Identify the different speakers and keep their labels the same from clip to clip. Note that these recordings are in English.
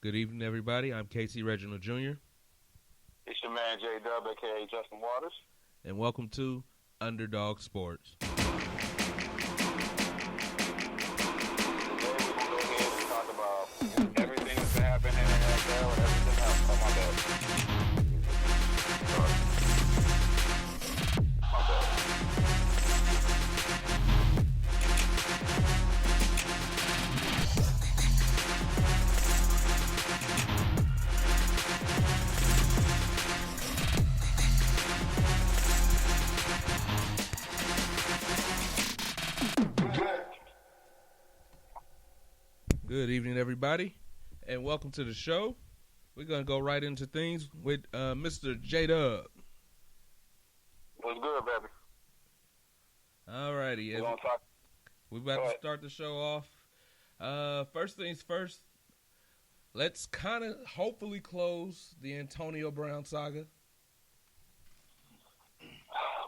Speaker 1: Good evening, everybody. I'm Casey Reginald Jr.
Speaker 2: It's your man J-Dub, a.k.a. Justin Waters.
Speaker 1: And welcome to Underdawg Sportz.
Speaker 2: Today we're going to go ahead and talk about everything that's been happening in the NFL and everything else. Oh, my bad. Sorry. My bad.
Speaker 1: Good evening, everybody, and welcome to the show. We're going to go right into things with Mr. J-Dub.
Speaker 2: What's good, baby?
Speaker 1: All righty.
Speaker 2: We're going to talk.
Speaker 1: We're about to start the show off. First things first, let's kind of hopefully close the Antonio Brown saga.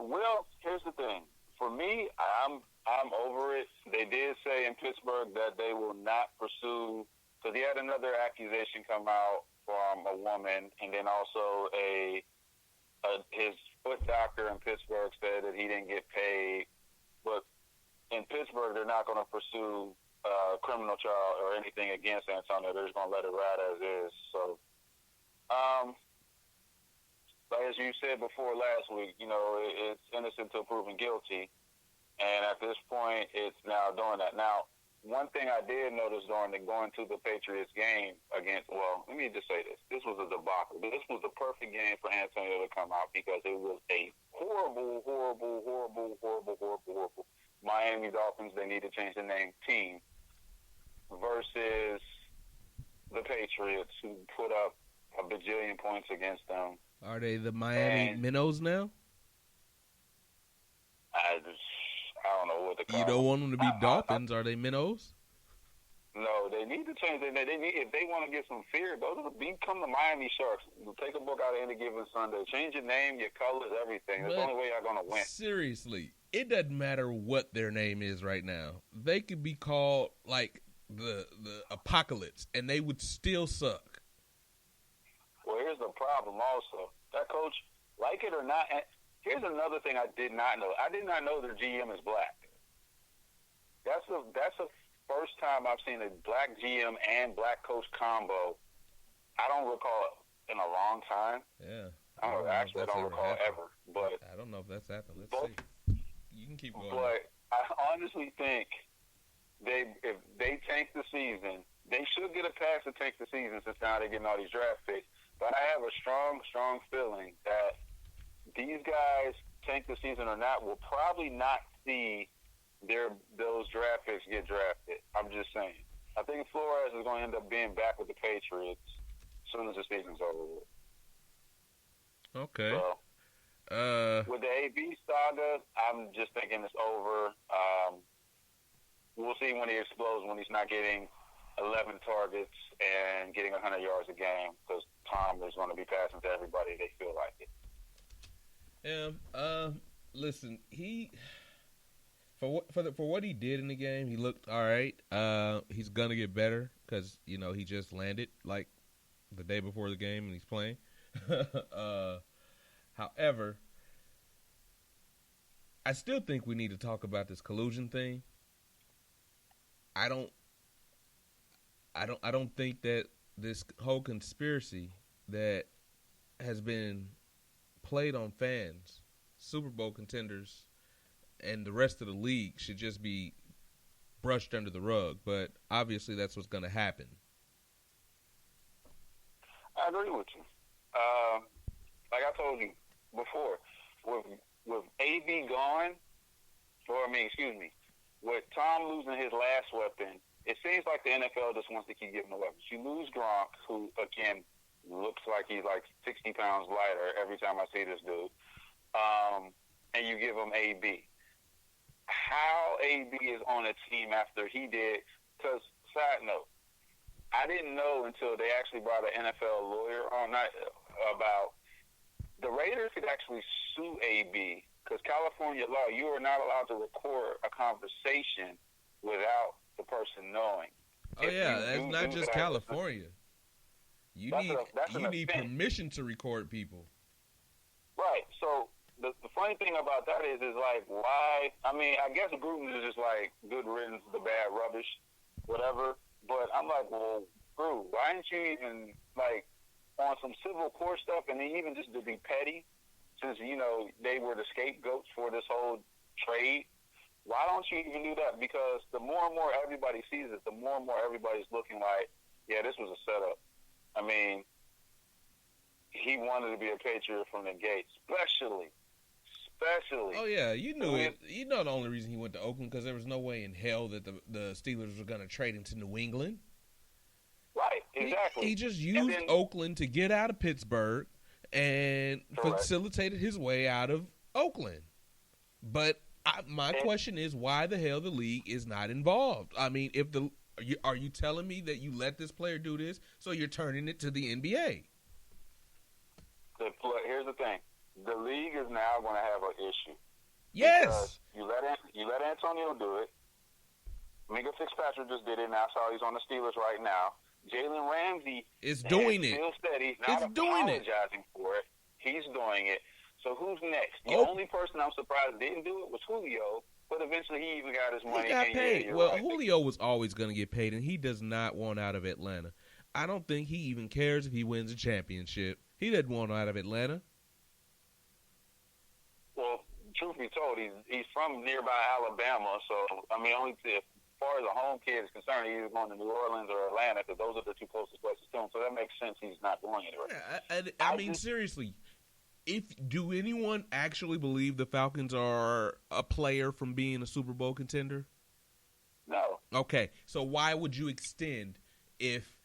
Speaker 2: Well, here's the thing. For me, I'm over it. They did say in Pittsburgh that they will not pursue, because he had another accusation come out from a woman, and then also his foot doctor in Pittsburgh said that he didn't get paid. But in Pittsburgh, they're not going to pursue a criminal trial or anything against Antonio. They're just going to let it ride as is. So, like as you said before last week, it's innocent until proven guilty. And at this point, it's now doing that. Now, one thing I did notice during going to the Patriots game let me just say this. This was a debacle. This was the perfect game for Antonio to come out because it was a horrible Miami Dolphins, they need to change the name, team versus the Patriots who put up a bajillion points against them.
Speaker 1: Are they the Miami Minnows now?
Speaker 2: I don't know what to call them.
Speaker 1: You don't want them to be Dolphins. Are they Minnows?
Speaker 2: No, they need to change it. If they want to get some fear, become the Miami Sharks. Take a book out of Any Given Sunday. Change your name, your colors, everything. That's the only way you're going to win.
Speaker 1: Seriously, it doesn't matter what their name is right now. They could be called, like, the Apocalypse, and they would still suck.
Speaker 2: Well, here's the problem also. That coach, like it or not, here's another thing I did not know. I did not know their GM is black. That's the first time I've seen a black GM and black coach combo. I don't recall in a long time.
Speaker 1: Yeah.
Speaker 2: I don't recall ever. But
Speaker 1: I don't know if that's happened. Let's see. You can keep going.
Speaker 2: But I honestly think if they tank the season, they should get a pass to tank the season since now they're getting all these draft picks. But I have a strong feeling that these guys, tank the season or not, will probably not see those draft picks get drafted. I'm just saying. I think Flores is going to end up being back with the Patriots as soon as the season's over with.
Speaker 1: Okay.
Speaker 2: So, with the AB saga, I'm just thinking it's over. We'll see when he explodes, when he's not getting 11 targets and getting 100 yards a game, because Tom is going to be passing to everybody they feel like it.
Speaker 1: Yeah. Listen, for what he did in the game, he looked all right. He's gonna get better because he just landed like the day before the game and he's playing. However, I still think we need to talk about this collusion thing. I don't think that this whole conspiracy that has been played on fans, Super Bowl contenders, and the rest of the league should just be brushed under the rug. But obviously that's what's going to happen.
Speaker 2: I agree with you. Like I told you before, with AB gone, with Tom losing his last weapon, it seems like the NFL just wants to keep giving the weapons. You lose Gronk, who, again, looks like he's like 60 pounds lighter every time I see this dude, and you give him AB. How AB is on a team after he did, because, side note, I didn't know until they actually brought an NFL lawyer on about the Raiders could actually sue AB, because California law, you are not allowed to record a conversation without the person knowing.
Speaker 1: Oh, yeah, that's not just California. You
Speaker 2: That's an
Speaker 1: need
Speaker 2: offense.
Speaker 1: permission to record people.
Speaker 2: Right. So the funny thing about that is like, why? I mean, I guess Gruden is just like good riddance, the bad rubbish, whatever. But I'm like, well, Drew, why didn't you even like on some civil court stuff, and then even just to be petty, since they were the scapegoats for this whole trade. Why don't you even do that? Because the more and more everybody sees it, the more and more everybody's looking like, yeah, this was a setup. I mean, he wanted to be a Patriot from the gate, especially.
Speaker 1: Oh yeah, you knew it. You know the only reason he went to Oakland because there was no way in hell that the Steelers were going to trade him to New England.
Speaker 2: Right, exactly.
Speaker 1: He just used Oakland to get out of Pittsburgh and facilitated his way out of Oakland. But my question is, why the hell the league is not involved? I mean, are you telling me that you let this player do this, so you're turning it to the NBA?
Speaker 2: Here's the thing: the league is now going to have an issue.
Speaker 1: Yes,
Speaker 2: you let Antonio do it. Minka Fitzpatrick just did it. Now, he's on the Steelers right now. Jalen Ramsey
Speaker 1: is doing it.
Speaker 2: Still steady. Not apologizing for it. He's doing it. So who's next? The only person I'm surprised didn't do it was Julio, but eventually he even got his money.
Speaker 1: He got paid. Julio was always going to get paid, and he does not want out of Atlanta. I don't think he even cares if he wins a championship. He doesn't want out of Atlanta.
Speaker 2: Well, truth be told, he's from nearby Alabama, so, I mean, only as far as a home kid is concerned, he's going to New Orleans or Atlanta, because those are the two closest places to him, so that makes sense he's not going anywhere.
Speaker 1: Yeah, I mean, seriously, do anyone actually believe the Falcons are a player from being a Super Bowl contender?
Speaker 2: No.
Speaker 1: Okay, so why would you extend if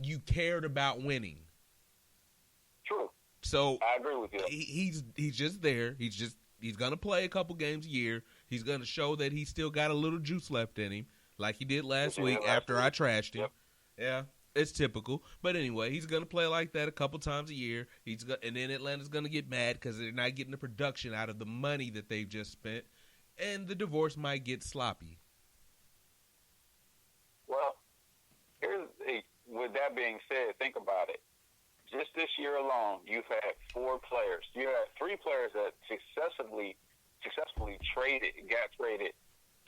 Speaker 1: you cared about winning?
Speaker 2: True.
Speaker 1: So
Speaker 2: I agree with you.
Speaker 1: He's just there. He's gonna play a couple games a year. He's gonna show that he's still got a little juice left in him, like he did last week after I trashed him. Yep. Yeah, it's typical. But anyway, he's gonna play like that a couple times a year. And then Atlanta's gonna get mad because they're not getting the production out of the money that they've just spent, and the divorce might get sloppy.
Speaker 2: Well, with that being said, think about it. Just this year alone, you've had 4 players. You had 3 players that successfully got traded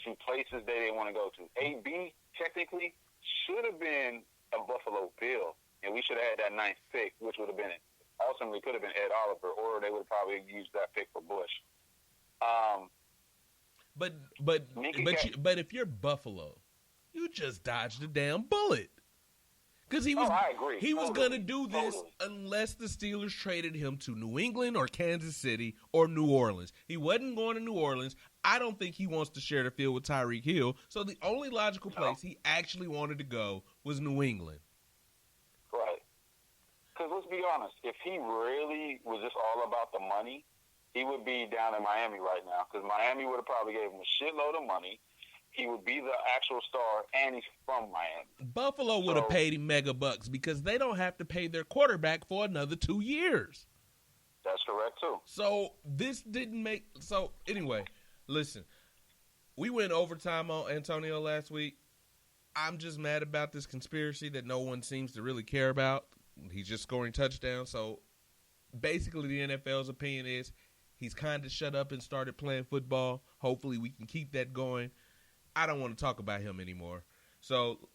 Speaker 2: to places they didn't want to go to. AB technically should have been a Buffalo Bill, and we should have had that 9th pick, which would have been ultimately could have been Ed Oliver, or they would have probably used that pick for Bush.
Speaker 1: But if you're Buffalo, you just dodged a damn bullet. Because
Speaker 2: I agree.
Speaker 1: He was going to do this unless the Steelers traded him to New England or Kansas City or New Orleans. He wasn't going to New Orleans. I don't think he wants to share the field with Tyreek Hill. So the only logical place he actually wanted to go was New England.
Speaker 2: Right. Because let's be honest, if he really was just all about the money, he would be down in Miami right now. Because Miami would have probably gave him a shitload of money. He would be the actual star, and he's from Miami.
Speaker 1: Buffalo would have paid him mega bucks because they don't have to pay their quarterback for another 2 years.
Speaker 2: That's correct, too.
Speaker 1: So this didn't make – so anyway, listen. We went overtime on Antonio last week. I'm just mad about this conspiracy that no one seems to really care about. He's just scoring touchdowns. So basically the NFL's opinion is he's kind of shut up and started playing football. Hopefully we can keep that going. I don't want to talk about him anymore. So,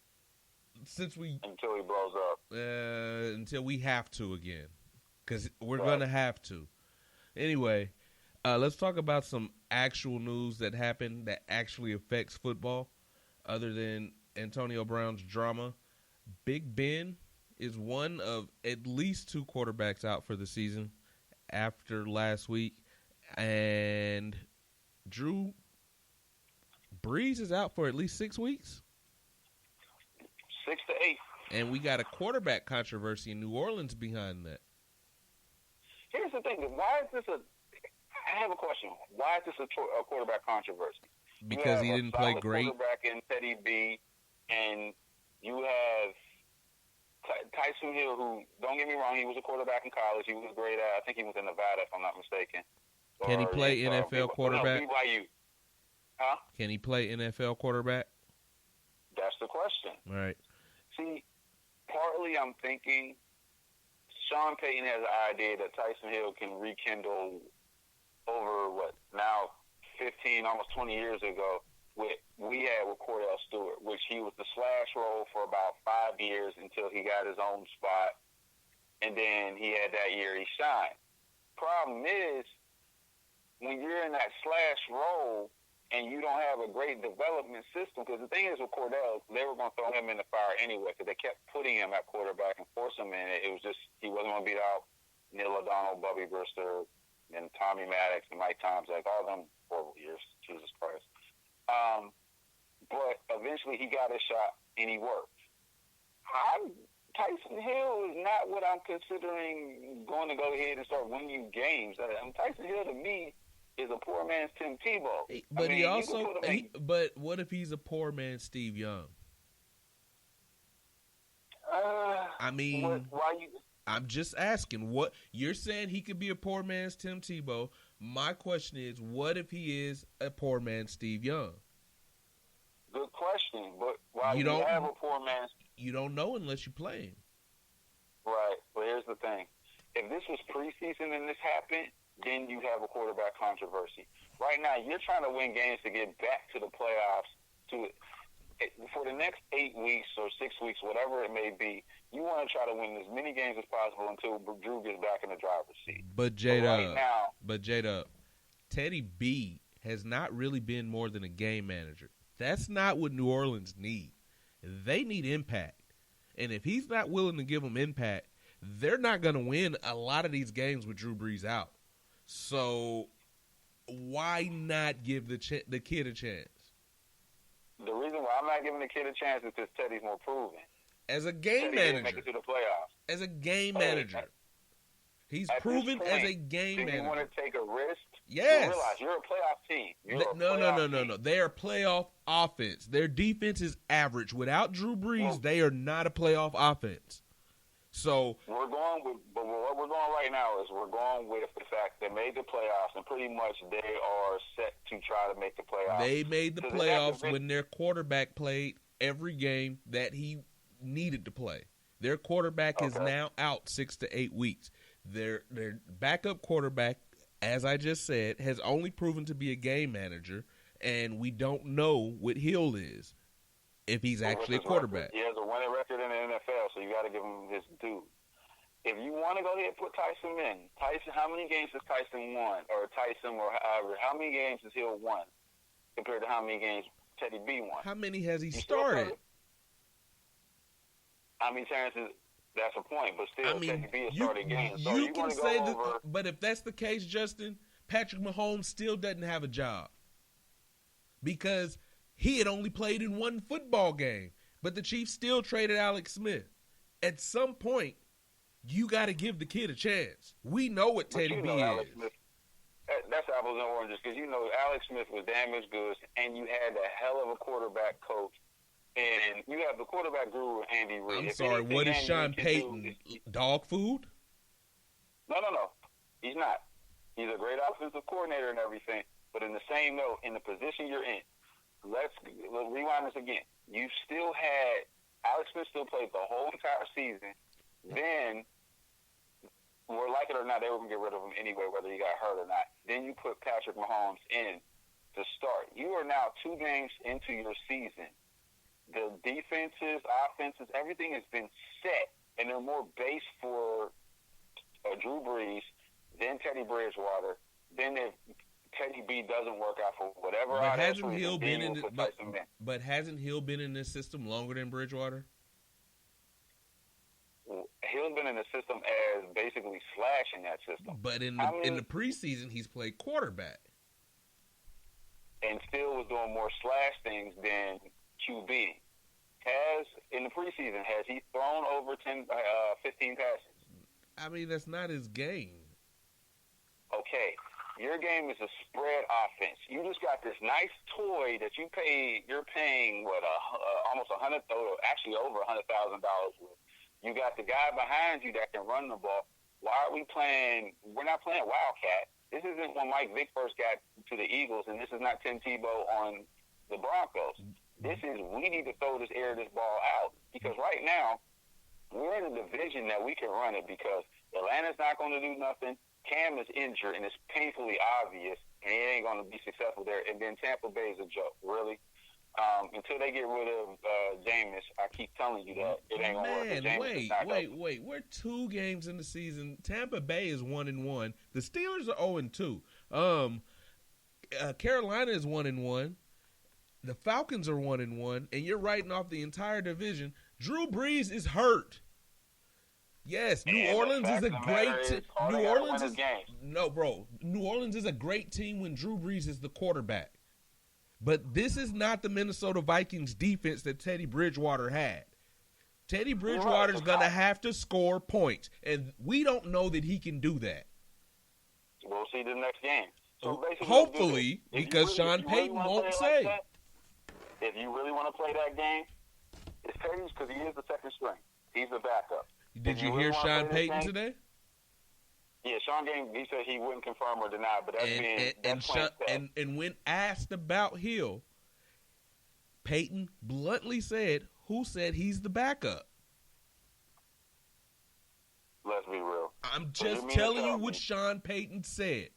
Speaker 1: until
Speaker 2: he blows up,
Speaker 1: until we have to again, because we're gonna have to. Anyway, let's talk about some actual news that happened that actually affects football, other than Antonio Brown's drama. Big Ben is one of at least 2 quarterbacks out for the season after last week, and Drew Brees is out for at least 6 weeks.
Speaker 2: 6 to 8.
Speaker 1: And we got a quarterback controversy in New Orleans behind that.
Speaker 2: Here's the thing. I have a question. Why is this a quarterback controversy?
Speaker 1: Because he didn't play great.
Speaker 2: Quarterback in Teddy B, and you have Tyson Hill, who, don't get me wrong, he was a quarterback in college. He was great at, I think he was in Nevada, if I'm not mistaken.
Speaker 1: Can he play NFL quarterback?
Speaker 2: No, BYU. Huh?
Speaker 1: Can he play NFL quarterback?
Speaker 2: That's the question.
Speaker 1: All right.
Speaker 2: See, partly I'm thinking Sean Payton has an idea that Tyson Hill can rekindle over now 15, almost 20 years ago, we had with Cordell Stewart, which he was the slash role for about 5 years until he got his own spot, and then he had that year he shined. Problem is, when you're in that slash role and you don't have a great development system, because the thing is with Cordell, they were going to throw him in the fire anyway because they kept putting him at quarterback and force him in it. It was just he wasn't going to beat out Neil O'Donnell, Bubby Brister, and Tommy Maddox and Mike Tomczak, all them horrible years, Jesus Christ. But eventually he got his shot and he worked. Tyson Hill is not what I'm considering going to go ahead and start winning games. Tyson Hill to me is a poor man's Tim Tebow.
Speaker 1: But but what if he's a poor man's Steve Young? I'm just asking. What you're saying, he could be a poor man's Tim Tebow. My question is, what if he is a poor man's Steve Young?
Speaker 2: Good question, but why you don't have a poor man's?
Speaker 1: You don't know unless you play him.
Speaker 2: Right, but here's the thing: if this was preseason and this happened, then you have a quarterback controversy. Right now, you're trying to win games to get back to the playoffs. For the next 8 weeks or 6 weeks, whatever it may be, you want to try to win as many games as possible until Drew gets back in the driver's seat.
Speaker 1: But J-Dub, Teddy B has not really been more than a game manager. That's not what New Orleans need. They need impact. And if he's not willing to give them impact, they're not going to win a lot of these games with Drew Brees out. So why not give the kid a chance?
Speaker 2: The reason why I'm not giving the kid a chance is because Teddy's more proven.
Speaker 1: As a game manager.
Speaker 2: Didn't make it to the playoffs.
Speaker 1: As a game manager. He's proven as a game manager.
Speaker 2: Do you want to take a risk?
Speaker 1: Yes.
Speaker 2: You realize you're a playoff team.
Speaker 1: No. They are playoff offense. Their defense is average. Without Drew Brees, they are not a playoff offense. So
Speaker 2: what we're going right now is we're going with the fact they made the playoffs, and pretty much they are set to try to make the playoffs.
Speaker 1: They made the playoffs when their quarterback played every game that he needed to play. Their quarterback is now out 6 to 8 weeks. Their backup quarterback, as I just said, has only proven to be a game manager, and we don't know what Hill is, if he's actually a quarterback.
Speaker 2: He has a winning record in the NFL, so you got to give him his due. If you want to go ahead and put Tyson in, how many games has Tyson won, or however, how many games has Hill won compared to how many games Teddy B won?
Speaker 1: How many has he started?
Speaker 2: I mean, Terrence is. That's a point, but still, Teddy B is starting games. So
Speaker 1: you can say that, but if that's the case, Justin, Patrick Mahomes still doesn't have a job because he had only played in one football game. But the Chiefs still traded Alex Smith. At some point, you got to give the kid a chance. We know what Teddy B is.
Speaker 2: Smith, that's apples and oranges because Alex Smith was damaged goods, and you had a hell of a quarterback coach. And you have the quarterback guru, Andy Reid.
Speaker 1: I'm sorry, what is Sean Payton? Dog food?
Speaker 2: No. He's not. He's a great offensive coordinator and everything. But in the same note, in the position you're in, let's rewind this again. You still had Alex Smith still played the whole entire season. Then, like it or not, they were going to get rid of him anyway, whether he got hurt or not. Then you put Patrick Mahomes in to start. You are now 2 games into your season. The defenses, offenses, everything has been set, and they're more based for Drew Brees, then Teddy Bridgewater, then if Teddy B doesn't work out for whatever.
Speaker 1: But hasn't Hill been in? But hasn't Hill been in this system longer than Bridgewater?
Speaker 2: Hill's been in the system as basically slashing that system.
Speaker 1: But in the preseason, he's played quarterback,
Speaker 2: and still was doing more slash things than QB. In the preseason, has he thrown over 15 passes?
Speaker 1: I mean, that's not his game.
Speaker 2: Okay. Your game is a spread offense. You just got this nice toy that you're paying almost actually over $100,000 with. You got the guy behind you that can run the ball. Why are we playing? We're not playing Wildcat. This isn't when Mike Vick first got to the Eagles, and this is not Tim Tebow on the Broncos. This is we need to throw this ball out because right now we're in a division that we can run it because Atlanta's not going to do nothing. Cam is injured, and it's painfully obvious, and he ain't going to be successful there. And then Tampa Bay is a joke, really. Until they get rid of Jameis, I keep telling you that it ain't going to work.
Speaker 1: Wait. We're 2 games in the season. Tampa Bay is 1-1. The Steelers are 0-2. Carolina is 1-1. The Falcons are 1-1, and you're writing off the entire division. Drew Brees is hurt. Yes, New Orleans is a great team. New Orleans is New Orleans is a great team when Drew Brees is the quarterback. But this is not the Minnesota Vikings defense that Teddy Bridgewater had. Teddy Bridgewater's going to have to score points, and we don't know that he can do that.
Speaker 2: We'll see the next game. So
Speaker 1: hopefully, because Sean Payton won't say.
Speaker 2: Like if you really want to play that game, it's Teddy's because he is the second string. He's the backup.
Speaker 1: Did you hear Sean Payton today?
Speaker 2: Yeah, Sean Payton, he said he wouldn't confirm or deny, but
Speaker 1: and when asked about Hill, Payton bluntly said, "Who said he's the backup?"
Speaker 2: Let's be real.
Speaker 1: I'm just telling you what Sean Payton said.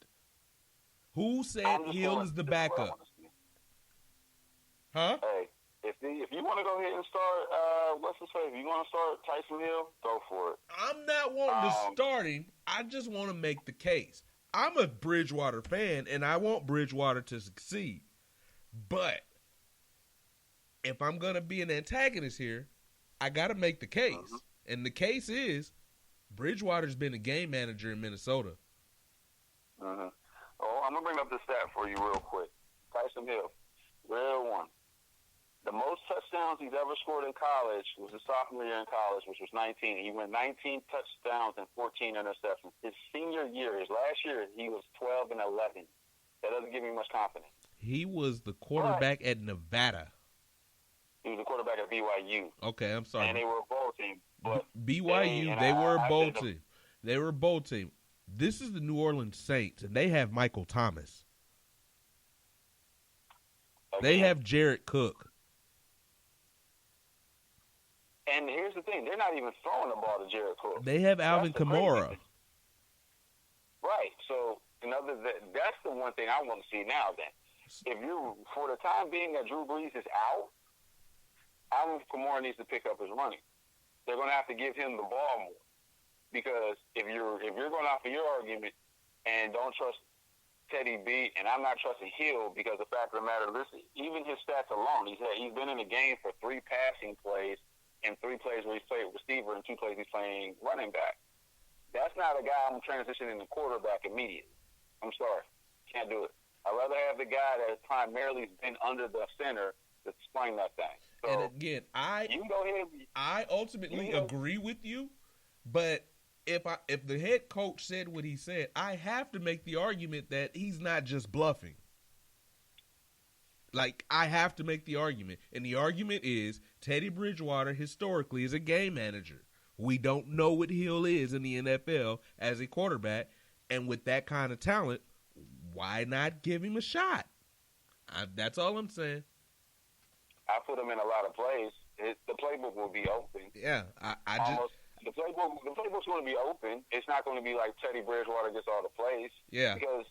Speaker 1: Who said Hill is the backup? Huh?
Speaker 2: Hey, if you want to go ahead and start, what's his face? If you want to start Tyson Hill, go for it.
Speaker 1: I'm not wanting to start him. I just want to make the case. I'm a Bridgewater fan, and I want Bridgewater to succeed. But if I'm going to be an antagonist here, I got to make the case. Mm-hmm. And the case is Bridgewater's been a game manager in Minnesota.
Speaker 2: Mm-hmm. Oh, I'm going to bring up the stat for you real quick. Tyson Hill, real one. The most touchdowns he's ever scored in college was his sophomore year in college, which was 19. He went 19 touchdowns and 14 interceptions. His senior year, his last year, he was 12 and 11. That doesn't give me much confidence.
Speaker 1: He was the quarterback at Nevada.
Speaker 2: He was the quarterback at BYU.
Speaker 1: Okay, I'm sorry.
Speaker 2: And they were a bowl team. But
Speaker 1: BYU, they were a bowl team. They were a bowl team. This is the New Orleans Saints, and they have Michael Thomas. Again. They have Jared Cook.
Speaker 2: And here's the thing. They're not even throwing the ball to Jared Cook.
Speaker 1: They have Alvin Kamara.
Speaker 2: Right. So, that's the one thing I want to see now then. If you, for the time being that Drew Brees is out, Alvin Kamara needs to pick up his running. They're going to have to give him the ball more. Because if you're going off of your argument and don't trust Teddy B, and I'm not trusting Hill because the fact of the matter, listen, even his stats alone, he's been in the game for 3 passing plays and 3 plays where he's played receiver and 2 plays he's playing running back. That's not a guy I'm transitioning to quarterback immediately. I'm sorry. Can't do it. I'd rather have the guy that has primarily been under the center to spring that thing. So,
Speaker 1: and again, I ultimately agree with you, but if the head coach said what he said, I have to make the argument that he's not just bluffing. Like, I have to make the argument. And the argument is Teddy Bridgewater historically is a game manager. We don't know what Hill is in the NFL as a quarterback. And with that kind of talent, why not give him a shot? That's all I'm saying.
Speaker 2: I put him in a lot of plays. The playbook will be open.
Speaker 1: Yeah,
Speaker 2: The playbook's going to be open. It's not going to be like Teddy Bridgewater gets all the plays.
Speaker 1: Yeah.
Speaker 2: Because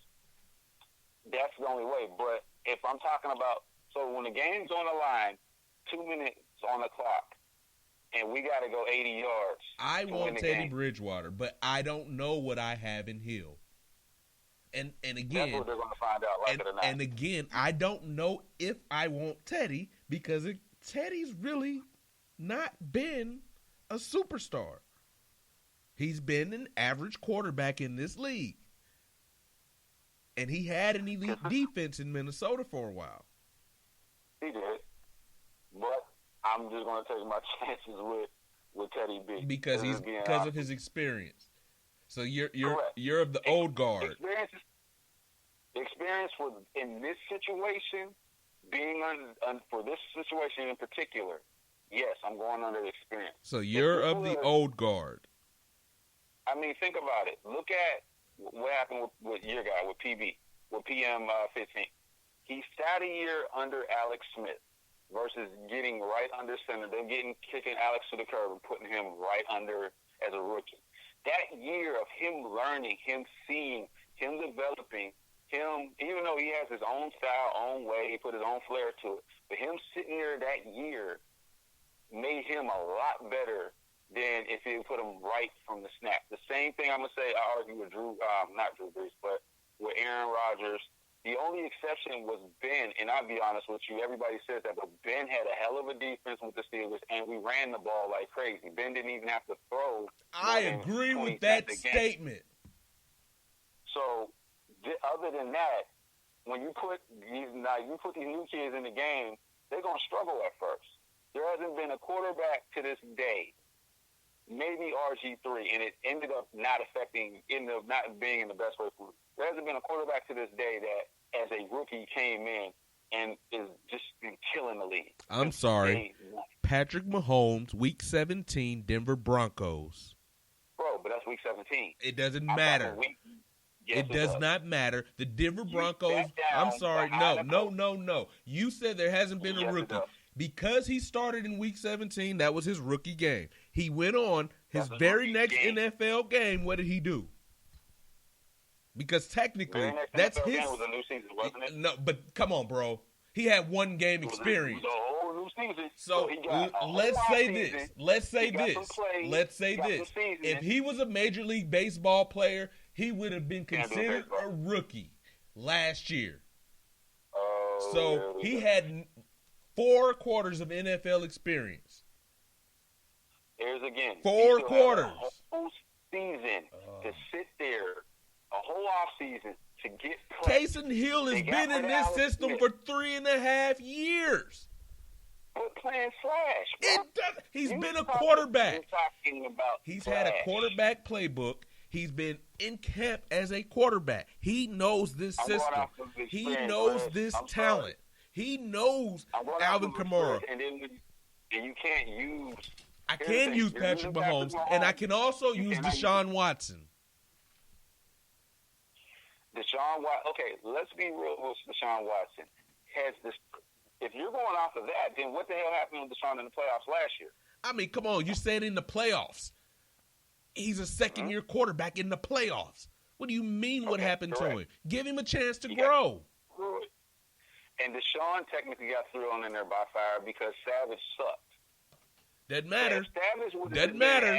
Speaker 2: that's the only way. But if I'm talking about, so when the game's on the line, 2 minutes on the clock, and we got to go 80 yards.
Speaker 1: I want Teddy Bridgewater, but I don't know what I have in Hill. And again,
Speaker 2: that's what they're going to find out, like it or not.
Speaker 1: And again, I don't know if I want Teddy because Teddy's really not been a superstar. He's been an average quarterback in this league. And he had an elite defense in Minnesota for a while.
Speaker 2: He did. But I'm just going to take my chances with Teddy B.
Speaker 1: Because of his experience. So you're of the old guard.
Speaker 2: Experience in this situation, being for this situation in particular, yes, I'm going under the experience.
Speaker 1: So you're of the old guard.
Speaker 2: I mean, think about it. Look at what happened with your guy, with PB, with PM 15. He sat a year under Alex Smith. versus getting right under center. They're kicking Alex to the curb and putting him right under as a rookie. That year of him learning, him seeing, him developing, him, even though he has his own style, own way, he put his own flair to it, but him sitting there that year made him a lot better than if he put him right from the snap. The same thing I'm going to say, I argue with not Drew Brees, but with Aaron Rodgers. The only exception was Ben, and I'll be honest with you, everybody says that, but Ben had a hell of a defense with the Steelers, and we ran the ball like crazy. Ben didn't even have to throw.
Speaker 1: I agree with that statement.
Speaker 2: So, other than that, when you put these new kids in the game, they're going to struggle at first. There hasn't been a quarterback to this day, maybe RG3, and it ended up not being in the best way for him. There hasn't been a quarterback to this day that, as a rookie, came in and is just been killing the league.
Speaker 1: I'm sorry. Patrick Mahomes, Week 17, Denver Broncos.
Speaker 2: Bro, but that's Week 17.
Speaker 1: It doesn't matter.
Speaker 2: Yes,
Speaker 1: it does not matter. The Denver Broncos, I'm sorry. No. You said there hasn't been a rookie. Because he started in Week 17, that was his rookie game. He went on his very next NFL game. What did he do? Because technically, that's his. Game was a new season, wasn't it? No, but come on, bro. He had one game experience.
Speaker 2: It was a whole new season.
Speaker 1: So let's say this. Let's say this. If he was a Major League Baseball player, he would have been considered a rookie last year. So he had 4 quarters of NFL experience.
Speaker 2: Here's again.
Speaker 1: 4 quarters.
Speaker 2: A whole season to sit there, a whole off season to get play.
Speaker 1: Taysom Hill has been in this system for 3.5 years.
Speaker 2: But playing Flash.
Speaker 1: He's been a quarterback. He's had a quarterback playbook. He's been in camp as a quarterback. He knows this system. He knows this talent. He knows Alvin Kamara.
Speaker 2: And you can't use.
Speaker 1: I can use Patrick Mahomes, and I can also use Deshaun Watson.
Speaker 2: Deshaun Watson. Okay, let's be real with Deshaun Watson. If you're going off of that, then what the hell happened with Deshaun in the playoffs last year?
Speaker 1: I mean, come on. You said in the playoffs. He's a second-year quarterback in the playoffs. What do you mean what happened to him? Give him a chance to grow.
Speaker 2: And Deshaun technically got thrown in there by fire because Savage sucked.
Speaker 1: Doesn't matter. Doesn't matter.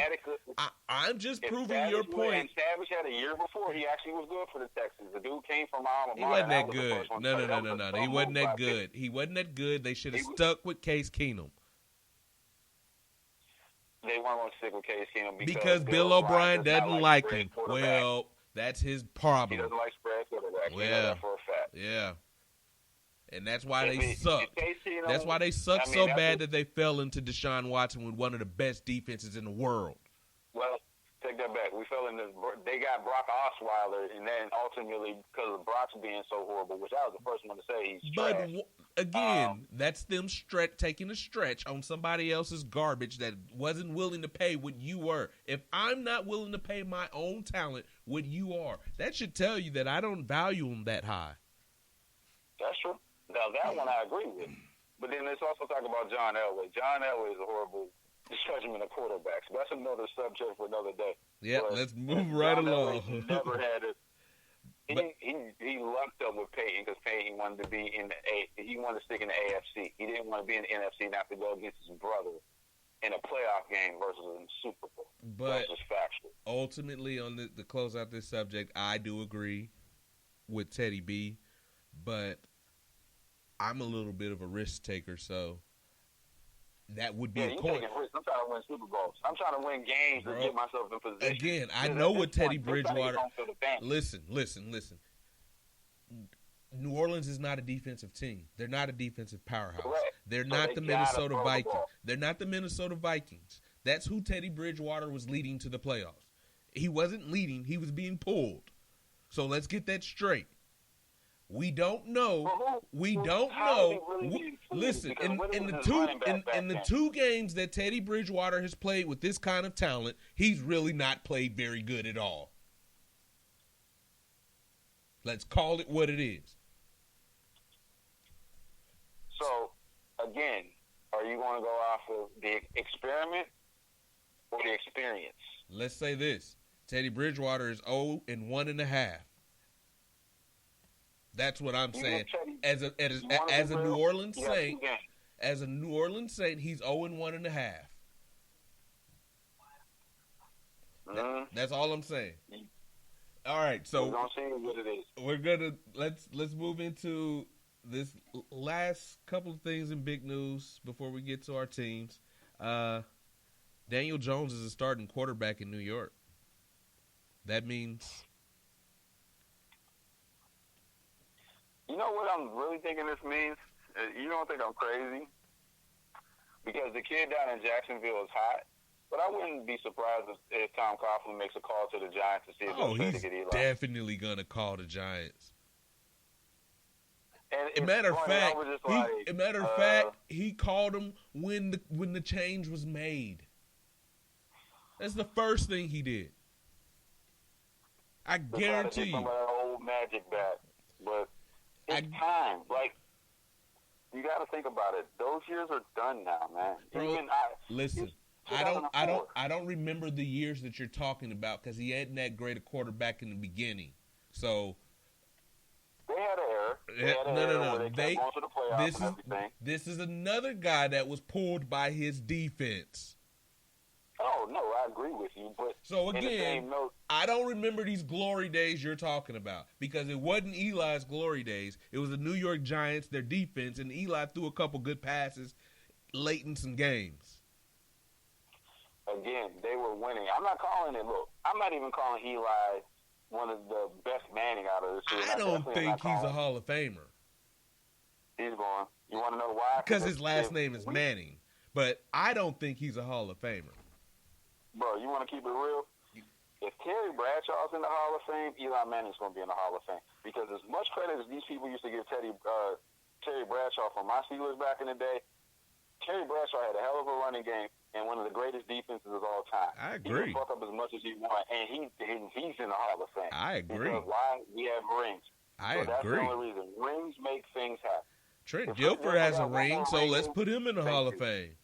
Speaker 1: I'm just proving your point.
Speaker 2: And Savage had a year before. He actually was good for the Texans. The dude came from alma mater.
Speaker 1: He wasn't that good. No. He wasn't that good. He wasn't that good. They should have stuck with Case Keenum.
Speaker 2: They weren't going to stick with Case Keenum
Speaker 1: because Bill O'Brien doesn't like him. Well, that's his problem.
Speaker 2: He doesn't like spread quarterbacks.
Speaker 1: Well,
Speaker 2: you know that for a fact.
Speaker 1: Yeah. And that's why they suck. That's why they suck so bad that they fell into Deshaun Watson with one of the best defenses in the world.
Speaker 2: Well, take that back. We fell into. They got Brock Osweiler, and then ultimately because of Brock's being so horrible, which I was the first one to say he's trash.
Speaker 1: But again, that's them taking a stretch on somebody else's garbage that wasn't willing to pay what you were. If I'm not willing to pay my own talent what you are, that should tell you that I don't value them that high.
Speaker 2: That's true. Now, that one I agree with. But then let's also talk about John Elway. John Elway is a horrible judgment of quarterbacks. That's another subject for another day.
Speaker 1: Yeah, let's move right along.
Speaker 2: He never had it. He lucked up with Peyton because Peyton wanted to be in he wanted to stick in the AFC. He didn't want to be in the NFC and have to go against his brother in a playoff game versus in the Super Bowl.
Speaker 1: But
Speaker 2: that's just factual.
Speaker 1: Ultimately, on the close out this subject, I do agree with Teddy B, but I'm a little bit of a risk taker, so that would be a coin.
Speaker 2: I'm trying to win Super Bowls. I'm trying to win games to get myself in position.
Speaker 1: Again, I know what Teddy Bridgewater. Listen. New Orleans is not a defensive team. They're not a defensive powerhouse.
Speaker 2: Correct.
Speaker 1: They're not the Minnesota Vikings. They're not the Minnesota Vikings. That's who Teddy Bridgewater was leading to the playoffs. He wasn't leading. He was being pulled. So let's get that straight. We don't know. Listen, in the two games that Teddy Bridgewater has played with this kind of talent, he's really not played very good at all. Let's call it what it is.
Speaker 2: So, again, are you going to go off of the experiment or the experience?
Speaker 1: Let's say this. Teddy Bridgewater is 0-1.5. That's what I'm saying. As a New Orleans Saint, he's 0-1.5. That's all I'm saying. All right, so
Speaker 2: we're gonna see what it is.
Speaker 1: We're gonna let's move into this last couple of things in big news before we get to our teams. Daniel Jones is a starting quarterback in New York. That means,
Speaker 2: you know what I'm really thinking this means? You don't think I'm crazy? Because the kid down in Jacksonville is hot. But I wouldn't be surprised if Tom Coughlin makes a call to the Giants to see if they'll try to get Eli.
Speaker 1: He's definitely going to call the Giants.
Speaker 2: And matter of
Speaker 1: fact, he called him when the change was made. That's the first thing he did. I guarantee you.
Speaker 2: Some of that old magic back, but it's time. Like, you got to think about it. Those years are done now, man.
Speaker 1: Bro, listen. I don't remember the years that you're talking about because he hadn't that great a quarterback in the beginning. So
Speaker 2: they had an error.
Speaker 1: No. This is another guy that was pulled by his defense.
Speaker 2: Oh no, I agree with you. But
Speaker 1: so again, I don't remember these glory days you're talking about because it wasn't Eli's glory days. It was the New York Giants, their defense, and Eli threw a couple good passes late in some games.
Speaker 2: Again, they were winning. I'm not calling it. Look, I'm not even calling Eli one of the best Manning out of this year.
Speaker 1: I don't think he's a Hall of Famer.
Speaker 2: He's going. You want to know why?
Speaker 1: Because his last name is Manning. But I don't think he's a Hall of Famer.
Speaker 2: Bro, you want to keep it real? If Terry Bradshaw's in the Hall of Fame, Eli Manning's going to be in the Hall of Fame. Because as much credit as these people used to give Terry Bradshaw from my Steelers back in the day, Terry Bradshaw had a hell of a running game and one of the greatest defenses of all time.
Speaker 1: I agree.
Speaker 2: He can fuck up as much as he wants, and he's in the Hall of Fame.
Speaker 1: I agree.
Speaker 2: Because why? We have rings.
Speaker 1: I agree.
Speaker 2: That's the only reason. Rings make things happen.
Speaker 1: Trent Dilfer has a ring, so let's put him in the Hall of Fame.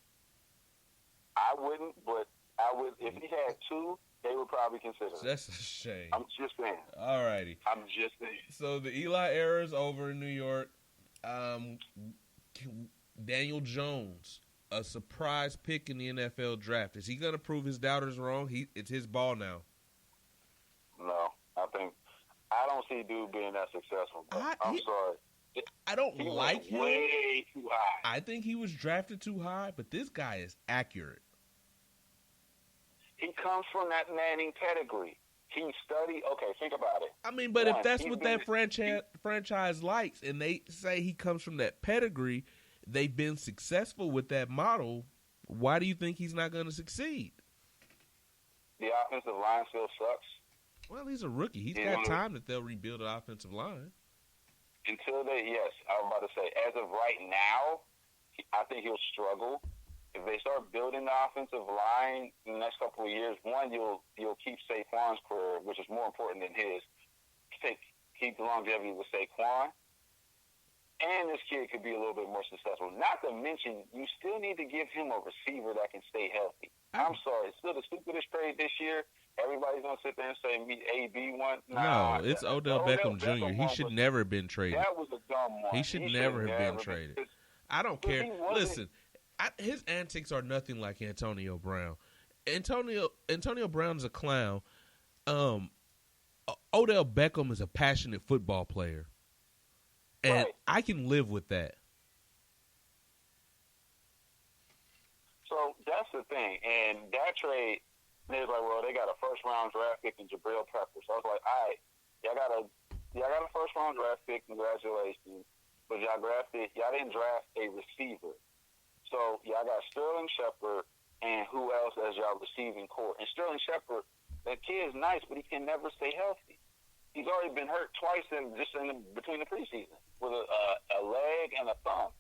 Speaker 2: I wouldn't, but I would. If he had two, they would probably consider it.
Speaker 1: That's a shame.
Speaker 2: I'm just saying.
Speaker 1: All righty.
Speaker 2: I'm just saying.
Speaker 1: So the Eli era is over in New York. Daniel Jones, a surprise pick in the NFL draft. Is he going to prove his doubters wrong? It's his ball now.
Speaker 2: No, I don't see dude being that successful. I'm sorry.
Speaker 1: I don't like him.
Speaker 2: Way too high.
Speaker 1: I think he was drafted too high, but this guy is accurate.
Speaker 2: He comes from that Manning pedigree. He studied. Okay, think about it.
Speaker 1: I mean, but if that's what that franchise likes, and they say he comes from that pedigree, they've been successful with that model. Why do you think he's not going to succeed?
Speaker 2: The offensive line still sucks.
Speaker 1: Well, he's a rookie. He's got time that they'll rebuild an offensive line.
Speaker 2: Until they, yes, I was about to say, as of right now, I think he'll struggle. If they start building the offensive line in the next couple of years, one, you'll keep Saquon's career, which is more important than his. Keep the longevity with Saquon. And this kid could be a little bit more successful. Not to mention, you still need to give him a receiver that can stay healthy. I'm sorry. It's still the stupidest trade this year. Everybody's going to sit there and say, AB one.
Speaker 1: No, it's Odell Beckham Jr. He should never have been traded.
Speaker 2: That was a dumb one.
Speaker 1: He should never have been traded. I don't care. Listen, his antics are nothing like Antonio Brown. Antonio Brown's a clown. Odell Beckham is a passionate football player. And I can live with that.
Speaker 2: So that's the thing. And that trade, they was like, well, they got a first-round draft pick in Jabril Peppers. So I was like, all right, y'all got a first-round draft pick. Congratulations. But y'all didn't draft a receiver. So y'all got Sterling Shepard and who else as y'all receiving core? And Sterling Shepard, that kid's nice, but he can never stay healthy. He's already been hurt twice between the preseason with a leg and a thumb.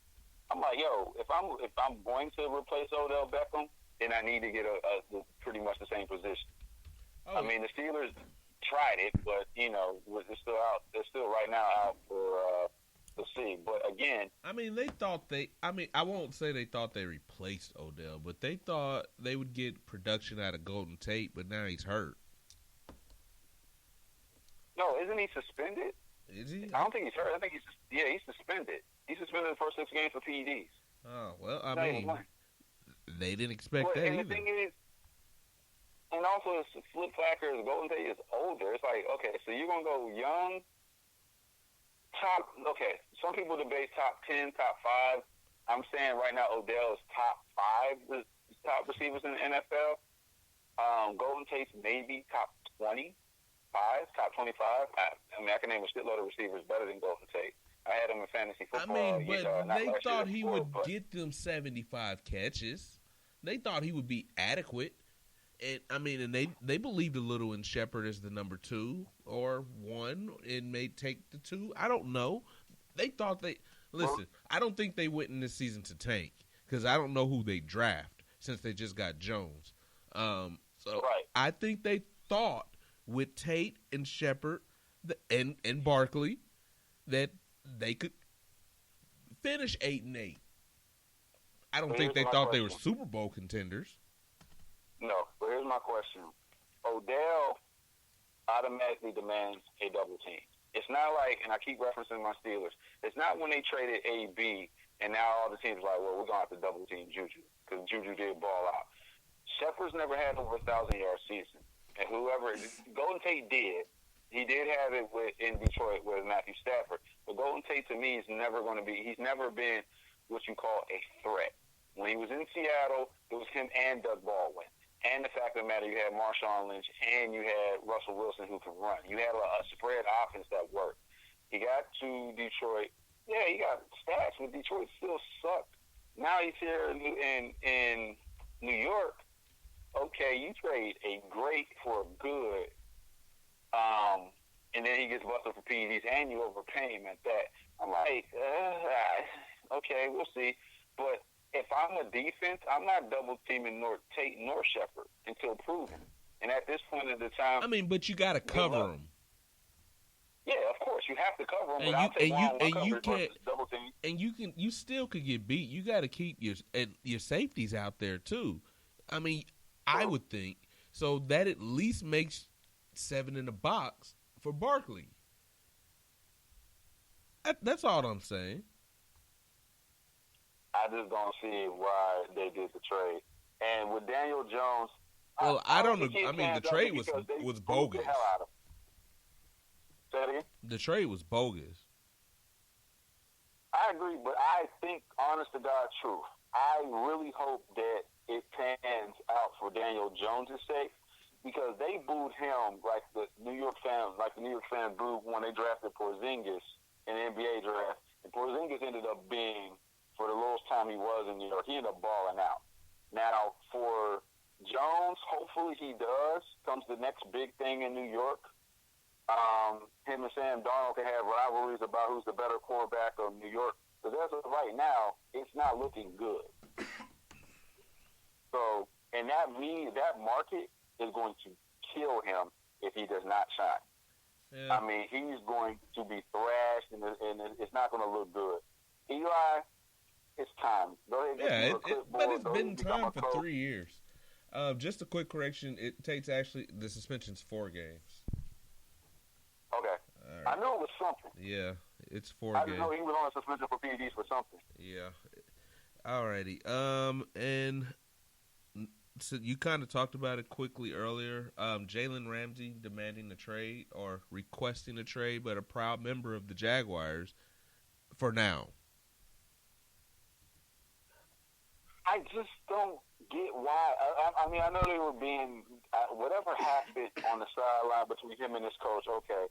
Speaker 2: I'm like, yo, if I'm going to replace Odell Beckham, then I need to get a pretty much the same position. I mean, the Steelers tried it, but it's still out. They're still right now out for to see. But again,
Speaker 1: I mean, I won't say they thought they replaced Odell, but they thought they would get production out of Golden Tate, but now he's hurt.
Speaker 2: No, isn't he suspended?
Speaker 1: Is he?
Speaker 2: I don't think he's hurt. I think he's suspended. He's suspended the first 6 games for PEDs.
Speaker 1: Oh, well, I mean, they didn't expect that
Speaker 2: and
Speaker 1: either.
Speaker 2: The thing is, and also the flip factor is Golden Tate is older. It's like, okay, so you're going to go young, some people debate top 10, top 5. I'm saying right now Odell is top 5, the top receivers in the NFL. Golden Tate's maybe top 25, top 25. I mean, I can name a shitload of receivers better than Golden Tate. I had him in fantasy football.
Speaker 1: I mean, but they thought he would get them 75 catches. They thought he would be adequate. And I mean, and they believed a little in Shepard as the number 2 or 1 and may take the 2. I don't know. They thought I don't think they went in this season to tank because I don't know who they draft since they just got Jones. I think they thought with Tate and Shepard and Barkley that they could finish 8-8. I don't think they thought they were Super Bowl contenders.
Speaker 2: No, but here's my question. Odell automatically demands a double team. It's not like, and I keep referencing my Steelers, it's not when they traded AB and now all the teams are like, well, we're going to have to double team Juju because Juju did ball out. Shepard's never had over 1,000-yard season. And Golden Tate did. He did have it in Detroit with Matthew Stafford. But Golden Tate, to me, he's never been what you call a threat. When he was in Seattle, it was him and Doug Baldwin. And the fact of the matter, you had Marshawn Lynch and you had Russell Wilson who could run. You had a spread offense that worked. He got to Detroit. Yeah, he got stats, but Detroit still sucked. Now he's here in New York. Okay, you trade a great for a good, and then he gets busted for PEDs, and you overpay him at that. I'm like, okay, we'll see. But if I'm a defense, I'm not double teaming nor Tate nor Shepard until proven. And at this point in the time,
Speaker 1: I mean, but you got to cover them.
Speaker 2: Yeah, of course you have to cover them.
Speaker 1: You still could get beat. You got to keep your safeties out there too. I mean, I would think so that at least makes 7 in the box for Barkley. That's all I'm saying.
Speaker 2: I just don't see why they did the trade. And with Daniel Jones,
Speaker 1: well, I don't agree. I mean, the trade was bogus.
Speaker 2: The hell out of him. Say it again?
Speaker 1: The trade was bogus.
Speaker 2: I agree, but I think, honest to God, truth, I really hope that it pans out for Daniel Jones' sake because they booed him like the New York fans booed when they drafted Porzingis in the NBA draft. And Porzingis ended up being, for the lowest time he was in New York, he ended up balling out. Now, for Jones, hopefully he does. Comes the next big thing in New York. Him and Sam Darnold can have rivalries about who's the better quarterback of New York. Because as of right now, it's not looking good. So, and that market is going to kill him if he does not shine. Yeah. I mean, he's going to be thrashed, and it's not going to look good. Eli, it's time. Go ahead.
Speaker 1: But it's been time for 3 years. Just a quick correction. It takes the suspension's 4 games.
Speaker 2: Okay. Right. I knew it was something.
Speaker 1: Yeah, it's 4 games.
Speaker 2: I didn't know he was on a suspension for PEDs for something.
Speaker 1: Yeah. Alrighty. And so you kind of talked about it quickly earlier. Jalen Ramsey demanding a trade or requesting a trade, but a proud member of the Jaguars for now.
Speaker 2: I just don't get why. I mean, I know they were being whatever happened on the sideline between him and his coach. Okay,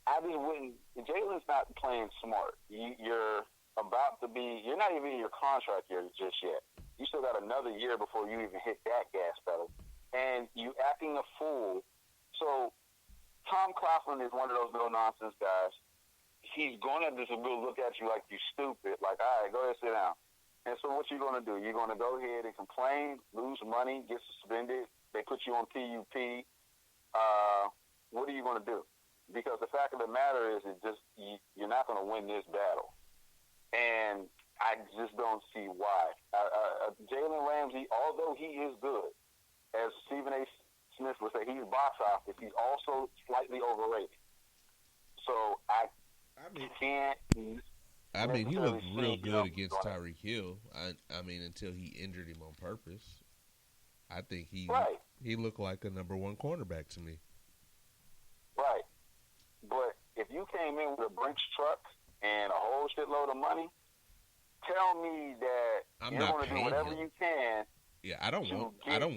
Speaker 2: I just wouldn't. Jalen's not playing smart. You're about to be. You're not even in your contract year just yet. You still got another year before you even hit that gas pedal, and you acting a fool. So Tom Coughlin is one of those no nonsense guys. He's gonna just look at you like you stupid. Like, all right, go ahead, sit down. And so what you going to do? You're going to go ahead and complain, lose money, get suspended. They put you on PUP. What are you going to do? Because the fact of the matter is, you're not going to win this battle. And I just don't see why. Jalen Ramsey, although he is good, as Stephen A. Smith would say, he's box office. He's also slightly overrated. So I can't.
Speaker 1: I mean, he looked real good against Tyreek Hill. I mean, until he injured him on purpose. I think he looked like a number one cornerback to me.
Speaker 2: Right. But if you came in with a Brinks truck and a whole shitload of money, tell me that you're going to do whatever you can.
Speaker 1: Yeah, I don't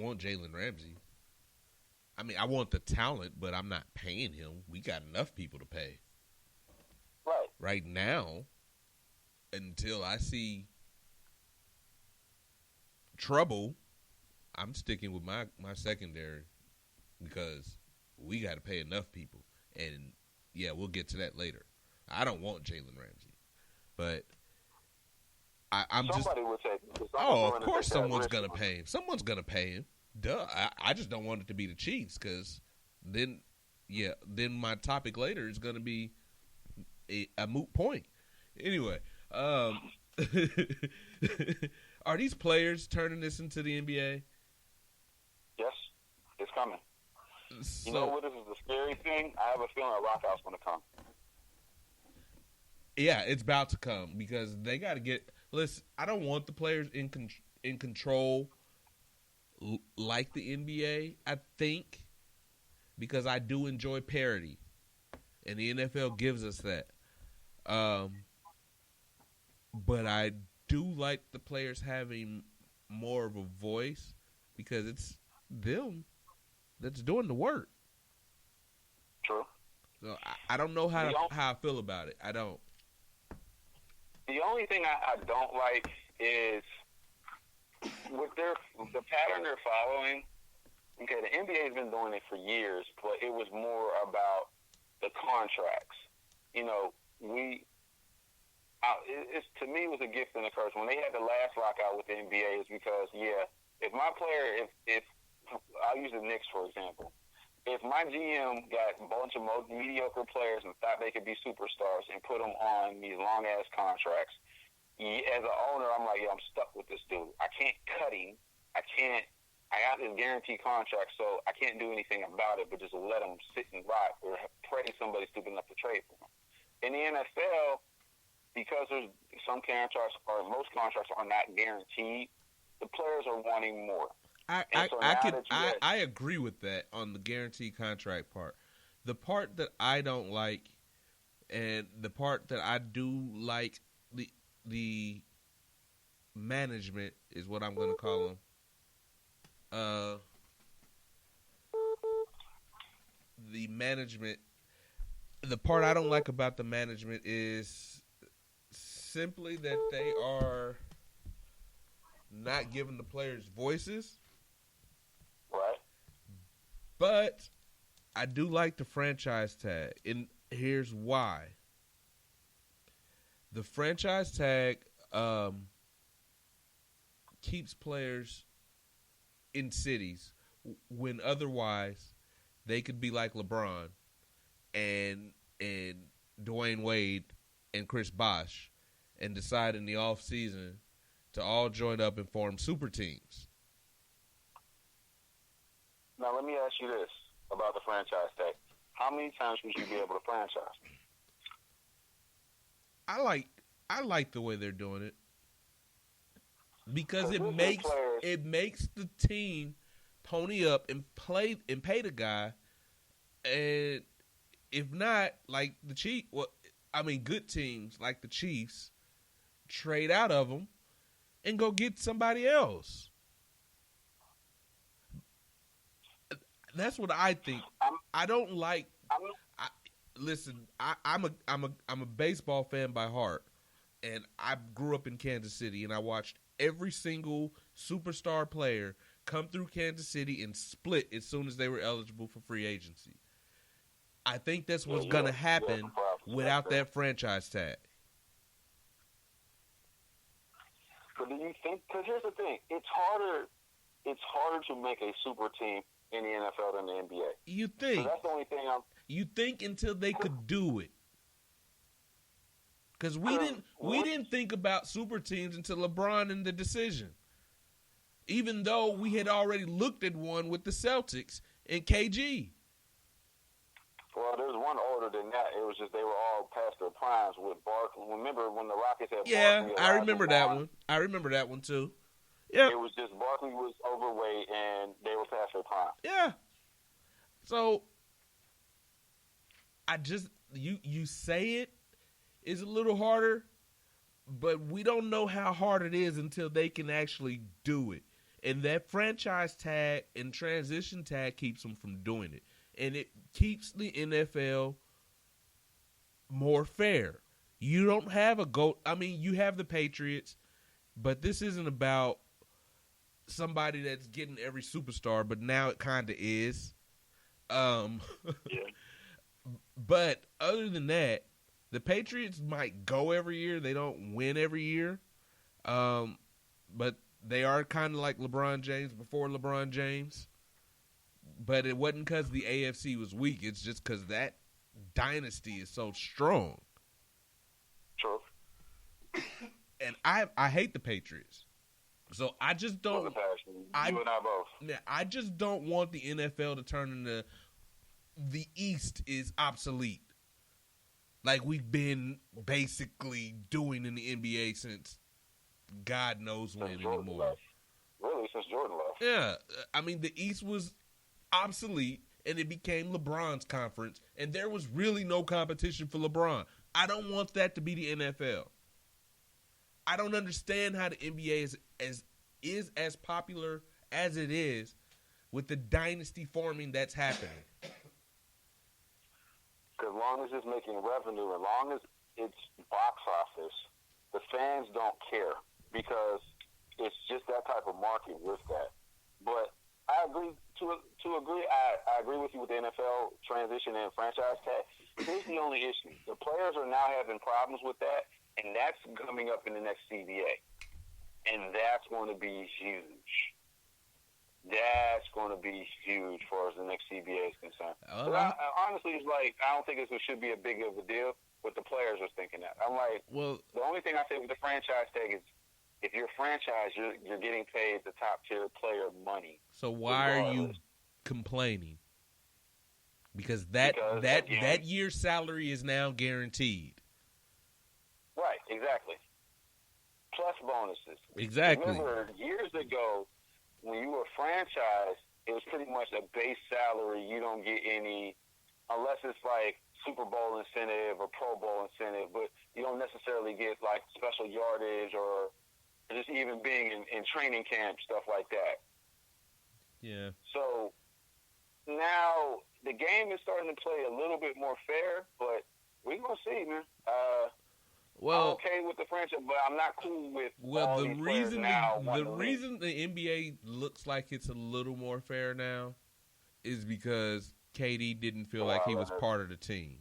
Speaker 1: want Jalen Ramsey. I mean, I want the talent, but I'm not paying him. We got enough people to pay.
Speaker 2: Right.
Speaker 1: Right now, until I see trouble, I'm sticking with my secondary because we got to pay enough people. And, yeah, we'll get to that later. I don't want Jalen Ramsey. But
Speaker 2: Somebody would say.
Speaker 1: Of course someone's going to pay him. Someone's going to pay him. Duh. I just don't want it to be the Chiefs because then my topic later is going to be a moot point. Anyway, are these players turning this into the NBA?
Speaker 2: Yes, it's coming.
Speaker 1: So,
Speaker 2: you know what? This is the scary thing. I have a feeling a lockout's going to come.
Speaker 1: Yeah, it's about to come because they got to get. Listen, I don't want the players in control like the NBA. I think because I do enjoy parity, and the NFL gives us that. But I do like the players having more of a voice because it's them that's doing the work.
Speaker 2: True.
Speaker 1: So I don't know how I feel about it. I don't.
Speaker 2: The only thing I don't like is with the pattern they're following. Okay, the NBA has been doing it for years, but it was more about the contracts. You know, it's to me it was a gift and a curse. When they had the last lockout with the NBA, is because if my player, if I'll use the Knicks for example. If my GM got a bunch of mediocre players and thought they could be superstars and put them on these long-ass contracts, as an owner, I'm like, I'm stuck with this dude. I can't cut him. I got this guaranteed contract, so I can't do anything about it but just let him sit and rot or pray somebody's stupid enough to trade for him. In the NFL, because there's some contracts or most contracts are not guaranteed, the players are wanting more.
Speaker 1: I agree with that on the guaranteed contract part. The part that I don't like, and the part that I do like, the management is what I'm going to call them. The management. The part I don't like about the management is simply that they are not giving the players voices.
Speaker 2: Right.
Speaker 1: But I do like the franchise tag, and here's why. The franchise tag keeps players in cities when otherwise they could be like LeBron and Dwayne Wade and Chris Bosh and decide in the off season to all join up and form super teams.
Speaker 2: Now, let me ask you this about the franchise tag. How many times would you be able to franchise?
Speaker 1: I like the way they're doing it because it makes the team pony up and pay the guy, and if not, like the Chiefs, good teams like the Chiefs trade out of them and go get somebody else. That's what I think. I don't like. Listen, I'm a baseball fan by heart, and I grew up in Kansas City, and I watched every single superstar player come through Kansas City and split as soon as they were eligible for free agency. I think that's what's going to happen without that franchise tag.
Speaker 2: But do you think? Because here's the thing: it's harder to make a super team in the NFL than the NBA.
Speaker 1: You think?
Speaker 2: So that's the only thing
Speaker 1: You think until they could do it. Because we didn't think about super teams until LeBron in the decision. Even though we had already looked at one with the Celtics and KG.
Speaker 2: Well, there's one older than that. It was just they were all past their primes with Barkley. Remember when the Rockets had Barkley?
Speaker 1: Yeah, I remember that one. I remember that one too. Yeah.
Speaker 2: It was just Barkley was overweight and they were past their prime.
Speaker 1: Yeah. So I just you say it's a little harder, but we don't know how hard it is until they can actually do it. And that franchise tag and transition tag keeps them from doing it. And it keeps the NFL more fair. You don't have a GOAT. I mean, you have the Patriots, but this isn't about somebody that's getting every superstar, but now it kind of is. Yeah. But other than that, the Patriots might go every year. They don't win every year. But they are kind of like LeBron James before LeBron James. But it wasn't because the AFC was weak. It's just because that dynasty is so strong.
Speaker 2: True.
Speaker 1: And I hate the Patriots. So I just don't.
Speaker 2: You and I both.
Speaker 1: Yeah, I just don't want the NFL to turn into the East is obsolete. Like we've been basically doing in the NBA since God knows when anymore.
Speaker 2: Really, since Jordan left.
Speaker 1: Yeah. I mean, the East was obsolete, and it became LeBron's conference, and there was really no competition for LeBron. I don't want that to be the NFL. I don't understand how the NBA is as popular as it is with the dynasty forming that's happening.
Speaker 2: As long as it's making revenue, as long as it's box office, the fans don't care because it's just that type of market with that. But I agree I agree with you with the NFL transition and franchise tag. Here's the only issue: the players are now having problems with that, and that's coming up in the next CBA, and that's going to be huge. That's going to be huge as far as the next CBA is concerned. Honestly, it's like I don't think this should be a big of a deal. What the players are thinking that. I'm like, well, the only thing I say with the franchise tag is, if you're a franchise, you're getting paid the top tier player money.
Speaker 1: So why are you complaining? Because that year's salary is now guaranteed.
Speaker 2: Right, exactly. Plus bonuses.
Speaker 1: Exactly.
Speaker 2: Remember, years ago, when you were a franchise, it was pretty much a base salary. You don't get any, unless it's like Super Bowl incentive or Pro Bowl incentive, but you don't necessarily get like special yardage or just even being in training camp, stuff like that.
Speaker 1: Yeah. So
Speaker 2: now the game is starting to play a little bit more fair, but we're going to see, man. I'm okay with the franchise, but I'm not cool with all these players now.
Speaker 1: The reason the NBA looks like it's a little more fair now is because KD didn't feel like he was part of the team.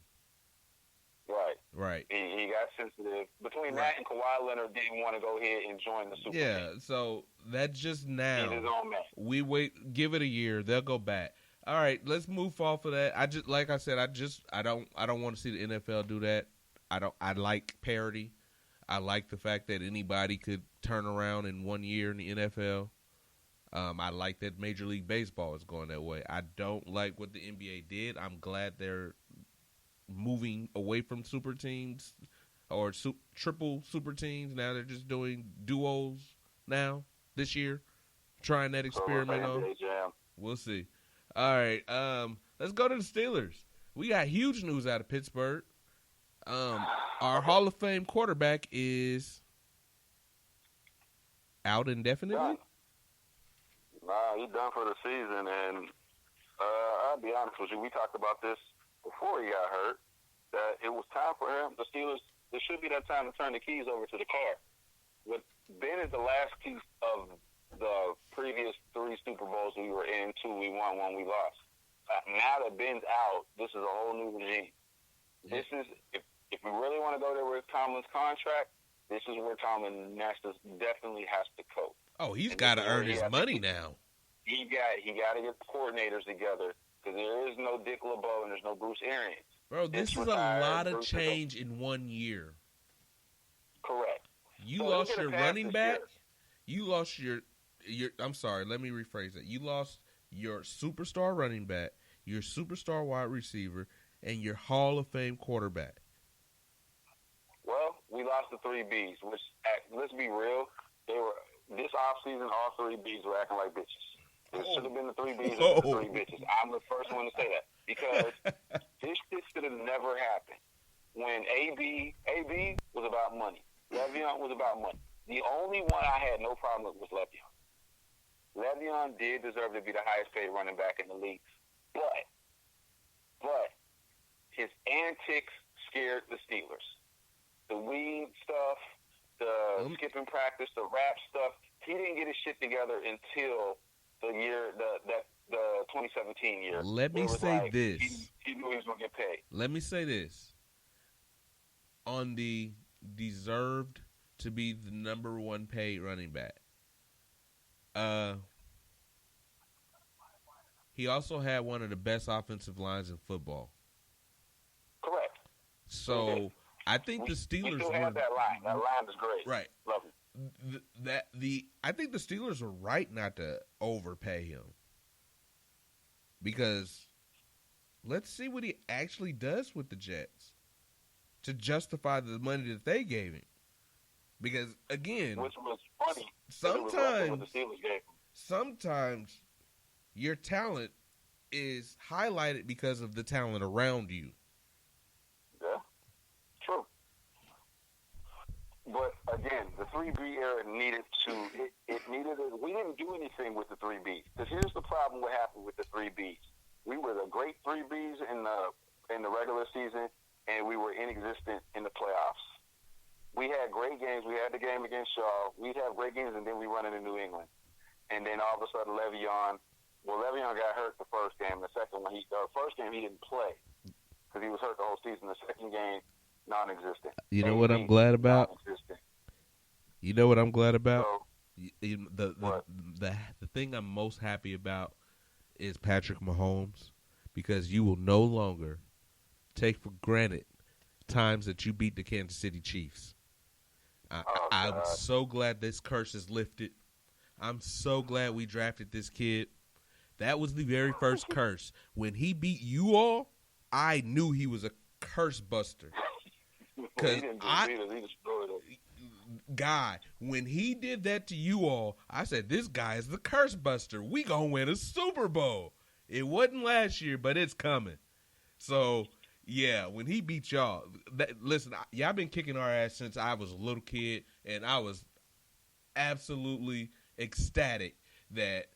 Speaker 1: Right.
Speaker 2: He got sensitive. Between that and Kawhi Leonard didn't want to go ahead and join the Super Bowl.
Speaker 1: Yeah, so that's just now.
Speaker 2: He's his own man.
Speaker 1: We wait, give it a year, they'll go back. All right, let's move off of that. I just, like I said, I don't want to see the NFL do that. I like parity. I like the fact that anybody could turn around in 1 year in the NFL. I like that Major League Baseball is going that way. I don't like what the NBA did. I'm glad they're moving away from super teams or triple super teams. Now they're just doing duos now this year, trying that experiment on. We'll see. All right, let's go to the Steelers. We got huge news out of Pittsburgh. Our Hall of Fame quarterback is out indefinitely.
Speaker 2: Nah, he's done for the season, and I'll be honest with you. We talked about this before he got hurt, that it was time for him. The Steelers, there should be that time to turn the keys over to the car. What Ben is the last piece of the previous 3 Super Bowls we were in, 2 we won, 1 we lost. Now that Ben's out, this is a whole new regime. This is, if we really want to go there with Tomlin's contract, this is where Tomlin definitely has to cope.
Speaker 1: Oh, he's got to earn his money now.
Speaker 2: He got to get the coordinators together, because there is no Dick LeBeau and there's no Bruce Arians.
Speaker 1: Bro, this is a lot of change in 1 year.
Speaker 2: Correct.
Speaker 1: You
Speaker 2: So
Speaker 1: lost your running back.
Speaker 2: Year.
Speaker 1: You lost your. I'm sorry. Let me rephrase that. You lost your superstar running back, your superstar wide receiver, and your Hall of Fame quarterback.
Speaker 2: Well, we lost the 3 Bs, which, let's be real, they were this offseason, all 3 Bs were acting like bitches. It should have been the 3 Bs or the 3 bitches. I'm the first one to say that because this shit should have never happened. When AB was about money. Le'Veon was about money. The only one I had no problem with was Le'Veon. Le'Veon did deserve to be the highest paid running back in the league, but his antics scared the Steelers. The weed stuff, the skipping practice, the rap stuff. He didn't get his shit together until the year, the 2017 year.
Speaker 1: Let me say this.
Speaker 2: He knew he was going to get paid.
Speaker 1: Let me say this. On the deserved to be the number 1 paid running back, he also had one of the best offensive lines in football.
Speaker 2: Correct.
Speaker 1: So I think the Steelers
Speaker 2: still have that line. That line is great.
Speaker 1: Right.
Speaker 2: Love it.
Speaker 1: I think the Steelers were right not to overpay him, because let's see what he actually does with the Jets to justify the money that they gave him. Because again,
Speaker 2: which was funny.
Speaker 1: Sometimes your talent is highlighted because of the talent around you.
Speaker 2: Yeah, true. But again, the 3B era needed to. We didn't do anything with the 3Bs. Because here's the problem: what happened with the 3Bs? We were the great 3Bs in the regular season, and we were inexistent in the playoffs. We had great games. We had the game against Shaw. We'd have great games, and then we run into New England. And then all of a sudden, Le'Veon got hurt the first game. The first game he didn't play because he was hurt the whole season. The second game, non-existent.
Speaker 1: You know what I'm glad about? You know what I'm glad about?
Speaker 2: So,
Speaker 1: the thing I'm most happy about is Patrick Mahomes, because you will no longer take for granted times that you beat the Kansas City Chiefs. I'm so glad this curse is lifted. I'm so glad we drafted this kid. That was the very first curse. When he beat you all, I knew he was a curse buster. Because when he did that to you all, I said, this guy is the curse buster. We gonna win a Super Bowl. It wasn't last year, but it's coming. So, yeah, when he beat y'all, listen, y'all been kicking our ass since I was a little kid, and I was absolutely ecstatic that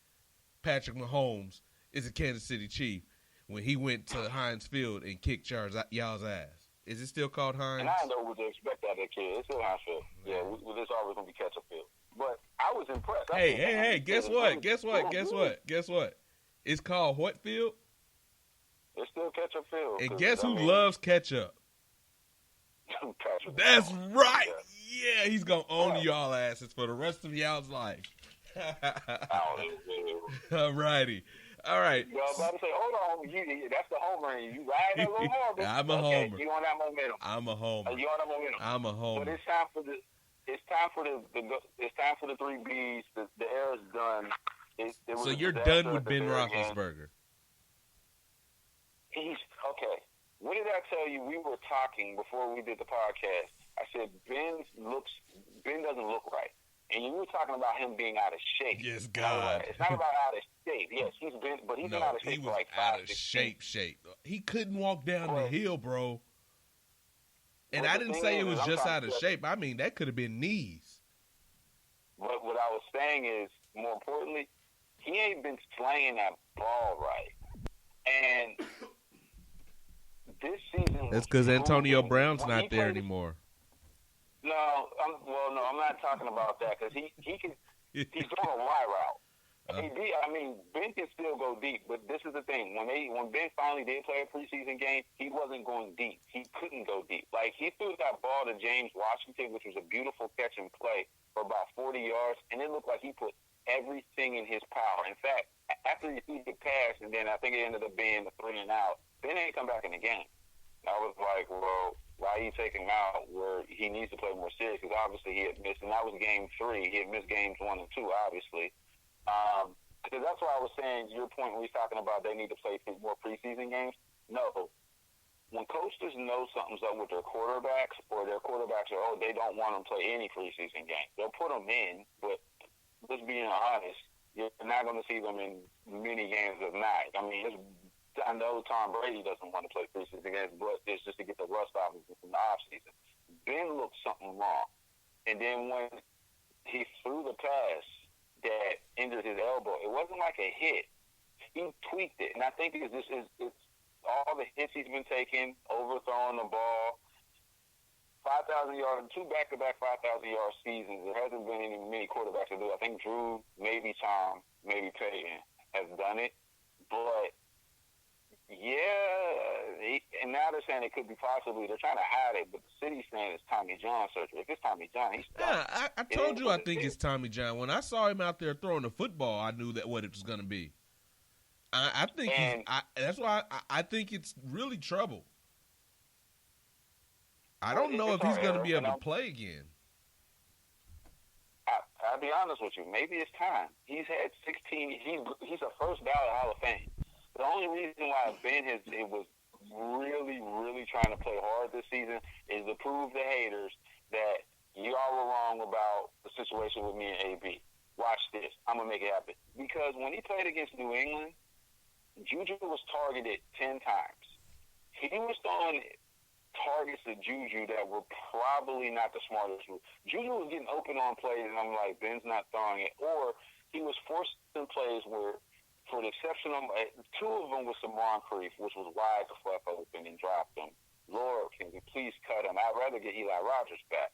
Speaker 1: Patrick Mahomes is a Kansas City Chief when he went to Heinz Field and kicked y'all's ass. Is it still called Heinz?
Speaker 2: And I didn't know what to expect out of that kid. It's still Heinz Field. Yeah, there's always going to be ketchup field. But I was impressed.
Speaker 1: Hey, guess what? It's called what field?
Speaker 2: It's still ketchup field.
Speaker 1: And guess who loves ketchup? That's right. Yeah, he's going to own y'all asses for the rest of y'all's life. All righty. All right.
Speaker 2: Well, I was about to say, hold on. That's the homer. You ride a little more.
Speaker 1: I'm a homer.
Speaker 2: You on that momentum.
Speaker 1: I'm a homer.
Speaker 2: You on that momentum.
Speaker 1: I'm a homer.
Speaker 2: But it's time for the 3Bs. The era's done.
Speaker 1: So you're done with Ben Roethlisberger.
Speaker 2: He's okay. What did I tell you? We were talking before we did the podcast. I said Ben doesn't look right. And you were talking about him being out of shape.
Speaker 1: Yes, God.
Speaker 2: It's not about out of shape. Yes, he's been out of shape for like 5
Speaker 1: out of shape. He couldn't walk down the hill, bro. And I didn't say it was just out of shape. I mean, that could have been knees.
Speaker 2: But what I was saying is, more importantly, he ain't been slaying that ball right. And this season...
Speaker 1: That's because Antonio Brown's not there anymore.
Speaker 2: No, I'm not talking about that because he's throwing a wide route. Ben can still go deep, but this is the thing. When Ben finally did play a preseason game, he wasn't going deep. He couldn't go deep. Like, he threw that ball to James Washington, which was a beautiful catch and play for about 40 yards, and it looked like he put everything in his power. In fact, after he threw the pass, and then I think it ended up being the 3 and out, Ben ain't come back in the game. I was like, well, why you take him out where he needs to play more serious? Because obviously he had missed, and that was game 3. He had missed games 1 and 2, obviously. Because that's why I was saying your point when we were talking about they need to play more preseason games. No. When coaches know something's up with their quarterbacks, or their quarterbacks are, they don't want them to play any preseason games. They'll put them in, but just being honest, you're not going to see them in many games of night. I mean, I know Tom Brady doesn't want to play preseason games, but it's just to get the rust out of it in the offseason. Ben looked something wrong. And then when he threw the pass that injured his elbow, it wasn't like a hit. He tweaked it. And I think it's all the hits he's been taking, overthrowing the ball, 5,000 yards, 2 back-to-back 5,000-yard seasons. There hasn't been many quarterbacks to do it. I think Drew, maybe Tom, maybe Peyton has done it. But, and now they're saying it could be possibly, they're trying to hide it, but the city's saying it's Tommy John surgery. If it's Tommy John, he's done.
Speaker 1: Yeah, I told you I think it's Tommy John. When I saw him out there throwing the football, I knew that what it was going to be. I think that's why I think it's really trouble. I don't know if he's going to be able to play again.
Speaker 2: I'll be honest with you. Maybe it's time. He's had 16. He's a first ballot Hall of Fame. The only reason why Ben was really, really trying to play hard this season is to prove the haters that y'all were wrong about the situation with me and AB. Watch this. I'm going to make it happen. Because when he played against New England, Juju was targeted 10 times. He was throwing targets to Juju that were probably not the smartest. Juju was getting open on plays, and I'm like, Ben's not throwing it. Or he was forcing plays where, for the exception of 2 of them was Samron Creef, which was wide the fuck open and dropped him. Lord, can we please cut him? I'd rather get Eli Rogers back.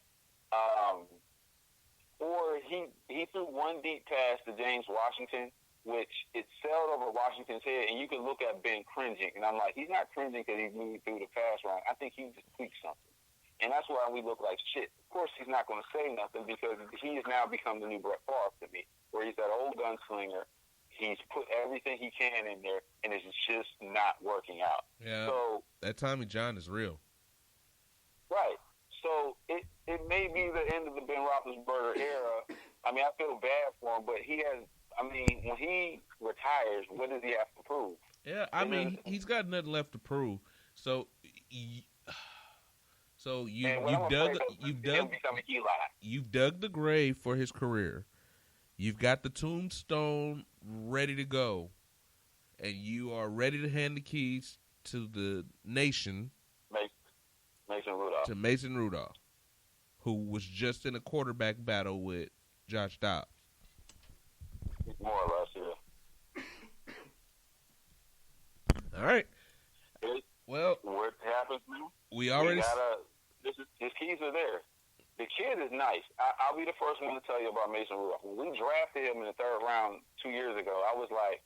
Speaker 2: Or he threw one deep pass to James Washington, which it sailed over Washington's head, and you can look at Ben cringing. And I'm like, he's not cringing because he moved through the pass wrong. I think he just tweaked something. And that's why we look like shit. Of course, he's not going to say nothing because he has now become the new Brett Favre to me, where he's that old gunslinger. He's put everything he can in there, and it's just not working out.
Speaker 1: Yeah,
Speaker 2: so
Speaker 1: that Tommy John is real.
Speaker 2: Right. So it may be the end of the Ben Roethlisberger era. I mean, I feel bad for him, but he has – I mean, when he retires, what does he have to prove?
Speaker 1: Yeah, I mean, he's got nothing left to prove. So you've dug the grave for his career. You've got the tombstone ready to go, and you are ready to hand the keys to the nation.
Speaker 2: Mason Rudolph.
Speaker 1: To Mason Rudolph, who was just in a quarterback battle with Josh Dobbs.
Speaker 2: More or less, yeah.
Speaker 1: All right. Well,
Speaker 2: what happens now?
Speaker 1: We already.
Speaker 2: His keys are there. The kid is nice. I'll be the first one to tell you about Mason Rudolph. When we drafted him in the 3rd round 2 years ago, I was like,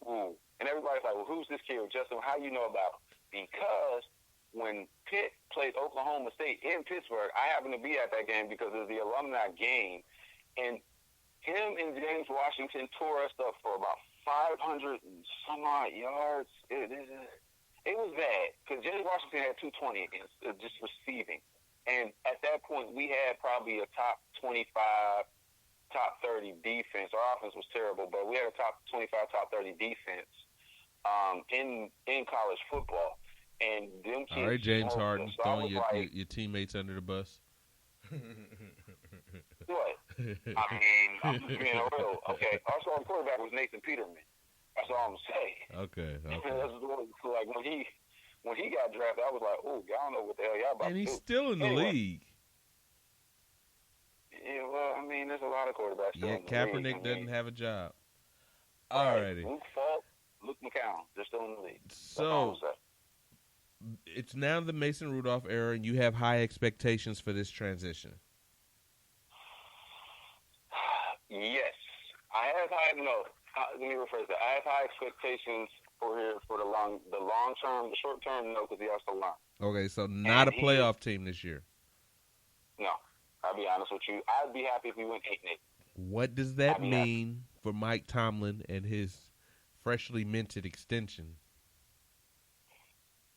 Speaker 2: ooh. And everybody's like, well, who's this kid? Justin, how you know about him? Because when Pitt played Oklahoma State in Pittsburgh, I happened to be at that game because it was the alumni game. And him and James Washington tore us up for about 500 and some odd yards. It was bad because James Washington had 220 against just receiving. And at that point, we had probably a top 25, top 30 defense. Our offense was terrible, but we had a top 25, top 30 defense in college football. And them kids.
Speaker 1: All right, James Harden, throwing your teammates under the bus.
Speaker 2: What? I mean, I'm just being real. Okay, our starting quarterback was Nathan Peterman. That's all I'm saying.
Speaker 1: Okay.
Speaker 2: So like when he got drafted, I was like, oh, y'all know what the hell y'all about to do.
Speaker 1: And he's still in the league.
Speaker 2: Yeah, well, I mean, there's a lot of quarterbacks still in the
Speaker 1: Kaepernick
Speaker 2: league.
Speaker 1: doesn't have a job.
Speaker 2: Alrighty. Luke Falk, Luke McCown, they're still in the league.
Speaker 1: So it's now the Mason Rudolph era, and you have high expectations for this transition.
Speaker 2: Yes. Let me rephrase that. I have high expectations for the long term. The short term, no, because he has to learn.
Speaker 1: Okay, so not a playoff team this year.
Speaker 2: No, I'll be honest with you. I'd be happy if we went 8-8.
Speaker 1: What does that mean for Mike Tomlin and his freshly minted extension?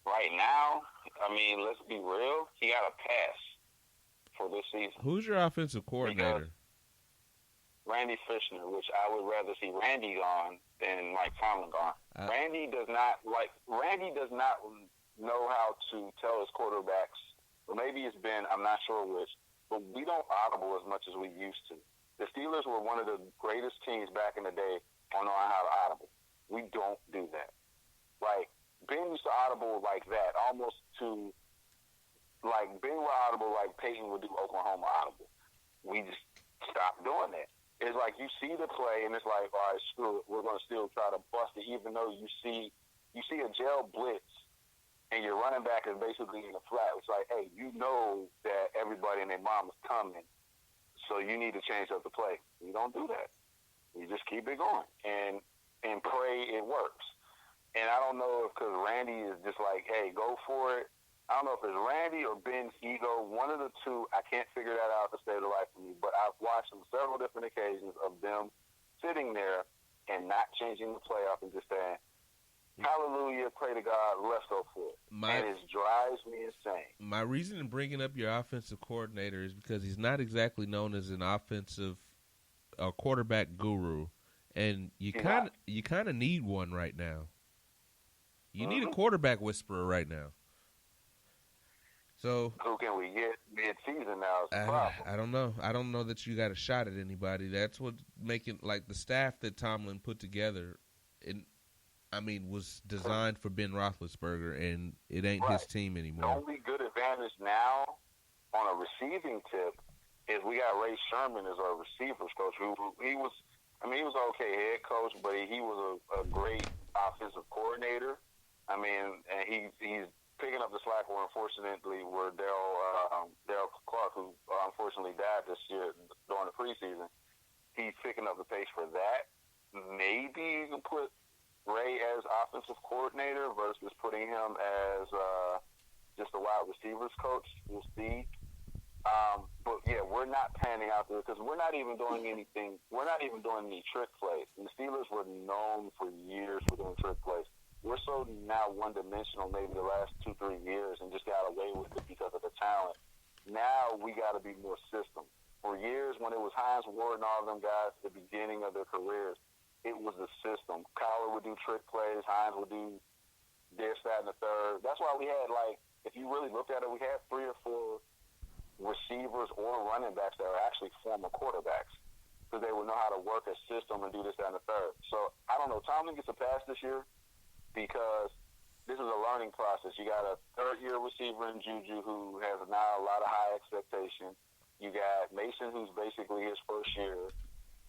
Speaker 2: Right right now, I mean, let's be real. He got a pass for this season.
Speaker 1: Who's your offensive coordinator?
Speaker 2: Because Randy Fishner, which I would rather see Randy gone than Mike Tomlin gone. Randy does not know how to tell his quarterbacks, or maybe it's Ben, I'm not sure which, but we don't audible as much as we used to. The Steelers were one of the greatest teams back in the day on knowing how to audible. We don't do that. Like, Ben used to audible like that, almost to, like, Ben would audible like Peyton would do Oklahoma audible. We just stopped doing that. It's like you see the play, and it's like, all right, screw it. We're going to still try to bust it, even though you see a gel blitz, and your running back is basically in the flat. It's like, hey, you know that everybody and their mom is coming, so you need to change up the play. We don't do that. We just keep it going and pray it works. And I don't know if because Randy is just like, hey, go for it. I don't know if it's Randy or Ben's ego, one of the two. I can't figure that out to save the life of me. But I've watched on several different occasions of them sitting there and not changing the play up and just saying, hallelujah, pray to God, let's go for it. And it drives me insane.
Speaker 1: My reason in bringing up your offensive coordinator is because he's not exactly known as an offensive quarterback guru. And you kind of need one right now. You need a quarterback whisperer right now. So
Speaker 2: who can we get mid-season now?
Speaker 1: I don't know. I don't know that you got a shot at anybody. That's what making like the staff that Tomlin put together. Was designed for Ben Roethlisberger, and it ain't his team anymore.
Speaker 2: The only good advantage now on a receiving tip is we got Ray Sherman as our receivers coach. He was an okay head coach, but he was a great offensive coordinator. I mean, and he's picking up the slack where, unfortunately, Daryl Clark, who unfortunately died this year during the preseason, he's picking up the pace for that. Maybe you can put Ray as offensive coordinator versus putting him as just a wide receivers coach. We'll see. But, yeah, we're not panning out there because we're not even doing anything. We're not even doing any trick plays. And the Steelers were known for years for doing trick plays. We're so now one-dimensional maybe the last 2-3 years and just got away with it because of the talent. Now we got to be more system. For years when it was Hines Ward and all of them guys at the beginning of their careers, it was the system. Kyler would do trick plays. Hines would do this, that, and the third. That's why we had, like, if you really looked at it, we had 3 or 4 receivers or running backs that are actually former quarterbacks because they would know how to work a system and do this, that, and the third. So, I don't know. Tomlin gets a pass this year because this is a learning process. You got a third-year receiver in Juju who has now a lot of high expectation. You got Mason, who's basically his first year,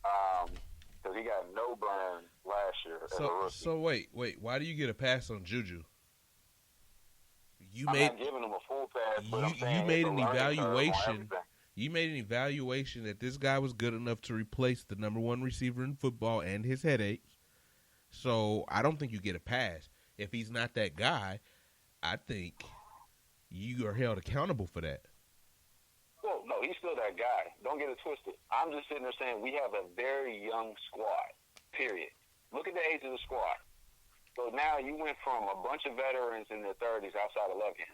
Speaker 2: because he got no burn last year as a rookie.
Speaker 1: So wait. Why do you get a pass on Juju?
Speaker 2: I'm not giving him a full pass, but I'm saying
Speaker 1: you made an evaluation. You made an evaluation that this guy was good enough to replace the number 1 receiver in football and his headaches. So I don't think you get a pass. If he's not that guy, I think you are held accountable for that.
Speaker 2: Well, no, he's still that guy. Don't get it twisted. I'm just sitting there saying we have a very young squad, period. Look at the age of the squad. So now you went from a bunch of veterans in their 30s outside of Logan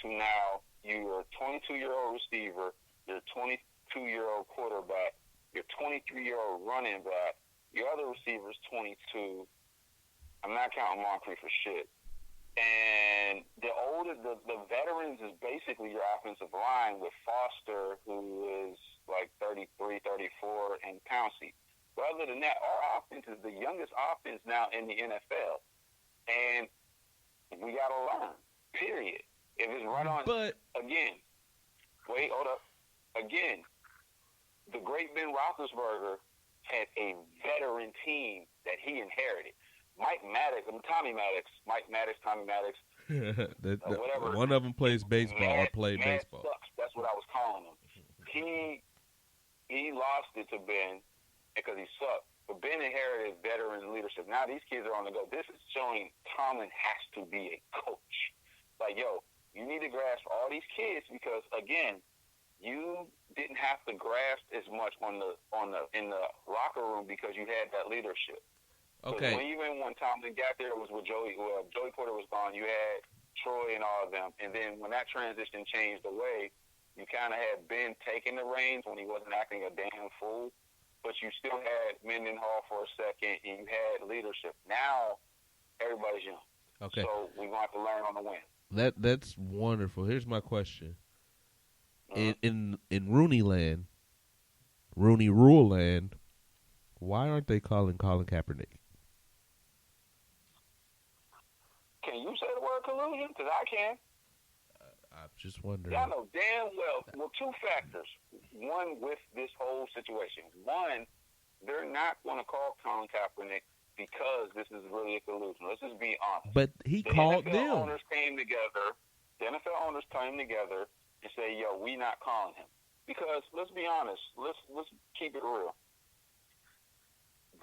Speaker 2: to now you're a 22-year-old receiver, you're a 22-year-old quarterback, you're a 23-year-old running back, your other receiver's 22. I'm not counting Moncrief for shit. And the veterans is basically your offensive line with Foster, who is like 33, 34, and Pouncey. But other than that, our offense is the youngest offense now in the NFL. And we got to learn, period. If it's run on, again, wait, hold up. Again, the great Ben Roethlisberger had a veteran team that he inherited. Tommy Maddox, whatever.
Speaker 1: One of them plays baseball or played baseball.
Speaker 2: Sucks. That's what I was calling him. He lost it to Ben because he sucked. But Ben inherited veteran leadership. Now these kids are on the go. This is showing Tomlin has to be a coach. Like, yo, you need to grasp all these kids because, again, you didn't have to grasp as much in the locker room because you had that leadership.
Speaker 1: Okay.
Speaker 2: Even when Tomlin got there, it was with Joey Porter was gone. You had Troy and all of them. And then when that transition changed away, you kind of had Ben taking the reins when he wasn't acting a damn fool, but you still had Mendenhall for a second, and you had leadership. Now, everybody's young.
Speaker 1: Okay.
Speaker 2: So we're going to have to learn on the win.
Speaker 1: That's wonderful. Here's my question. In Rooney land, Rooney Rule land, why aren't they calling Colin Kaepernick?
Speaker 2: Can you say the word collusion? Because I can.
Speaker 1: I'm just wondering.
Speaker 2: Y'all know damn well, two factors. One with this whole situation. One, they're not going to call Colin Kaepernick because this is really a collusion. Let's just be honest.
Speaker 1: But he called
Speaker 2: NFL
Speaker 1: them.
Speaker 2: Owners came together. The NFL owners came together and say, "Yo, we not calling him." Because let's be honest. Let's keep it real.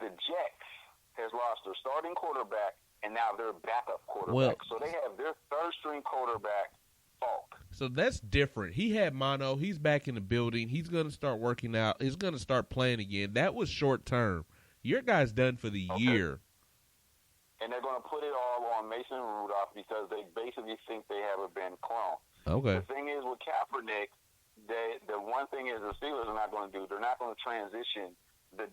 Speaker 2: The Jets has lost their starting quarterback, and now their backup quarterback. So they have their third-string quarterback, Falk.
Speaker 1: So that's different. He had mono. He's back in the building. He's going to start working out. He's going to start playing again. That was short term. Your guy's done for the year.
Speaker 2: And they're going to put it all on Mason Rudolph because they basically think they have a Ben clone.
Speaker 1: Okay.
Speaker 2: The thing is with Kaepernick, the one thing is the Steelers are not going to do. They're not going to transition their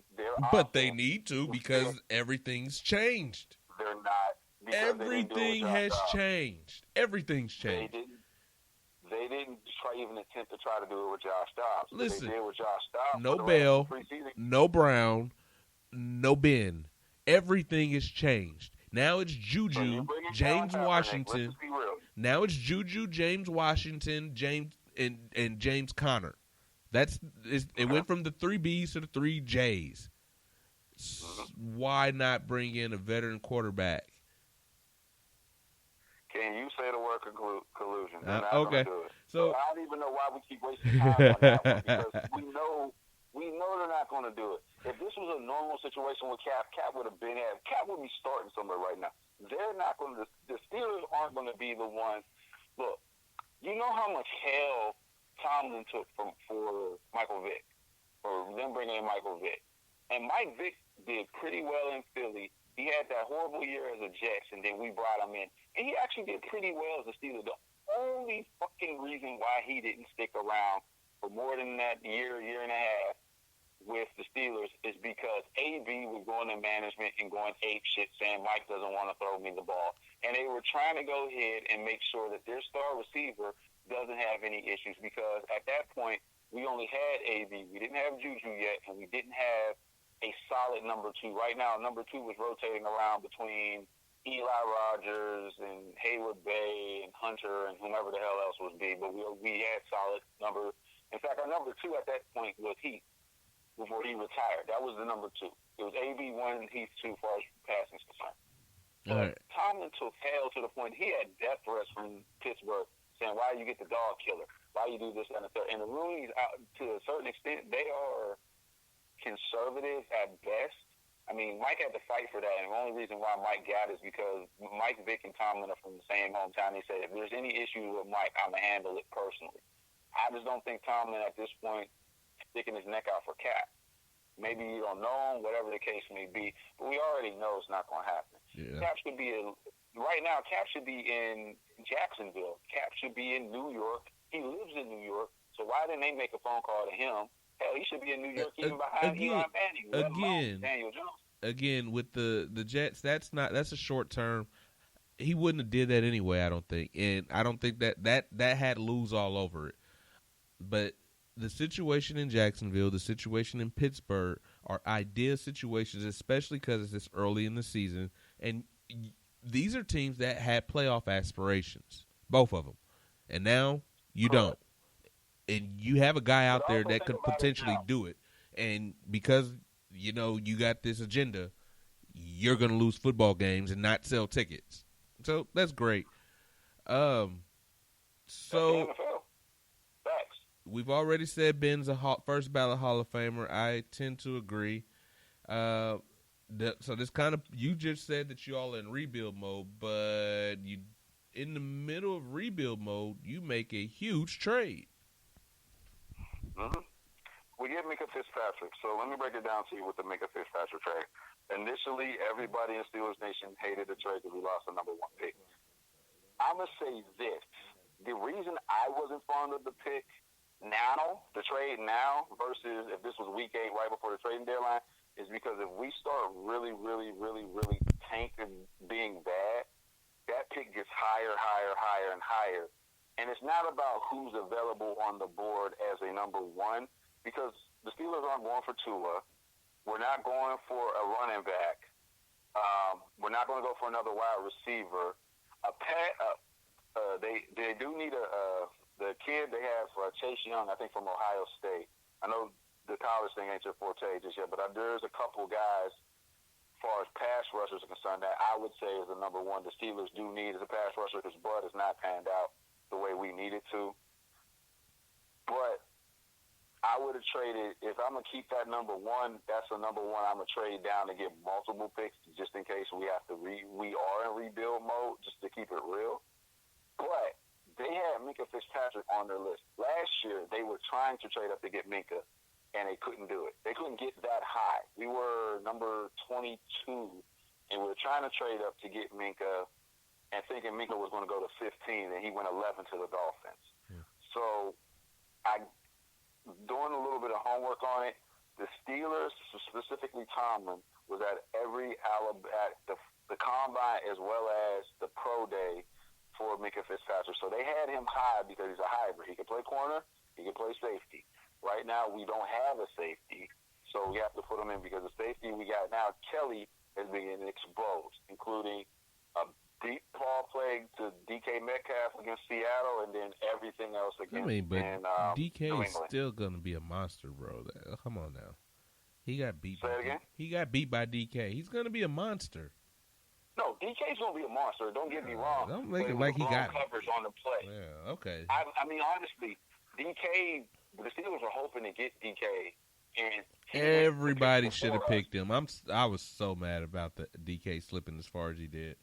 Speaker 1: But they need to because everything's changed.
Speaker 2: They're not.
Speaker 1: Everything has changed. Everything's changed.
Speaker 2: They didn't even attempt to try to do it with Josh Dobbs.
Speaker 1: Listen,
Speaker 2: they did with Josh Dobbs.
Speaker 1: No Bell, no Brown, no Ben. Everything has changed. Now it's Juju, James Washington. Now it's Juju, James Washington, and James Conner. It went from the 3 Bs to the 3 Js. Why not bring in a veteran quarterback?
Speaker 2: Can you say the word collusion?
Speaker 1: Okay.
Speaker 2: So I don't even know why we keep wasting time on that one because we know they're not going to do it. If this was a normal situation with Cap would have been at. Cap would be starting somewhere right now. They're not going to. The Steelers aren't going to be the ones. Look, you know how much hell Tomlin took for Michael Vick, for them bringing in Michael Vick, and Mike Vick did pretty well in Philly. He had that horrible year as a Jets, and then we brought him in. And he actually did pretty well as a Steeler. The only fucking reason why he didn't stick around for more than that year and a half with the Steelers is because AB was going to management and going ape shit saying Mike doesn't want to throw me the ball. And they were trying to go ahead and make sure that their star receiver doesn't have any issues because at that point, we only had AB. We didn't have Juju yet, and we didn't have a solid number 2. Right now, number 2 was rotating around between Eli Rogers and Hayward Bay and Hunter and whomever the hell else was be, but we had solid number. In fact, our number 2 at that point was Heath before he retired. That was the number 2. It was AB 1 and Heath 2 as far as passing is concerned. But Tomlin took hell to the point he had death threats from Pittsburgh saying, why you get the dog killer? Why you do this and the third? And the Rooney's, to a certain extent, they are conservative at best. I mean, Mike had to fight for that, and the only reason why Mike got it is because Mike, Vick, and Tomlin are from the same hometown. They said, if there's any issue with Mike, I'm going to handle it personally. I just don't think Tomlin at this point is sticking his neck out for Cap. Maybe you don't know him, whatever the case may be, but we already know it's not going to happen.
Speaker 1: Yeah.
Speaker 2: Cap should be right now, Cap should be in Jacksonville. Cap should be in New York. He lives in New York, so why didn't they make a phone call to him? Hell, he should be in New York even behind Eli Manning. Daniel Jones.
Speaker 1: Again, with the Jets, that's a short term. He wouldn't have did that anyway, I don't think. And I don't think that had lose all over it. But the situation in Jacksonville, the situation in Pittsburgh are ideal situations, especially because it's this early in the season. And these are teams that had playoff aspirations, both of them. And now you don't. And you have a guy out there that could potentially do it. And because, you got this agenda, you're going to lose football games and not sell tickets. So that's great. So we've already said Ben's a first ballot Hall of Famer. I tend to agree. So this kind of, you just said that you all in rebuild mode, but you in the middle of rebuild mode, you make a huge trade.
Speaker 2: Mm-hmm. We get Micah Fitzpatrick. So let me break it down to you with the Micah Fitzpatrick trade. Initially, everybody in Steelers Nation hated the trade because we lost the number 1 pick. I'm going to say this. The reason I wasn't fond of the pick now, the trade now, versus if this was week 8 right before the trading deadline, is because if we start really, really, really, really tanking being bad, that pick gets higher, higher, higher, and higher. And it's not about who's available on the board as a number 1, because the Steelers aren't going for Tua. We're not going for a running back. We're not going to go for another wide receiver. They do need the kid they have, Chase Young, I think from Ohio State. I know the college thing ain't your forte just yet, but there's a couple guys, as far as pass rushers are concerned, that I would say is the number 1 the Steelers do need as a pass rusher, because Bud has not panned out the way we needed to. But I would have traded, if I'm going to keep that number 1, that's the number 1 I'm going to trade down to get multiple picks just in case we have to we are in rebuild mode, just to keep it real. But they had Minkah Fitzpatrick on their list. Last year, they were trying to trade up to get Minkah, and they couldn't do it. They couldn't get that high. We were number 22, and we were trying to trade up to get Minkah and thinking Minkah was going to go to 15, and he went 11 to the Dolphins. Yeah. So doing a little bit of homework on it, the Steelers, specifically Tomlin, was at every at the combine as well as the pro day for Minkah Fitzpatrick. So they had him high because he's a hybrid. He can play corner, he can play safety. Right now, we don't have a safety, so we have to put him in because the safety we got now, Kelly, is being exposed, including a deep ball play to DK Metcalf against Seattle, and then everything else against.
Speaker 1: DK is still gonna be a monster, bro. Come on now, he got beat. He got beat by DK. He's gonna be a monster.
Speaker 2: No, DK's gonna be a monster. Don't get me wrong.
Speaker 1: Don't make it like he got
Speaker 2: coverage on the play.
Speaker 1: Yeah, okay.
Speaker 2: I mean, honestly, DK. The Steelers were hoping to get DK, and
Speaker 1: everybody should have picked him. I was so mad about the DK slipping as far as he did.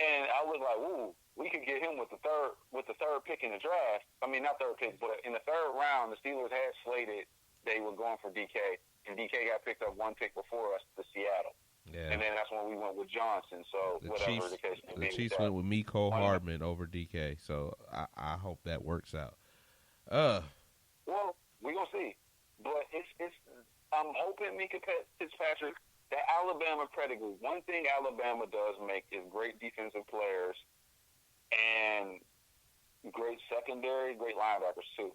Speaker 2: And I was like, "Ooh, we could get him with the third pick in the draft. I mean, not third pick, but in the 3rd round, the Steelers had slated they were going for DK, and DK got picked up 1 pick before us to Seattle. Yeah. And then that's when we went with Johnson. So the
Speaker 1: Chiefs went with Mecole Hardman over DK. So I hope that works out.
Speaker 2: Well, we're gonna see, but it's. I'm hoping Minkah Fitzpatrick, the Alabama pedigree. One thing Alabama does make is great defensive players and great secondary, great linebackers too.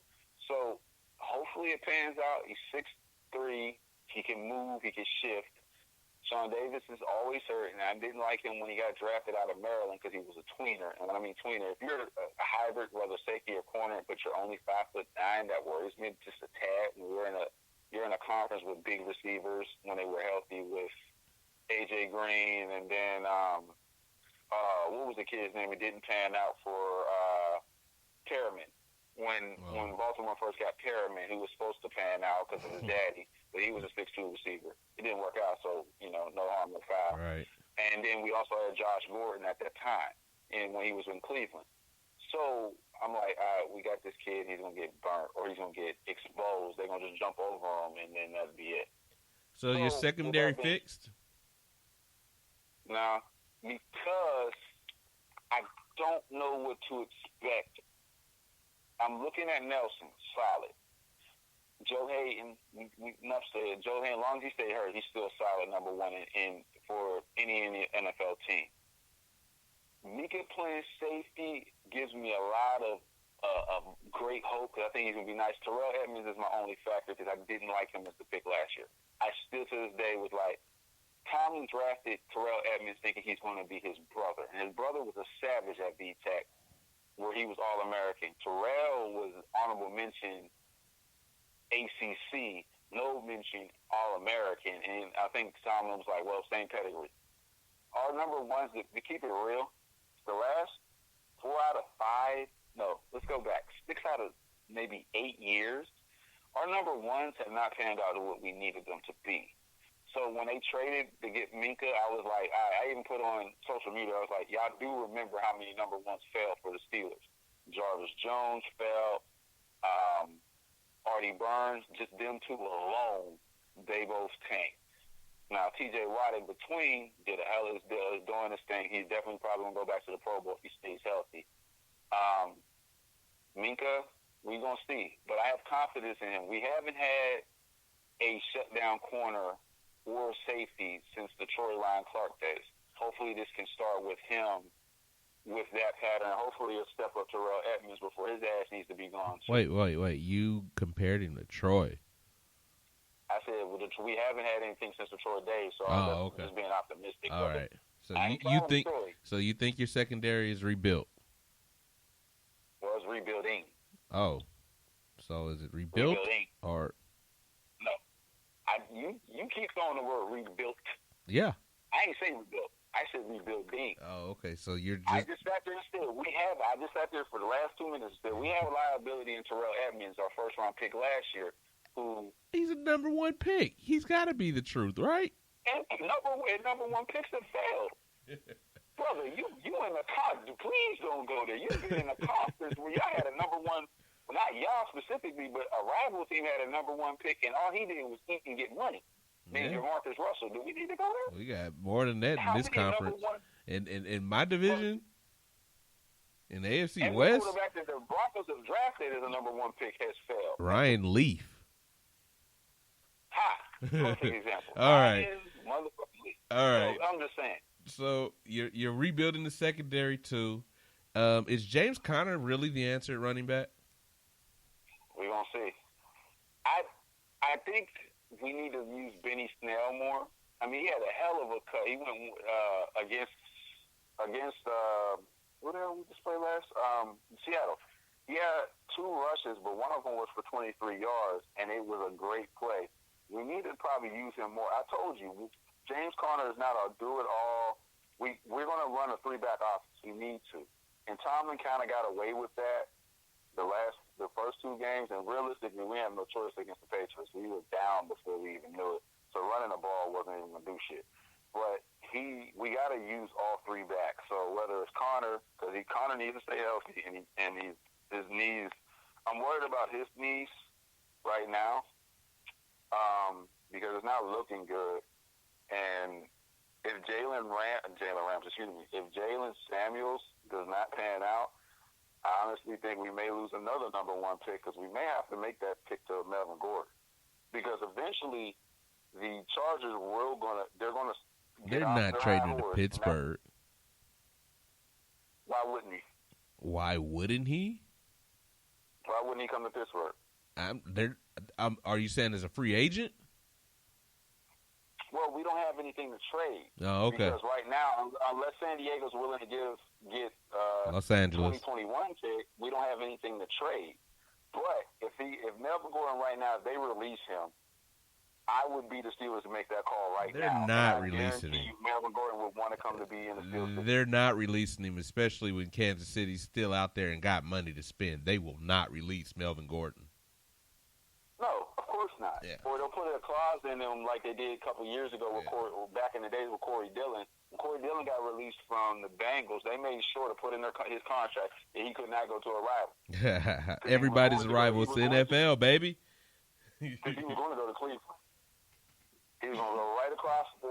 Speaker 2: So hopefully it pans out. He's 6'3". He can move. He can shift. Sean Davis is always hurt, and I didn't like him when he got drafted out of Maryland because he was a tweener. And when I mean tweener, if you're a hybrid, whether safety or corner, but you're only 5'9", that worries me just a tad. When you're in a conference with big receivers when they were healthy with AJ Green, and then what was the kid's name? It didn't pan out for Perriman. When Baltimore first got Perriman, who was supposed to pan out because of his daddy, but he was a 6'2" receiver. It didn't work out, so, no harm, no foul.
Speaker 1: Right.
Speaker 2: And then we also had Josh Gordon at that time, and when he was in Cleveland. So I'm like, all right, we got this kid. He's going to get burnt or he's going to get exposed. They're going to just jump over him, and then that'll be it.
Speaker 1: So your secondary fixed?
Speaker 2: No, because I don't know what to expect. I'm looking at Nelson, solid. Joe Hayden, enough said. Joe Hayden, as long as he stay hurt, he's still solid number 1 for any NFL team. Minkah playing safety gives me a lot of great hope because I think he's going to be nice. Terrell Edmonds is my only factor because I didn't like him as the pick last year. I still to this day was like, Tomlin drafted Terrell Edmonds thinking he's going to be his brother. And his brother was a savage at VTech where he was All-American. Terrell was honorable mention ACC, no mention All-American. And I think Tomlin was like, well, same pedigree. Our number 1s, to keep it real, the last 4 out of 5, no, let's go back, 6 out of maybe 8 years, our number 1s have not panned out to what we needed them to be. So when they traded to get Minkah, I was like, I even put on social media, I was like, y'all do remember how many number 1s fell for the Steelers. Jarvis Jones fell, Artie Burns, just them two alone, they both tanked. Now, T.J. Watt in between did a hell of his deal, is doing his thing. He's definitely probably going to go back to the Pro Bowl if he stays healthy. Minka, we're going to see. But I have confidence in him. We haven't had a shutdown corner or safety since the Troy Line Clark days. Hopefully this can start with him with that pattern. Hopefully he'll step up Terrell Edmonds before his ass needs to be gone.
Speaker 1: Wait. You compared him to Troy.
Speaker 2: I said we haven't had anything since the Troy days, so I'm just being optimistic.
Speaker 1: All right. So you think your secondary is rebuilt?
Speaker 2: Well, it's rebuilding.
Speaker 1: Oh, so is it rebuilt or
Speaker 2: no? You keep throwing the word rebuilt.
Speaker 1: Yeah.
Speaker 2: I ain't say rebuilt. I said rebuilding.
Speaker 1: Oh, okay. So you're just.
Speaker 2: I just sat there and said I just sat there for the last 2 minutes. Still, we have liability in Terrell Edmonds, our first round pick last year.
Speaker 1: He's a number one pick. He's got to be the truth, right?
Speaker 2: And number one picks have failed. Brother, you in the conference. Please don't go there. You've been in a conference where y'all had a number one, well, not y'all specifically, but a rival team had a number one pick, and all he did was eat and get money. Then Marcus Russell. Do we need to go there?
Speaker 1: We got more than that in this conference. In my division, in the AFC West,
Speaker 2: the quarterback that the Broncos have drafted as a number one pick has failed.
Speaker 1: Ryan Leaf.
Speaker 2: Perfect example.
Speaker 1: All right.
Speaker 2: All right. So, I'm just saying.
Speaker 1: So you're rebuilding the secondary too. Is James Conner really the answer at running back?
Speaker 2: We're gonna see. I think we need to use Benny Snell more. I mean, he had a hell of a cut. He went against what the hell we just played last? Seattle. He had 2 rushes, but one of them was for 23 yards, and it was a great play. We need to probably use him more. I told you, James Conner is not a do-it-all. We're going to run a 3-back offense. We need to. And Tomlin kind of got away with that the first 2 games, and realistically, we have no choice against the Patriots. We were down before we even knew it. So running the ball wasn't even going to do shit. But we got to use all 3 backs. So whether it's Conner, because Conner needs to stay healthy, and his knees, I'm worried about his knees right now. Because it's not looking good. And if Jalen Samuels does not pan out, I honestly think we may lose another number 1 pick because we may have to make that pick to Melvin Gordon. Because eventually the Chargers
Speaker 1: they're not trading to Pittsburgh.
Speaker 2: Why wouldn't he?
Speaker 1: Why wouldn't he?
Speaker 2: Why wouldn't he come to Pittsburgh?
Speaker 1: Are you saying as a free agent?
Speaker 2: Well, we don't have anything to trade.
Speaker 1: Oh, okay.
Speaker 2: Because right now, unless San Diego's willing to get
Speaker 1: Los Angeles
Speaker 2: 2021 pick, we don't have anything to trade. But if Melvin Gordon right now, if they release him, I would be the Steelers to make that call right now.
Speaker 1: They're not releasing him.
Speaker 2: Melvin Gordon would want to come to be in the field.
Speaker 1: They're not releasing him, especially when Kansas City's still out there and got money to spend. They will not release Melvin Gordon.
Speaker 2: No, of course not.
Speaker 1: Yeah.
Speaker 2: Or they'll put a clause in them like they did a couple years ago with back in the days with Corey Dillon. When Corey Dillon got released from the Bengals, they made sure to put in his contract that he could not go to a rival.
Speaker 1: Everybody's a rival. It's the NFL, baby.
Speaker 2: Because he was going to go to Cleveland. He was going to go right across to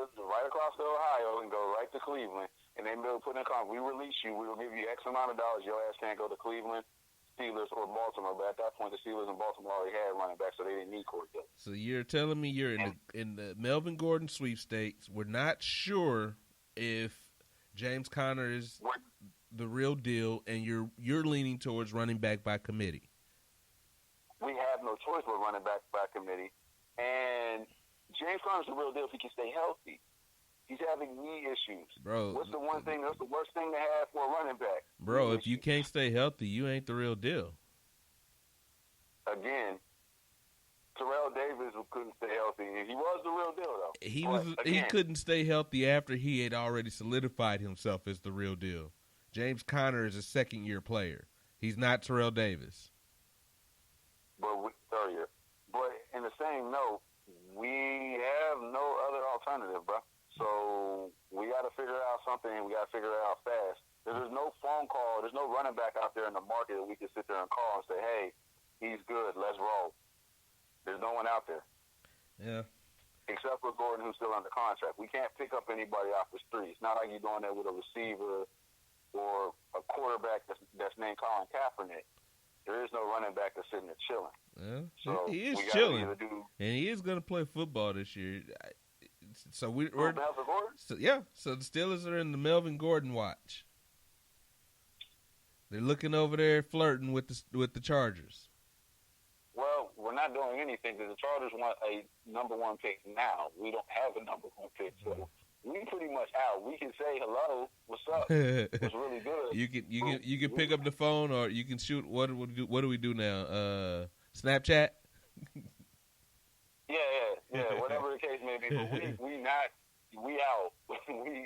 Speaker 2: Ohio and go right to Cleveland. And they will put in a contract. We release you. We will give you X amount of dollars. Your ass can't go to Cleveland, Steelers, or Baltimore. But at that point, the Steelers and Baltimore already had running back, so they didn't need Corey Dillon.
Speaker 1: So you're telling me you're in the Melvin Gordon sweepstakes. We're not sure if James Conner is the real deal, and you're leaning towards running back by committee.
Speaker 2: We have no choice but running back by committee. And James Conner's the real deal if he can stay healthy. He's having knee issues.
Speaker 1: Bro,
Speaker 2: what's the worst thing to have for a running back?
Speaker 1: Bro, if you can't stay healthy, you ain't the real deal.
Speaker 2: Again, Terrell Davis couldn't stay healthy. He was the real deal, though.
Speaker 1: He couldn't stay healthy after he had already solidified himself as the real deal. James Conner is a second-year player. He's not Terrell Davis.
Speaker 2: But in the same note, we have no other alternative, bro. So we got to figure out something, and we got to figure it out fast. There's no phone call. There's no running back out there in the market that we can sit there and call and say, hey, he's good, let's roll. There's no one out there.
Speaker 1: Yeah.
Speaker 2: except for Gordon, who's still under contract. We can't pick up anybody off the street. It's not like you're doing that with a receiver or a quarterback that's named Colin Kaepernick. There is no running back that's sitting there chilling.
Speaker 1: Well,
Speaker 2: so
Speaker 1: he is chilling, and he is going to play football this year. So we're
Speaker 2: Melvin Gordon?
Speaker 1: So the Steelers are in the Melvin Gordon watch. They're looking over there flirting with the Chargers.
Speaker 2: Well, we're not doing anything because the Chargers want a number one pick now. We don't have a number one pick, so we pretty much out. We can say hello, what's up? It's really good.
Speaker 1: You can pick up the phone, or you can shoot. What do we do now? Snapchat.
Speaker 2: Yeah. Whatever the case may be, but we out.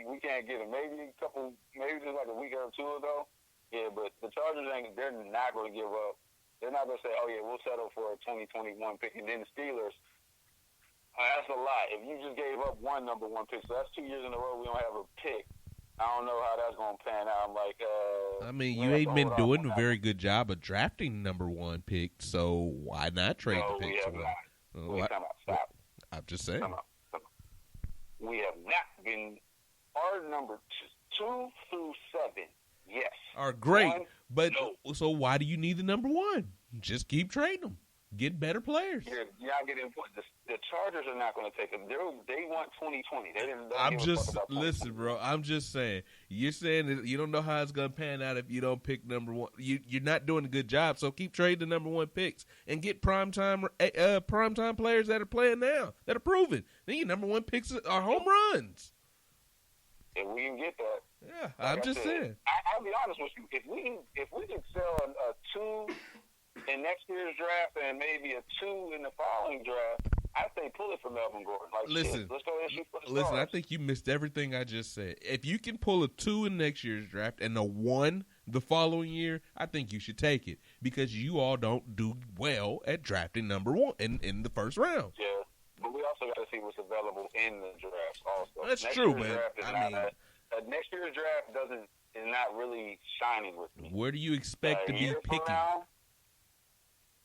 Speaker 2: we can't get it. Maybe just like a week or two ago. Yeah, but the Chargers they're not going to give up. They're not going to say, oh, yeah, we'll settle for a 2021 pick. And then the Steelers, that's a lot. If you just gave up one number one pick, so that's 2 years in a row we don't have a pick. I don't know how that's going to pan out. I'm like,
Speaker 1: I mean, you ain't been doing a very good job of drafting number one pick, so why not trade the pick?
Speaker 2: We have not. Stop.
Speaker 1: I'm just saying.
Speaker 2: Come on. We have not been. Our number 2 through 7, yes,
Speaker 1: are great. But
Speaker 2: no.
Speaker 1: So why do you need the number one? Just keep trading them. Get better players.
Speaker 2: You're not getting the Chargers are not going to take them. They want 2020.
Speaker 1: Listen, bro. I'm just saying. You're saying that you don't know how it's going to pan out if you don't pick number one. You're not doing a good job. So keep trading the number one picks and get primetime players that are playing now, that are proven. Then your number one picks are home runs.
Speaker 2: If we can get that.
Speaker 1: Yeah, I'm just saying.
Speaker 2: I'll be honest with you. If we can sell a 2 in next year's draft and maybe a 2 in the following draft, I think pull it for Melvin Gordon.
Speaker 1: Listen,
Speaker 2: let's go ahead and shoot for the
Speaker 1: stars.
Speaker 2: stars.
Speaker 1: I think you missed everything I just said. If you can pull a 2 in next year's draft and a 1 the following year, I think you should take it because you all don't do well at drafting number one in the first round.
Speaker 2: Yeah, but we also got to see what's available in the drafts also.
Speaker 1: That's true, man.
Speaker 2: Next year's draft is not really shining with me.
Speaker 1: Where do you expect to be picking?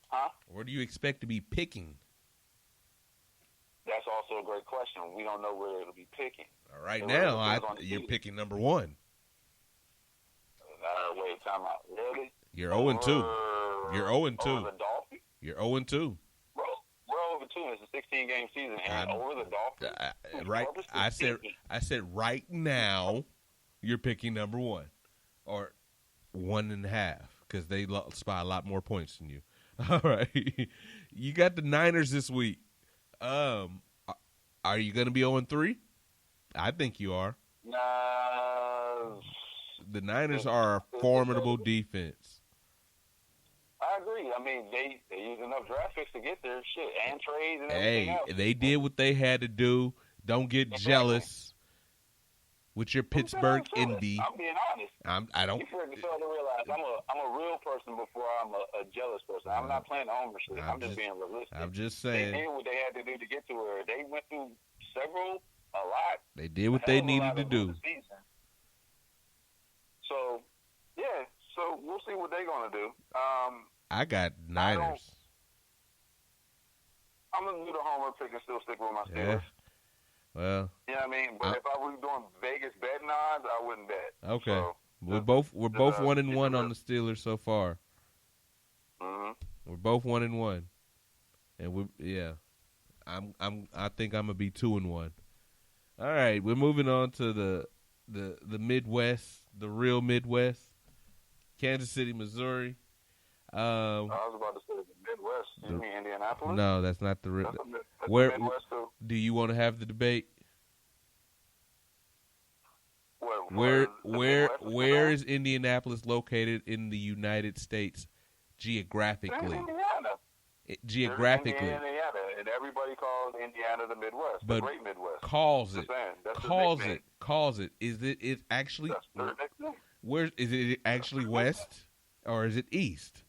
Speaker 2: Huh?
Speaker 1: Where do you expect to be picking?
Speaker 2: That's also a great question. We don't know where it'll be picking.
Speaker 1: All right, now you're picking number 1.
Speaker 2: Wait, time out. Really?
Speaker 1: You're 0-2. You're 0-2.
Speaker 2: Over the Dolphins?
Speaker 1: You're 0-2.
Speaker 2: Bro, we're 0-2. It's a 16-game season, and over the Dolphins.
Speaker 1: Right. I said right now you're picking number 1 or 1.5 because they lost by a lot more points than you. All right. You got the Niners this week. Are you going to be 0-3? I think you are.
Speaker 2: No.
Speaker 1: The Niners are a formidable defense.
Speaker 2: I agree. I mean, they use enough draft picks to get their shit and trades and everything else.
Speaker 1: They did what they had to do. Don't get jealous with your Pittsburgh envy.
Speaker 2: I'm being honest.
Speaker 1: I don't.
Speaker 2: You fail to realize I'm a real person before I'm a jealous person. I'm not playing the homer shit. I'm just being realistic.
Speaker 1: I'm just saying.
Speaker 2: They did what they had to do to get to where they went through a lot.
Speaker 1: They did what they needed to do.
Speaker 2: So, yeah. So we'll see what they're gonna do.
Speaker 1: I got Niners.
Speaker 2: I'm gonna do the homer pick and still stick with my Steelers.
Speaker 1: Well,
Speaker 2: you know what I mean. But if I was doing Vegas betting odds, I wouldn't bet.
Speaker 1: Okay,
Speaker 2: so,
Speaker 1: we're both 1-1 on the Steelers so far.
Speaker 2: Mm-hmm.
Speaker 1: We're both 1-1, and I think I'm gonna be 2-1. All right, we're moving on to the Midwest, the real Midwest, Kansas City, Missouri.
Speaker 2: I was about to say the Midwest. You mean Indianapolis?
Speaker 1: No, that's not the real.
Speaker 2: Where the Midwest too.
Speaker 1: Do you want to have the debate? Where is Indianapolis located in the United States geographically?
Speaker 2: Indiana.
Speaker 1: Geographically.
Speaker 2: Indiana, and everybody calls Indiana the Midwest, the Great Midwest.
Speaker 1: Calls it. Is it actually?
Speaker 2: That's their
Speaker 1: where is it actually west or is it east?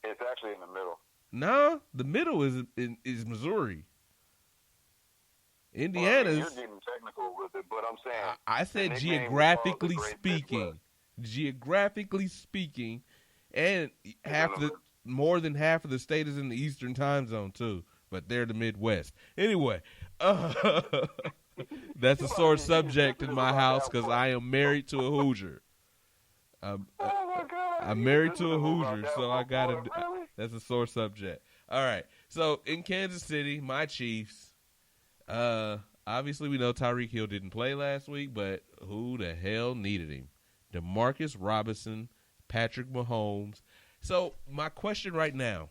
Speaker 2: It's actually in the middle.
Speaker 1: No, the middle is Missouri. Indiana's.
Speaker 2: You're getting technical with it, but I'm saying.
Speaker 1: I said geographically speaking. Geographically speaking, and more than half of the state is in the Eastern time zone too. but they're the Midwest. Anyway, that's a sore subject in my house because I am married to a Hoosier.
Speaker 2: Oh my God!
Speaker 1: I'm married to a Hoosier, so I gotta.
Speaker 2: Really?
Speaker 1: That's a sore subject. All right, so in Kansas City, my Chiefs. Obviously we know Tyreek Hill didn't play last week, but who the hell needed him? DeMarcus Robinson, Patrick Mahomes. So my question right now,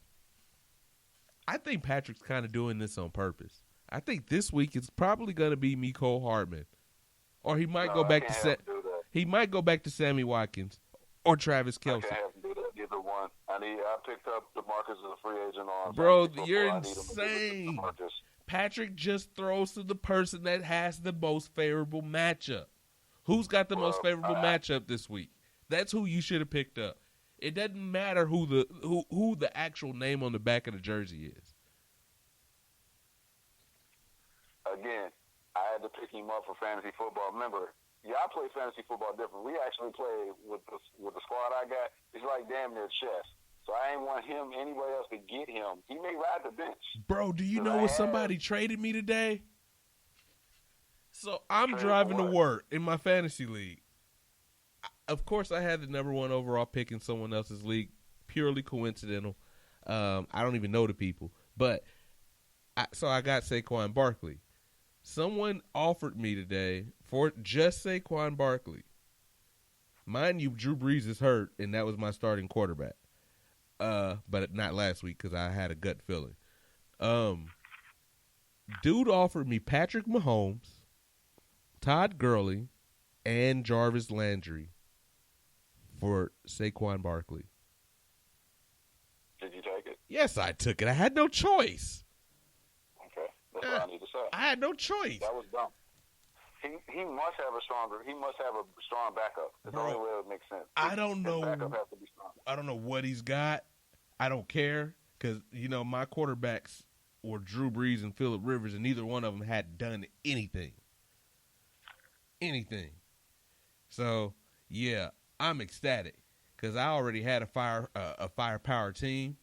Speaker 1: I think Patrick's kind of doing this on purpose. I think this week it's probably going to be Mecole Hardman, or he might go back to he might go back to Sammy Watkins or Travis Kelce.
Speaker 2: I can't have him do that. Either one. I picked up DeMarcus as a free agent on.
Speaker 1: Bro, you're insane. Patrick just throws to the person that has the most favorable matchup. Who's got the most favorable matchup this week? That's who you should have picked up. It doesn't matter who the actual name on the back of the jersey is.
Speaker 2: Again, I had to pick him up for fantasy football. Remember, y'all play fantasy football different. We actually play with the squad I got. It's like damn near chess. So I ain't want anybody else to get him. He may ride the bench.
Speaker 1: Bro, do you know what somebody traded me today? So I'm driving to work in my fantasy league. Of course, I had the number one overall pick in someone else's league. Purely coincidental. I don't even know the people. But so I got Saquon Barkley. Someone offered me today for just Saquon Barkley. Mind you, Drew Brees is hurt, and that was my starting quarterback. But not last week because I had a gut feeling. Dude offered me Patrick Mahomes, Todd Gurley, and Jarvis Landry for Saquon Barkley.
Speaker 2: Did you take it?
Speaker 1: Yes, I took it. I had no choice.
Speaker 2: Okay, that's what I need to say.
Speaker 1: I had no choice.
Speaker 2: That was dumb. He must have a strong backup. That's the only way it would make sense.
Speaker 1: I don't know.
Speaker 2: His backup has to be strong.
Speaker 1: I don't know what he's got. I don't care because, my quarterbacks were Drew Brees and Phillip Rivers, and neither one of them had done anything. So, yeah, I'm ecstatic because I already had a firepower team.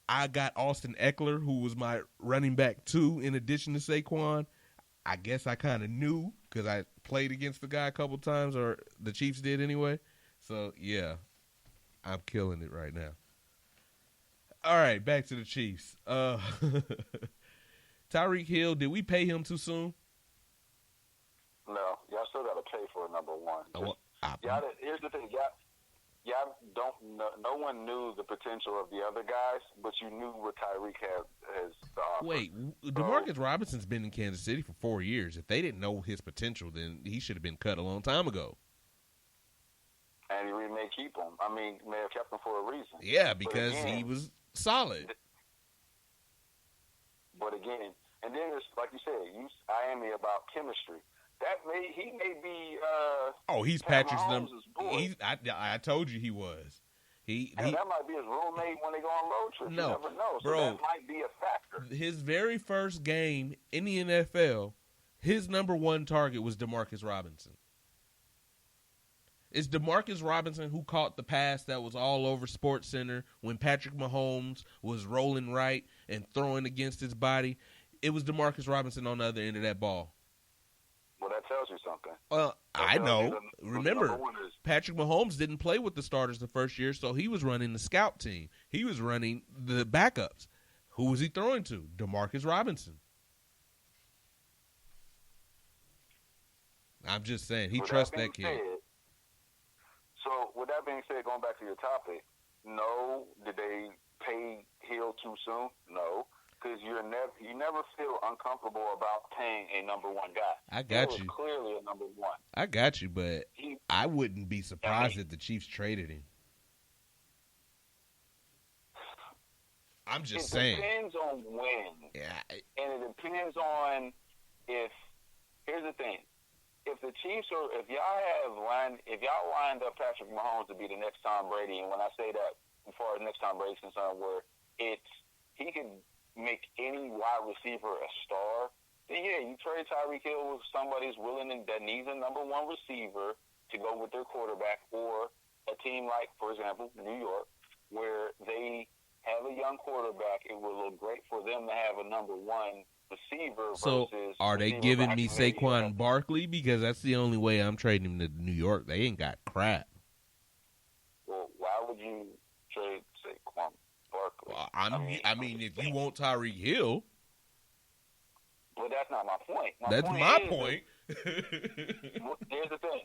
Speaker 1: I got Austin Eckler, who was my running back too, in addition to Saquon. I guess I kind of knew because I played against the guy a couple times, or the Chiefs did anyway. So, yeah, I'm killing it right now. All right, back to the Chiefs. Tyreek Hill, did we pay him too soon?
Speaker 2: No, y'all still got to pay for number one. Here's the thing, y'all don't know, no one knew the potential of the other guys, but you knew what Tyreek has to offer.
Speaker 1: Wait, DeMarcus Robinson's been in Kansas City for 4 years. If they didn't know his potential, then he should have been cut a long time ago.
Speaker 2: And he may keep him. I mean, may have kept him for a reason.
Speaker 1: Yeah, because he was solid.
Speaker 2: But again, and then it's like you said, I am about chemistry. He may be.
Speaker 1: He's Patrick's number. I told you he was.
Speaker 2: And that might be his roommate when they go on road trips.
Speaker 1: No,
Speaker 2: you never know. So
Speaker 1: bro,
Speaker 2: that might be a factor.
Speaker 1: His very first game in the NFL, his number one target was DeMarcus Robinson. It's DeMarcus Robinson who caught the pass that was all over SportsCenter when Patrick Mahomes was rolling right and throwing against his body. It was DeMarcus Robinson on the other end of that ball.
Speaker 2: Well, that tells you something.
Speaker 1: Well, I know. Remember, Patrick Mahomes didn't play with the starters the first year, so he was running the scout team. He was running the backups. Who was he throwing to? DeMarcus Robinson. I'm just saying, he trusts that kid.
Speaker 2: So, with that being said, going back to your topic, no, did they pay Hill too soon? No. Because you never feel uncomfortable about paying a number one guy.
Speaker 1: I got you.
Speaker 2: He was clearly a number one.
Speaker 1: I got you, but I wouldn't be surprised if the Chiefs traded him. I'm just saying.
Speaker 2: It depends on when.
Speaker 1: Yeah.
Speaker 2: And it depends on if. Here's the thing. If the Chiefs if y'all lined up Patrick Mahomes to be the next Tom Brady, and when I say that, as far as next Tom Brady's concerned, where he can make any wide receiver a star, then yeah, you trade Tyreek Hill with somebody who's willing that needs a number one receiver to go with their quarterback, or a team like, for example, New York, where they have a young quarterback. It will look great for them to have a number one receiver
Speaker 1: So
Speaker 2: versus.
Speaker 1: are they giving me Saquon Barkley? Because that's the only way I'm trading him to New York. They ain't got crap.
Speaker 2: Well, why would you trade Saquon Barkley?
Speaker 1: Well, I mean, if you want Tyreek Hill.
Speaker 2: But that's not my point.
Speaker 1: That's my point.
Speaker 2: Here's the thing.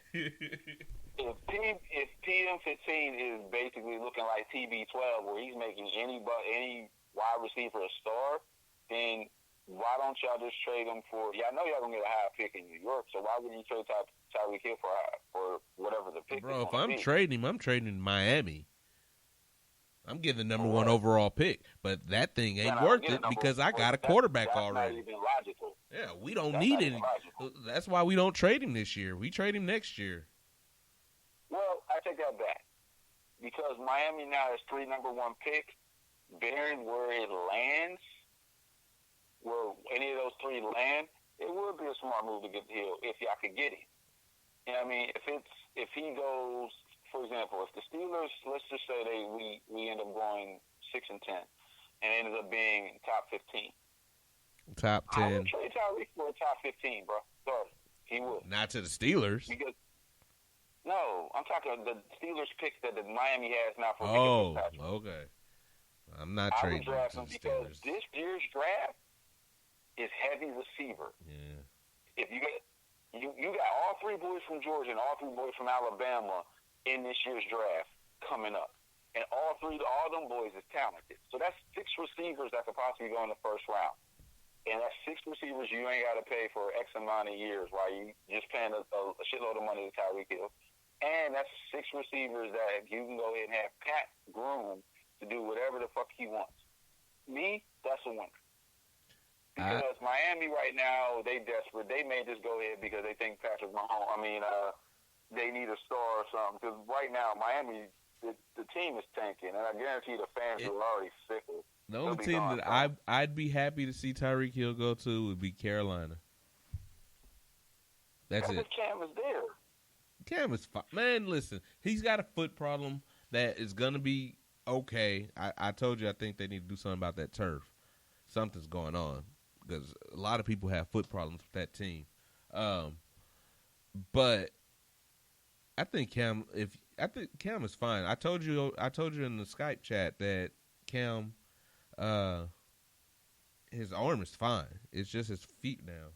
Speaker 2: If PM15 is basically looking like TB12, where he's making any wide receiver a star, then why don't y'all just trade him for? Yeah, I know y'all gonna get a high pick in New York, so why wouldn't you trade Tyreek Hill for whatever the pick?
Speaker 1: Bro, if I'm trading him, I'm trading Miami. I'm getting the number one overall pick, but that thing ain't worth it because I got a quarterback already.
Speaker 2: That's not even logical.
Speaker 1: Yeah, we don't need it. That's why we don't trade him this year. We trade him next year.
Speaker 2: Well, I take that back because Miami now has 3 number one picks. Bearing where it lands, where any of those 3 land, it would be a smart move to get Hill if y'all could get him. You know what I mean? If he goes. For example, if the Steelers, let's just say we end up going 6-10, and it ends up being top 15.
Speaker 1: Top 10.
Speaker 2: I would trade Tyreek for a top 15, bro. Sorry, he would.
Speaker 1: Not to the Steelers.
Speaker 2: Because, no, I'm talking the Steelers pick that the Miami has now for.
Speaker 1: Oh, okay. I'm not trading to the Steelers.
Speaker 2: Because this year's draft is heavy receiver.
Speaker 1: Yeah.
Speaker 2: If you got all 3 boys from Georgia and all 3 boys from Alabama in this year's draft coming up. And all them boys is talented. So that's 6 receivers that could possibly go in the first round. And that's 6 receivers you ain't got to pay for X amount of years while you just paying a shitload of money to Tyreek Hill. And that's 6 receivers that you can go ahead and have Pat groom to do whatever the fuck he wants. Me, that's a winner. Because Miami right now, they desperate. They may just go ahead because they think Patrick Mahomes, they need a star or something. Because right now, Miami, the team is tanking, and I guarantee the fans are already fickle.
Speaker 1: The only team that I'd be happy to see Tyreek Hill go to would be Carolina. That's it.
Speaker 2: Cam is there.
Speaker 1: Cam is fine. Man, listen, he's got a foot problem that is going to be okay. I told you I think they need to do something about that turf. Something's going on because a lot of people have foot problems with that team. But I think Cam is fine. I told you in the Skype chat that Cam, his arm is fine. It's just his feet now.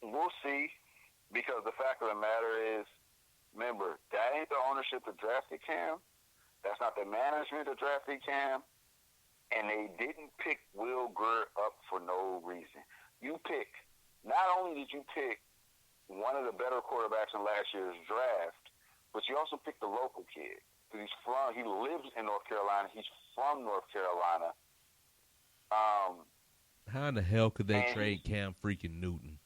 Speaker 2: We'll see, because the fact of the matter is, remember, that ain't the ownership that drafted Cam. That's not the management that drafted Cam. And they didn't pick Will Grier up for no reason. Not only did you pick one of the better quarterbacks in last year's draft, but you also picked the local kid. He lives in North Carolina. He's from North Carolina.
Speaker 1: How in the hell could they trade Cam freaking Newton?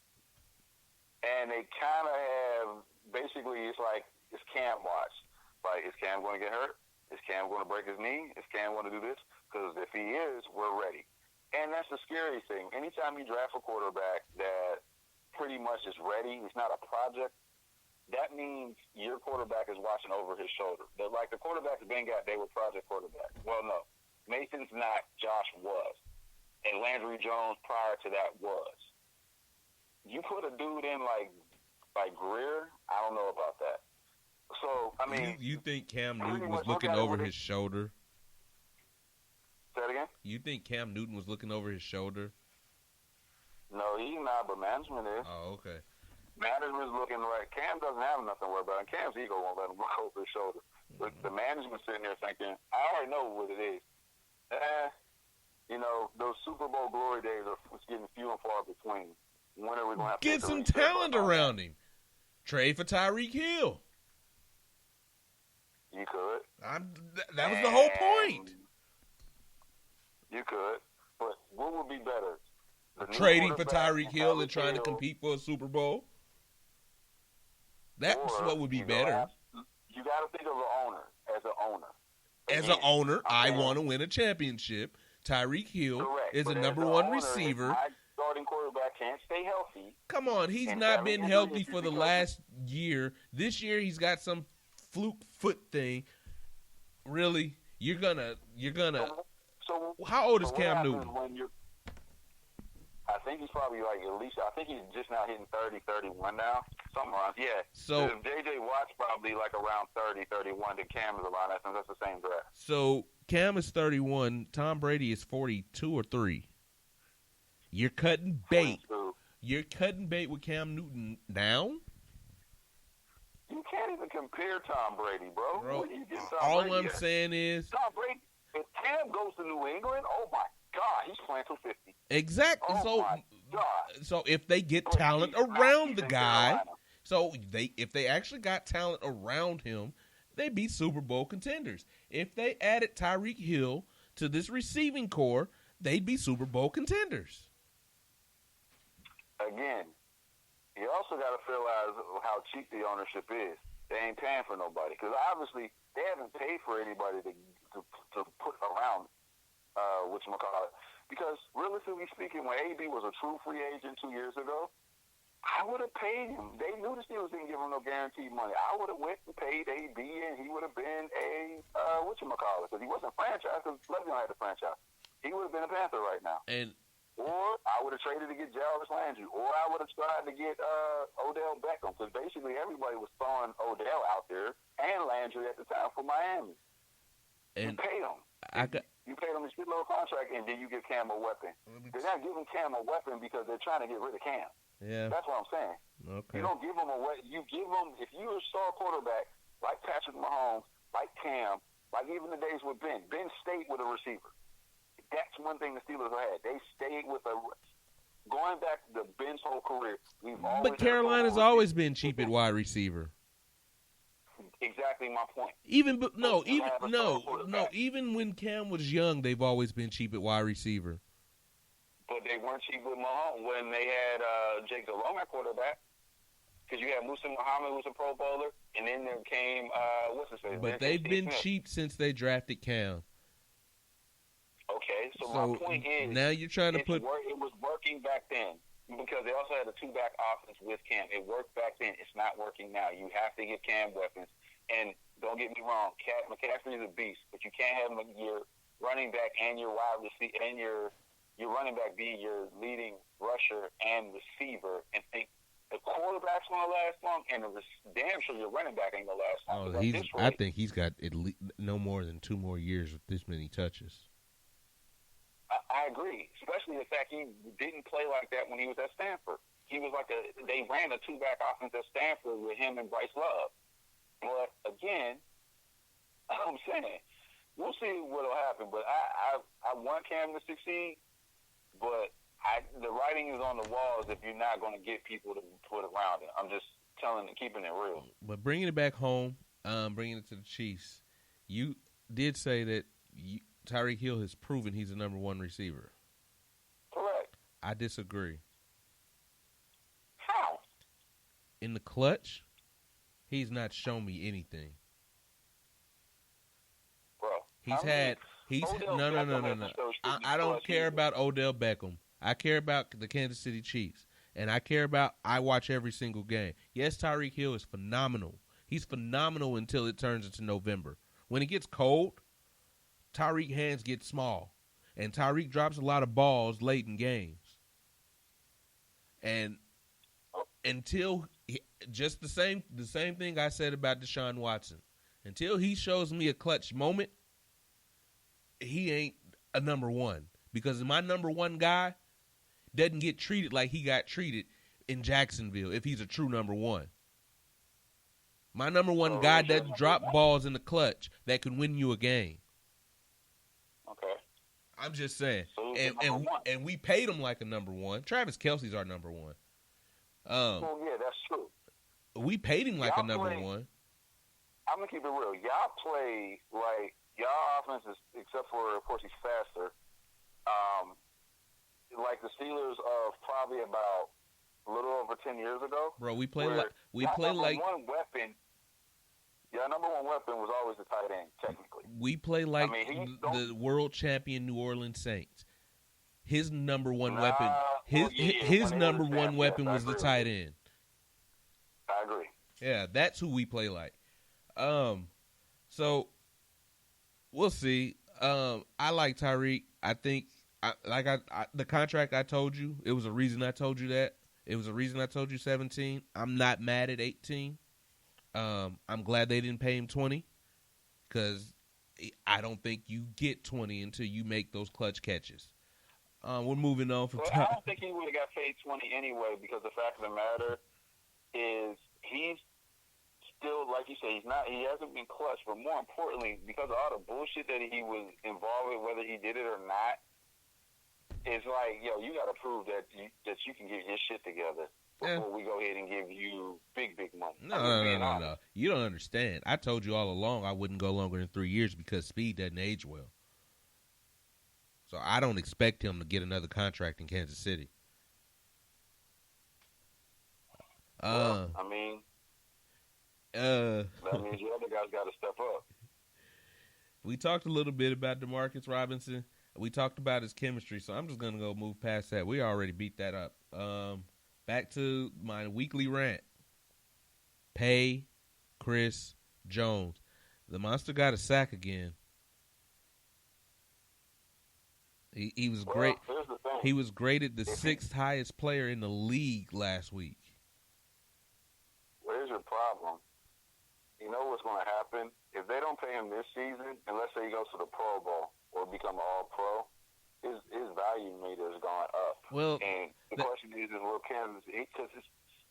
Speaker 2: And they kind of have, basically, it's like, it's Cam watch. Like, is Cam going to get hurt? Is Cam going to break his knee? Is Cam going to do this? Because if he is, we're ready. And that's the scary thing. Anytime you draft a quarterback that pretty much is ready, he's not a project, that means your quarterback is watching over his shoulder. Like the quarterbacks Ben got, they were project quarterbacks. Well, no. Mason's not. Josh was. And Landry Jones prior to that was. You put a dude in like Grier, I don't know about that. So, I mean...
Speaker 1: You think Cam Newton was looking over his shoulder?
Speaker 2: Say it again?
Speaker 1: You think Cam Newton was looking over his shoulder?
Speaker 2: No, he's not, but management is.
Speaker 1: Oh, okay.
Speaker 2: Management's looking like Cam doesn't have nothing to worry about, and Cam's ego won't let him look over his shoulder. But the management's sitting there thinking, I already know what it is. Those Super Bowl glory days are getting few and far between. When are we going to have to
Speaker 1: get some talent around him? Trade for Tyreek Hill.
Speaker 2: You could.
Speaker 1: That was the whole point.
Speaker 2: You could, but what would be better?
Speaker 1: Trading for Tyreek Hill and trying to compete for a Super Bowl? That's what would be better.
Speaker 2: You got to think of the owner as an owner.
Speaker 1: As an owner, I want to win a championship. Tyreek Hill is a number one receiver.
Speaker 2: My starting quarterback can't stay healthy.
Speaker 1: Come on, he's not been healthy for the last year. This year, he's got some fluke foot thing. Really? You're gonna.
Speaker 2: So
Speaker 1: How old is
Speaker 2: what
Speaker 1: Cam
Speaker 2: happens
Speaker 1: Newton?
Speaker 2: when I think he's probably like at least. I think he's just now hitting 30, 31 now. Something around. Yeah.
Speaker 1: So
Speaker 2: J.J. Watt's probably like around 30, 31. Then Cam is around that since that's the same draft.
Speaker 1: So Cam is 31. Tom Brady is 42 or 3. You're cutting bait.
Speaker 2: 42.
Speaker 1: You're cutting bait with Cam Newton now?
Speaker 2: You can't even compare Tom Brady, bro.
Speaker 1: Bro,
Speaker 2: What do you get Tom
Speaker 1: all
Speaker 2: Brady
Speaker 1: I'm
Speaker 2: at?
Speaker 1: saying is
Speaker 2: Tom Brady. If Cam goes to New England, oh my God, he's playing till 50.
Speaker 1: exactly.
Speaker 2: Oh my God.
Speaker 1: So if they get
Speaker 2: But
Speaker 1: talent
Speaker 2: he's not.
Speaker 1: around
Speaker 2: He's
Speaker 1: the
Speaker 2: in
Speaker 1: guy,
Speaker 2: Carolina.
Speaker 1: if they actually got talent around him, they be Super Bowl contenders. If they added Tyreek Hill to this receiving core, they'd be Super Bowl contenders.
Speaker 2: Again, you also got to realize how cheap the ownership is. They ain't paying for nobody because obviously they haven't paid for anybody to put around whatchamacallit. Because realistically speaking, when AB was a true free agent 2 years ago, I would have paid him. They knew the Steelers didn't give him no guaranteed money. I would have went and paid AB, and he would have been a whatchamacallit because he wasn't franchised because Le'Veon had the franchise. He would have been a Panther right now. Or I would have traded to get Jarvis Landry. Or I would have tried to get Odell Beckham. Because basically everybody was throwing Odell out there and Landry at the time for Miami.
Speaker 1: And
Speaker 2: you paid him. You paid him a shitload contract, and then you give Cam a weapon. They're not giving Cam a weapon because they're trying to get rid of Cam.
Speaker 1: Yeah.
Speaker 2: That's what I'm saying.
Speaker 1: Okay.
Speaker 2: You don't give him a weapon. You give him, if you're a star quarterback, like Patrick Mahomes, like Cam, like even the days with Ben. Ben stayed with a receiver. That's one thing the Steelers had. They stayed with going back to Ben's whole career.
Speaker 1: But Carolina's always been cheap at wide receiver.
Speaker 2: Exactly my point.
Speaker 1: Even when Cam was young, they've always been cheap at wide receiver.
Speaker 2: But they weren't cheap with Mahomes when they had Jake Delhomme at quarterback. Because you had Musa Muhammad, who was a Pro Bowler, and then there came what's his face?
Speaker 1: But they've been cheap since they drafted Cam.
Speaker 2: Okay, so my point is,
Speaker 1: now you're trying to
Speaker 2: it was working back then because they also had a two-back offense with Cam. It worked back then. It's not working now. You have to give Cam weapons. And don't get me wrong, McCaffrey is a beast, but you can't have your running back and your wide receiver and your running back be your leading rusher and receiver and think the quarterback's going to last long and damn sure your running back ain't going to last long.
Speaker 1: I think he's got at least no more than 2 more years with this many touches.
Speaker 2: I agree, especially the fact he didn't play like that when he was at Stanford. He was they ran a two-back offense at Stanford with him and Bryce Love. But again, I'm saying we'll see what'll happen. But I want Cam to succeed, but the writing is on the walls if you're not going to get people to put around it. I'm just keeping it real.
Speaker 1: But bringing it back home, bringing it to the Chiefs, you did say that Tyreek Hill has proven he's the number 1 receiver.
Speaker 2: Correct.
Speaker 1: I disagree.
Speaker 2: How?
Speaker 1: In the clutch, he's not shown me anything.
Speaker 2: Bro.
Speaker 1: No. I don't care about Odell Beckham. I care about the Kansas City Chiefs. And I watch every single game. Yes, Tyreek Hill is phenomenal. He's phenomenal until it turns into November. When it gets cold, Tyreek hands get small, and Tyreek drops a lot of balls late in games. And until just the same thing I said about Deshaun Watson, until he shows me a clutch moment, he ain't a number 1 because my number 1 guy doesn't get treated like he got treated in Jacksonville if he's a true number 1. My number 1 guy doesn't drop balls in the clutch that can win you a game.
Speaker 2: Okay.
Speaker 1: I'm just saying. And we paid him like a number 1. Travis Kelce's our number 1.
Speaker 2: Well, yeah, that's true.
Speaker 1: We paid him like a number 1.
Speaker 2: I'm going to keep it real. Y'all play like y'all offense is, except for, of course, he's faster, like the Steelers of probably about a little over 10 years ago.
Speaker 1: Bro, we play like
Speaker 2: one weapon. Your number 1 weapon was always the tight end, technically.
Speaker 1: We play like the world champion New Orleans Saints. His number 1 weapon, his number 1 weapon was the tight end.
Speaker 2: I agree.
Speaker 1: Yeah, that's who we play like. So We'll see. I like Tyreek. I think the contract I told you, it was a reason I told you that. It was a reason I told you 17. I'm not mad at 18. I'm glad they didn't pay him 20 because I don't think you get 20 until you make those clutch catches. We're moving on from.
Speaker 2: Well, I don't think he would have got paid 20 anyway because the fact of the matter is he's still, like you say, he hasn't been clutch. But more importantly, because of all the bullshit that he was involved with, whether he did it or not, it's like, yo, you got to prove that you can get your shit together before we go ahead and give you big money.
Speaker 1: No. You don't understand. I told you all along I wouldn't go longer than 3 years because speed doesn't age well. So I don't expect him to get another contract in Kansas City.
Speaker 2: Well, I mean, that means the other guys got to step up.
Speaker 1: We talked a little bit about DeMarcus Robinson. We talked about his chemistry, so I'm just going to go move past that. We already beat that up. Back to my weekly rant. Pay Chris Jones. The monster got a sack again. He was great. He was graded the 6th highest player in the league last week.
Speaker 2: Where's your problem? You know what's going to happen? If they don't pay him this season, and let's say he goes to the Pro Bowl or become an All-Pro, his value meter has gone up.
Speaker 1: Well,
Speaker 2: and the question is will Kansas? Because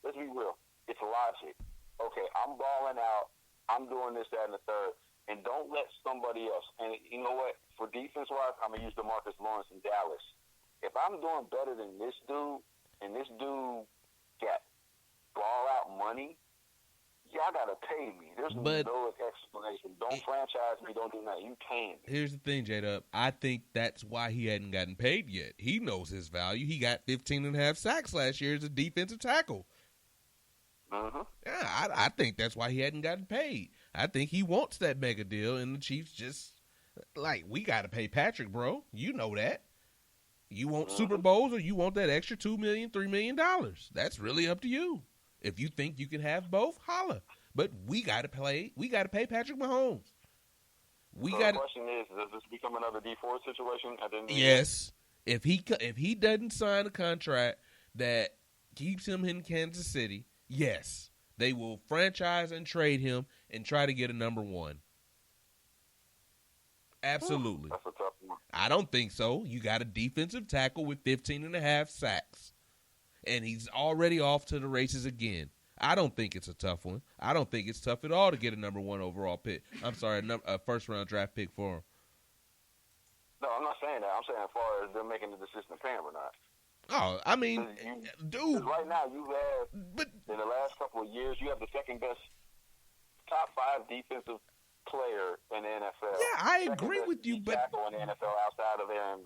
Speaker 2: let's be real, it's logic. Okay, I'm balling out. I'm doing this, that, and the third. And don't let somebody else. And you know what? For defense-wise, I'm going to use DeMarcus Lawrence in Dallas. If I'm doing better than this dude, and this dude got ball-out money, y'all got to pay me. There's no explanation. Don't franchise me. Don't do nothing. You pay me.
Speaker 1: Here's the thing, J-Dub. I think that's why he hadn't gotten paid yet. He knows his value. He got 15.5 sacks last year as a defensive tackle.
Speaker 2: Mm-hmm.
Speaker 1: Yeah, I think that's why he hadn't gotten paid. I think he wants that mega deal, and the Chiefs just, like, we got to pay Patrick, bro. You know that. You want Super Bowls or you want that extra $2 million, $3 million. That's really up to you. If you think you can have both, holla. But we got to pay Patrick Mahomes.
Speaker 2: The question is, does this become another D4 situation at the end of the year?
Speaker 1: Yes. If he doesn't sign a contract that keeps him in Kansas City, yes, they will franchise and trade him and try to get a number one. Absolutely.
Speaker 2: That's a tough one.
Speaker 1: I don't think so. You got a defensive tackle with 15.5 sacks, and he's already off to the races again. I don't think it's a tough one. I don't think it's tough at all to get a number one overall pick. I'm sorry, a first-round draft pick for him.
Speaker 2: No, I'm not saying that. I'm saying as far as they're making the decision to pay him or not.
Speaker 1: Oh, I mean, dude.
Speaker 2: Right now, you have, in the last couple of years, you have the second-best top 5 defensive player in the NFL.
Speaker 1: Yeah, I agree with you, but
Speaker 2: tackle in the NFL outside of Aaron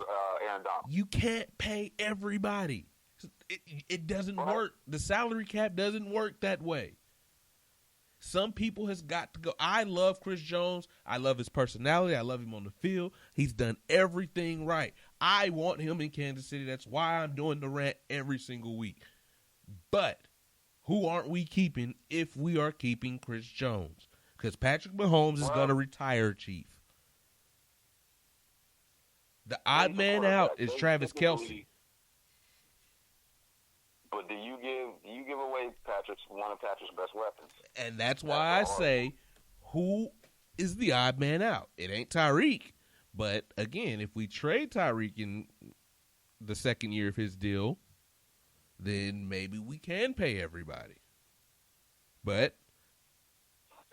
Speaker 2: Donald.
Speaker 1: You can't pay everybody. It doesn't work. The salary cap doesn't work that way. Some people has got to go. I love Chris Jones. I love his personality. I love him on the field. He's done everything right. I want him in Kansas City. That's why I'm doing the rant every single week. But who aren't we keeping if we are keeping Chris Jones? Because Patrick Mahomes is going to retire, Chief. The odd man out is Travis Kelce.
Speaker 2: But do you give away one of Patrick's best weapons?
Speaker 1: And that's why I say, who is the odd man out? It ain't Tyreek. But, again, if we trade Tyreek in the second year of his deal, then maybe we can pay everybody. But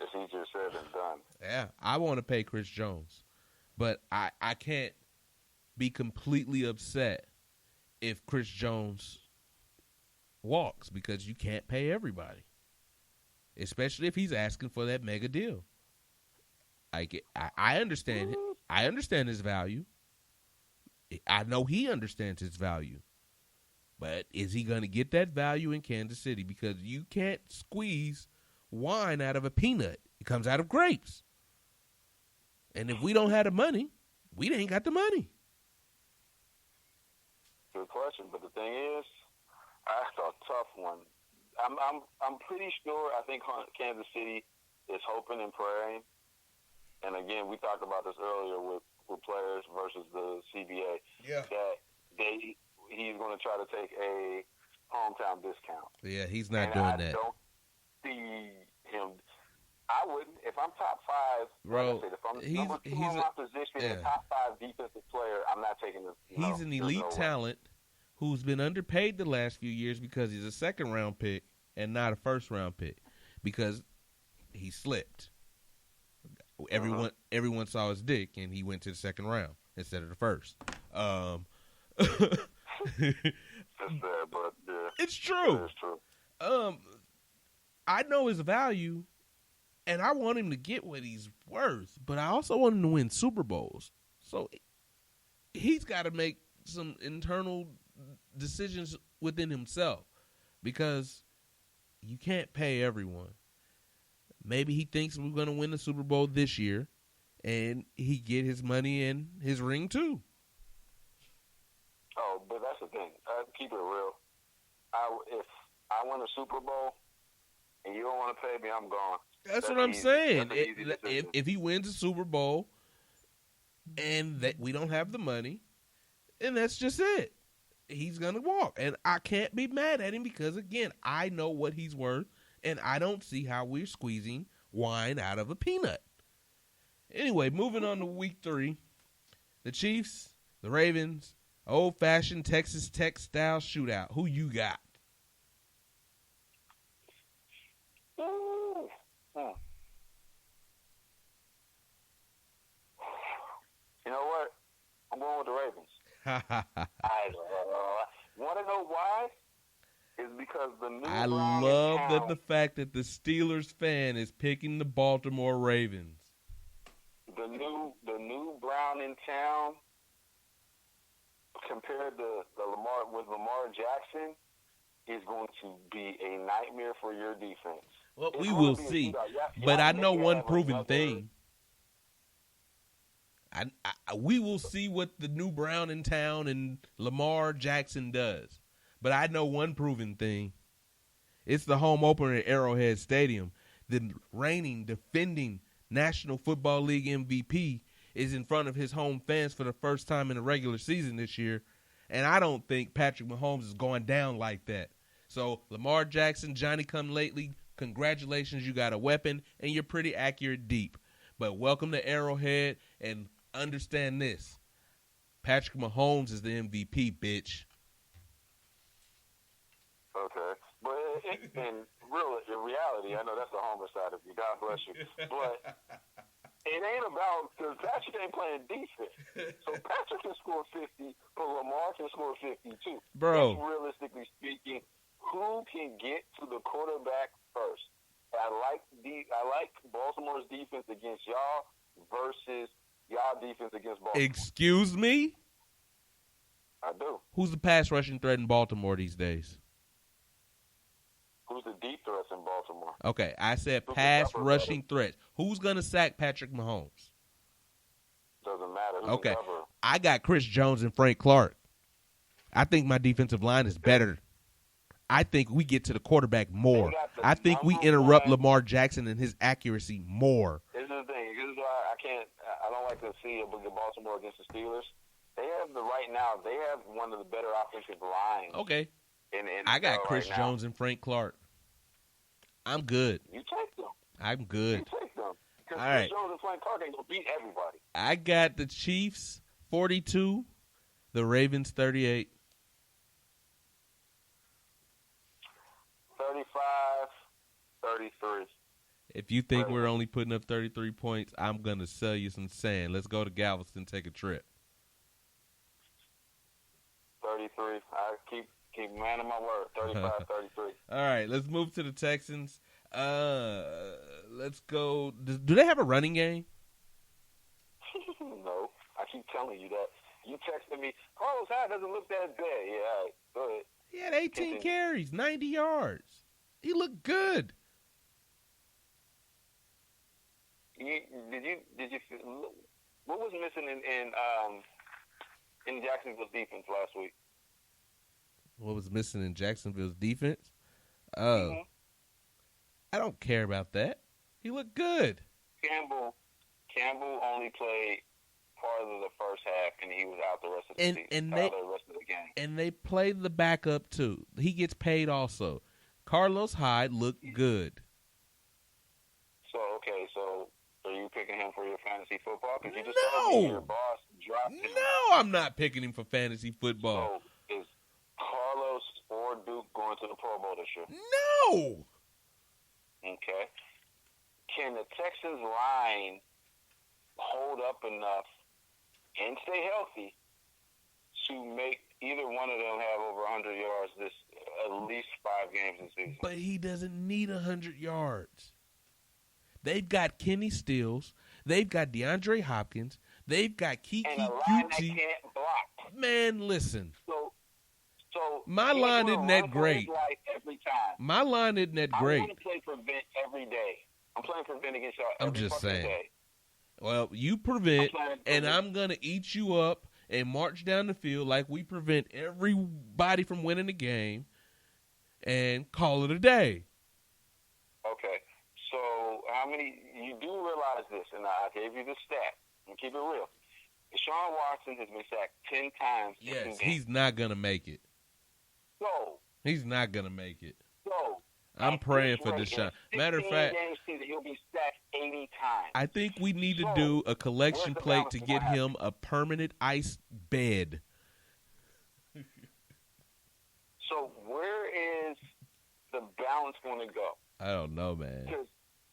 Speaker 2: it's easier said than done.
Speaker 1: Yeah, I want to pay Chris Jones. But I can't be completely upset if Chris Jones walks because you can't pay everybody, especially if he's asking for that mega deal. I understand. I understand his value. I know he understands his value. But is he going to get that value in Kansas City? Because you can't squeeze wine out of a peanut. It comes out of grapes. And if we don't have the money, we ain't got the money.
Speaker 2: Good question, but the thing is, that's a tough one. I'm pretty sure. I think Kansas City is hoping and praying and again, we talked about this earlier with players versus the CBA.
Speaker 1: Yeah.
Speaker 2: That he's going to try to take a hometown discount.
Speaker 1: Yeah, he's not
Speaker 2: and
Speaker 1: doing
Speaker 2: I
Speaker 1: that.
Speaker 2: don't see him. I wouldn't. If I'm top five,
Speaker 1: Bro,
Speaker 2: like I said, if I'm number two in my position, a top five defensive player, I'm not taking this.
Speaker 1: He's an elite talent who's been underpaid the last few years because he's a second-round pick and not a first-round pick because he slipped. Everyone saw his dick, and he went to the second round instead of the first.
Speaker 2: That's bad, but yeah.
Speaker 1: It's true.
Speaker 2: It is true.
Speaker 1: I know his value, and I want him to get what he's worth, but I also want him to win Super Bowls. So he's got to make some internal decisions within himself because you can't pay everyone. Maybe he thinks we're going to win the Super Bowl this year, and he get his money and his ring too.
Speaker 2: Oh, but that's the thing. Keep it real. If I win a Super Bowl and you don't want to pay me, I'm gone.
Speaker 1: That's what I'm saying. If he wins a Super Bowl and that we don't have the money, then that's just it. He's going to walk. And I can't be mad at him because, again, I know what he's worth, and I don't see how we're squeezing wine out of a peanut. Anyway, moving on to week 3. The Chiefs, the Ravens, old-fashioned Texas Tech-style shootout. Who you got?
Speaker 2: You know what? I'm going with the Ravens. I want to know why? Is because the new
Speaker 1: I
Speaker 2: Brown
Speaker 1: love
Speaker 2: in town,
Speaker 1: the fact that the Steelers fan is picking the Baltimore Ravens.
Speaker 2: The new Brown in town compared to Lamar Jackson is going to be a nightmare for your defense.
Speaker 1: Well, we will see. But I know one proven thing. We will see what the new Brown in town and Lamar Jackson does. But I know one proven thing. It's the home opener at Arrowhead Stadium. The reigning, defending National Football League MVP is in front of his home fans for the first time in the regular season this year. And I don't think Patrick Mahomes is going down like that. So, Lamar Jackson, Johnny come lately, congratulations, you got a weapon, and you're pretty accurate deep. But welcome to Arrowhead, and understand this. Patrick Mahomes is the MVP, bitch.
Speaker 2: Okay. But in reality, I know that's the homer side of you. God bless you. But it ain't about, because Patrick ain't playing defense. So Patrick can score 50, but Lamar can score 50 too.
Speaker 1: Bro.
Speaker 2: That's realistically speaking, who can get to the quarterback first? I like Baltimore's defense against y'all versus y'all defense against Baltimore.
Speaker 1: Excuse me?
Speaker 2: I do.
Speaker 1: Who's the pass rushing threat in Baltimore these days?
Speaker 2: Who's the deep threats in Baltimore?
Speaker 1: Okay, I said pass rushing threats. Who's going to sack Patrick Mahomes?
Speaker 2: Doesn't matter.
Speaker 1: Okay, I got Chris Jones and Frank Clark. I think my defensive line is better. I think we get to the quarterback more. I think we interrupt Lamar Jackson and his accuracy more.
Speaker 2: This is the thing. This is why I don't like to see Baltimore against the Steelers. They have they have one of the better offensive lines.
Speaker 1: Okay. I got Chris Jones and Frank Clark. I'm good.
Speaker 2: You take them.
Speaker 1: I'm good.
Speaker 2: You take them. Because
Speaker 1: All right.
Speaker 2: Chris Jones and Frank Clark ain't going to beat everybody.
Speaker 1: I got the Chiefs 42, the Ravens 38.
Speaker 2: 35-33.
Speaker 1: If you think we're only putting up 33 points, I'm going to sell you some sand. Let's go to Galveston, take a trip.
Speaker 2: 33. I keep man of my word. 35-33.
Speaker 1: All right, let's move to the Texans. Let's go. Do they have a running game?
Speaker 2: No. I keep telling you that. You texted me, Carlos Hyde doesn't look that bad. Yeah, all right. Go ahead.
Speaker 1: He had 18 carries, 90 yards. He looked good.
Speaker 2: Did you what was missing in Jacksonville's defense last week?
Speaker 1: What was missing in Jacksonville's defense? I don't care about that. He looked good.
Speaker 2: Campbell only played part of the first half, and he was out the rest of the season.
Speaker 1: the
Speaker 2: rest of the game.
Speaker 1: And they play the backup too. He gets paid also. Carlos Hyde looked good.
Speaker 2: So are you picking him for your fantasy football? Because you just
Speaker 1: No.
Speaker 2: told me your boss dropped him.
Speaker 1: No, I'm not picking him for fantasy football.
Speaker 2: So is Carlos or Duke going to the Pro Bowl this year?
Speaker 1: No.
Speaker 2: Okay. Can the Texans line hold up enough and stay healthy to make either one of them have over 100 yards at least 5 games this season?
Speaker 1: But he doesn't need 100 yards. They've got Kenny Stills. They've got DeAndre Hopkins. They've got Kiki
Speaker 2: and a line that
Speaker 1: Cutie.
Speaker 2: can't block.
Speaker 1: Man, listen.
Speaker 2: So
Speaker 1: my line isn't that great.
Speaker 2: Every time.
Speaker 1: My line isn't that great.
Speaker 2: I want to play prevent every day. I'm playing prevent against y'all
Speaker 1: I'm
Speaker 2: every
Speaker 1: just saying.
Speaker 2: day.
Speaker 1: Well, you prevent, and I'm going to eat you up and march down the field like we prevent everybody from winning the game and call it a day.
Speaker 2: Okay. So how many – you do realize this, and I gave you the stat. And keep it real. Deshaun Watson has been sacked 10 times.
Speaker 1: Yes, he's not going to make it.
Speaker 2: So.
Speaker 1: He's not going to make it.
Speaker 2: So.
Speaker 1: I'm praying for Deshaun. Matter of fact,
Speaker 2: season, he'll be sacked 80 times.
Speaker 1: I think we need to do a collection plate to get him a permanent ice bed.
Speaker 2: So where is the balance going to go?
Speaker 1: I don't know, man.
Speaker 2: Because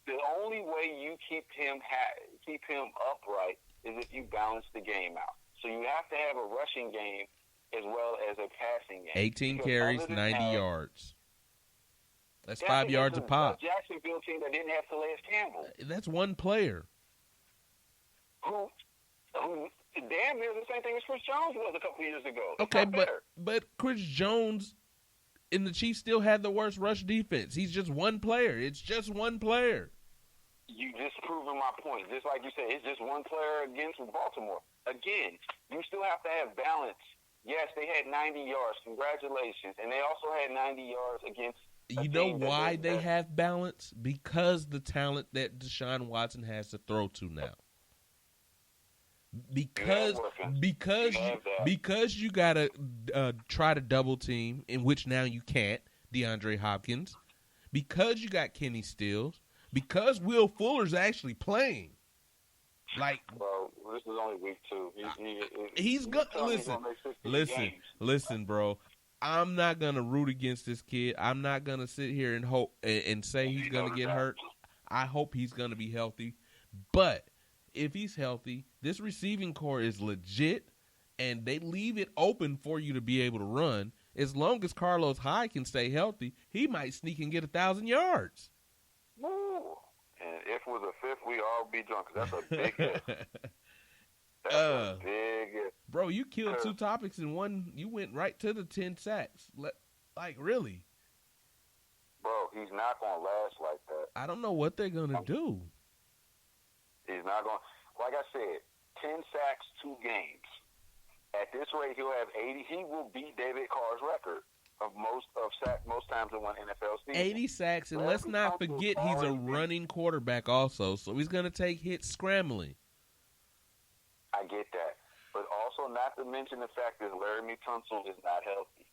Speaker 2: the only way you keep him upright is if you balance the game out. So you have to have a rushing game as well as a passing game.
Speaker 1: 18 carries, 90 yards. That's 5 yards a pop.
Speaker 2: Jacksonville team that didn't have Calais Campbell.
Speaker 1: That's one player.
Speaker 2: Who damn near the same thing as Chris Jones was a couple years ago.
Speaker 1: Okay, but Chris Jones and the Chiefs still had the worst rush defense. He's just one player. It's just one player.
Speaker 2: You just proving my point. Just like you said, it's just one player against Baltimore. Again, you still have to have balance. Yes, they had 90 yards. Congratulations. And they also had 90 yards against
Speaker 1: you know why they have balance? Because the talent that Deshaun Watson has to throw to now. Because you gotta try to double team, in which now you can't, DeAndre Hopkins. Because you got Kenny Stills. Because Will Fuller's actually playing.
Speaker 2: Well, this is only week 2.
Speaker 1: He's gonna listen, bro. I'm not going to root against this kid. I'm not going to sit here and hope and say he's going to get hurt. I hope he's going to be healthy. But if he's healthy, this receiving core is legit, and they leave it open for you to be able to run. As long as Carlos Hyde can stay healthy, he might sneak and get 1,000 yards.
Speaker 2: Woo. And if it was a fifth, we'd all be drunk. That's a big hit. That's a big hit.
Speaker 1: Bro, you killed 2 topics in one. You went right to the 10 sacks. Really?
Speaker 2: Bro, he's not going to last like that.
Speaker 1: I don't know what they're going to do.
Speaker 2: He's not going to. Like I said, 10 sacks, 2 games. At this rate, he'll have 80. He will beat David Carr's record of most times in one NFL season.
Speaker 1: 80 sacks, and let's not forget he's a running quarterback also, so he's going to take hits scrambling.
Speaker 2: I get that. But also not to mention the fact that Laramie Tunsil is not healthy.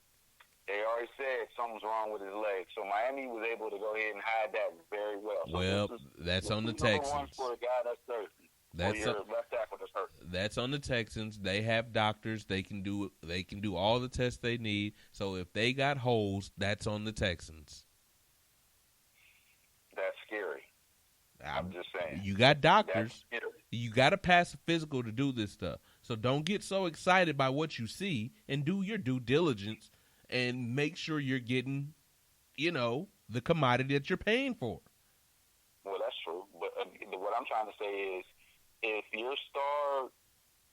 Speaker 2: They already said something's wrong with his leg, so Miami was able to go ahead and hide that very well. So
Speaker 1: that's on the Texans.
Speaker 2: For a guy that's hurt. Left tackle that's hurt.
Speaker 1: That's on the Texans. They have doctors. They can do all the tests they need. So if they got holes, that's on the Texans.
Speaker 2: That's scary. I'm just saying.
Speaker 1: You got doctors. You got to pass a physical to do this stuff. So don't get so excited by what you see, and do your due diligence and make sure you're getting, the commodity that you're paying for.
Speaker 2: Well, that's true. But what I'm trying to say is, if your star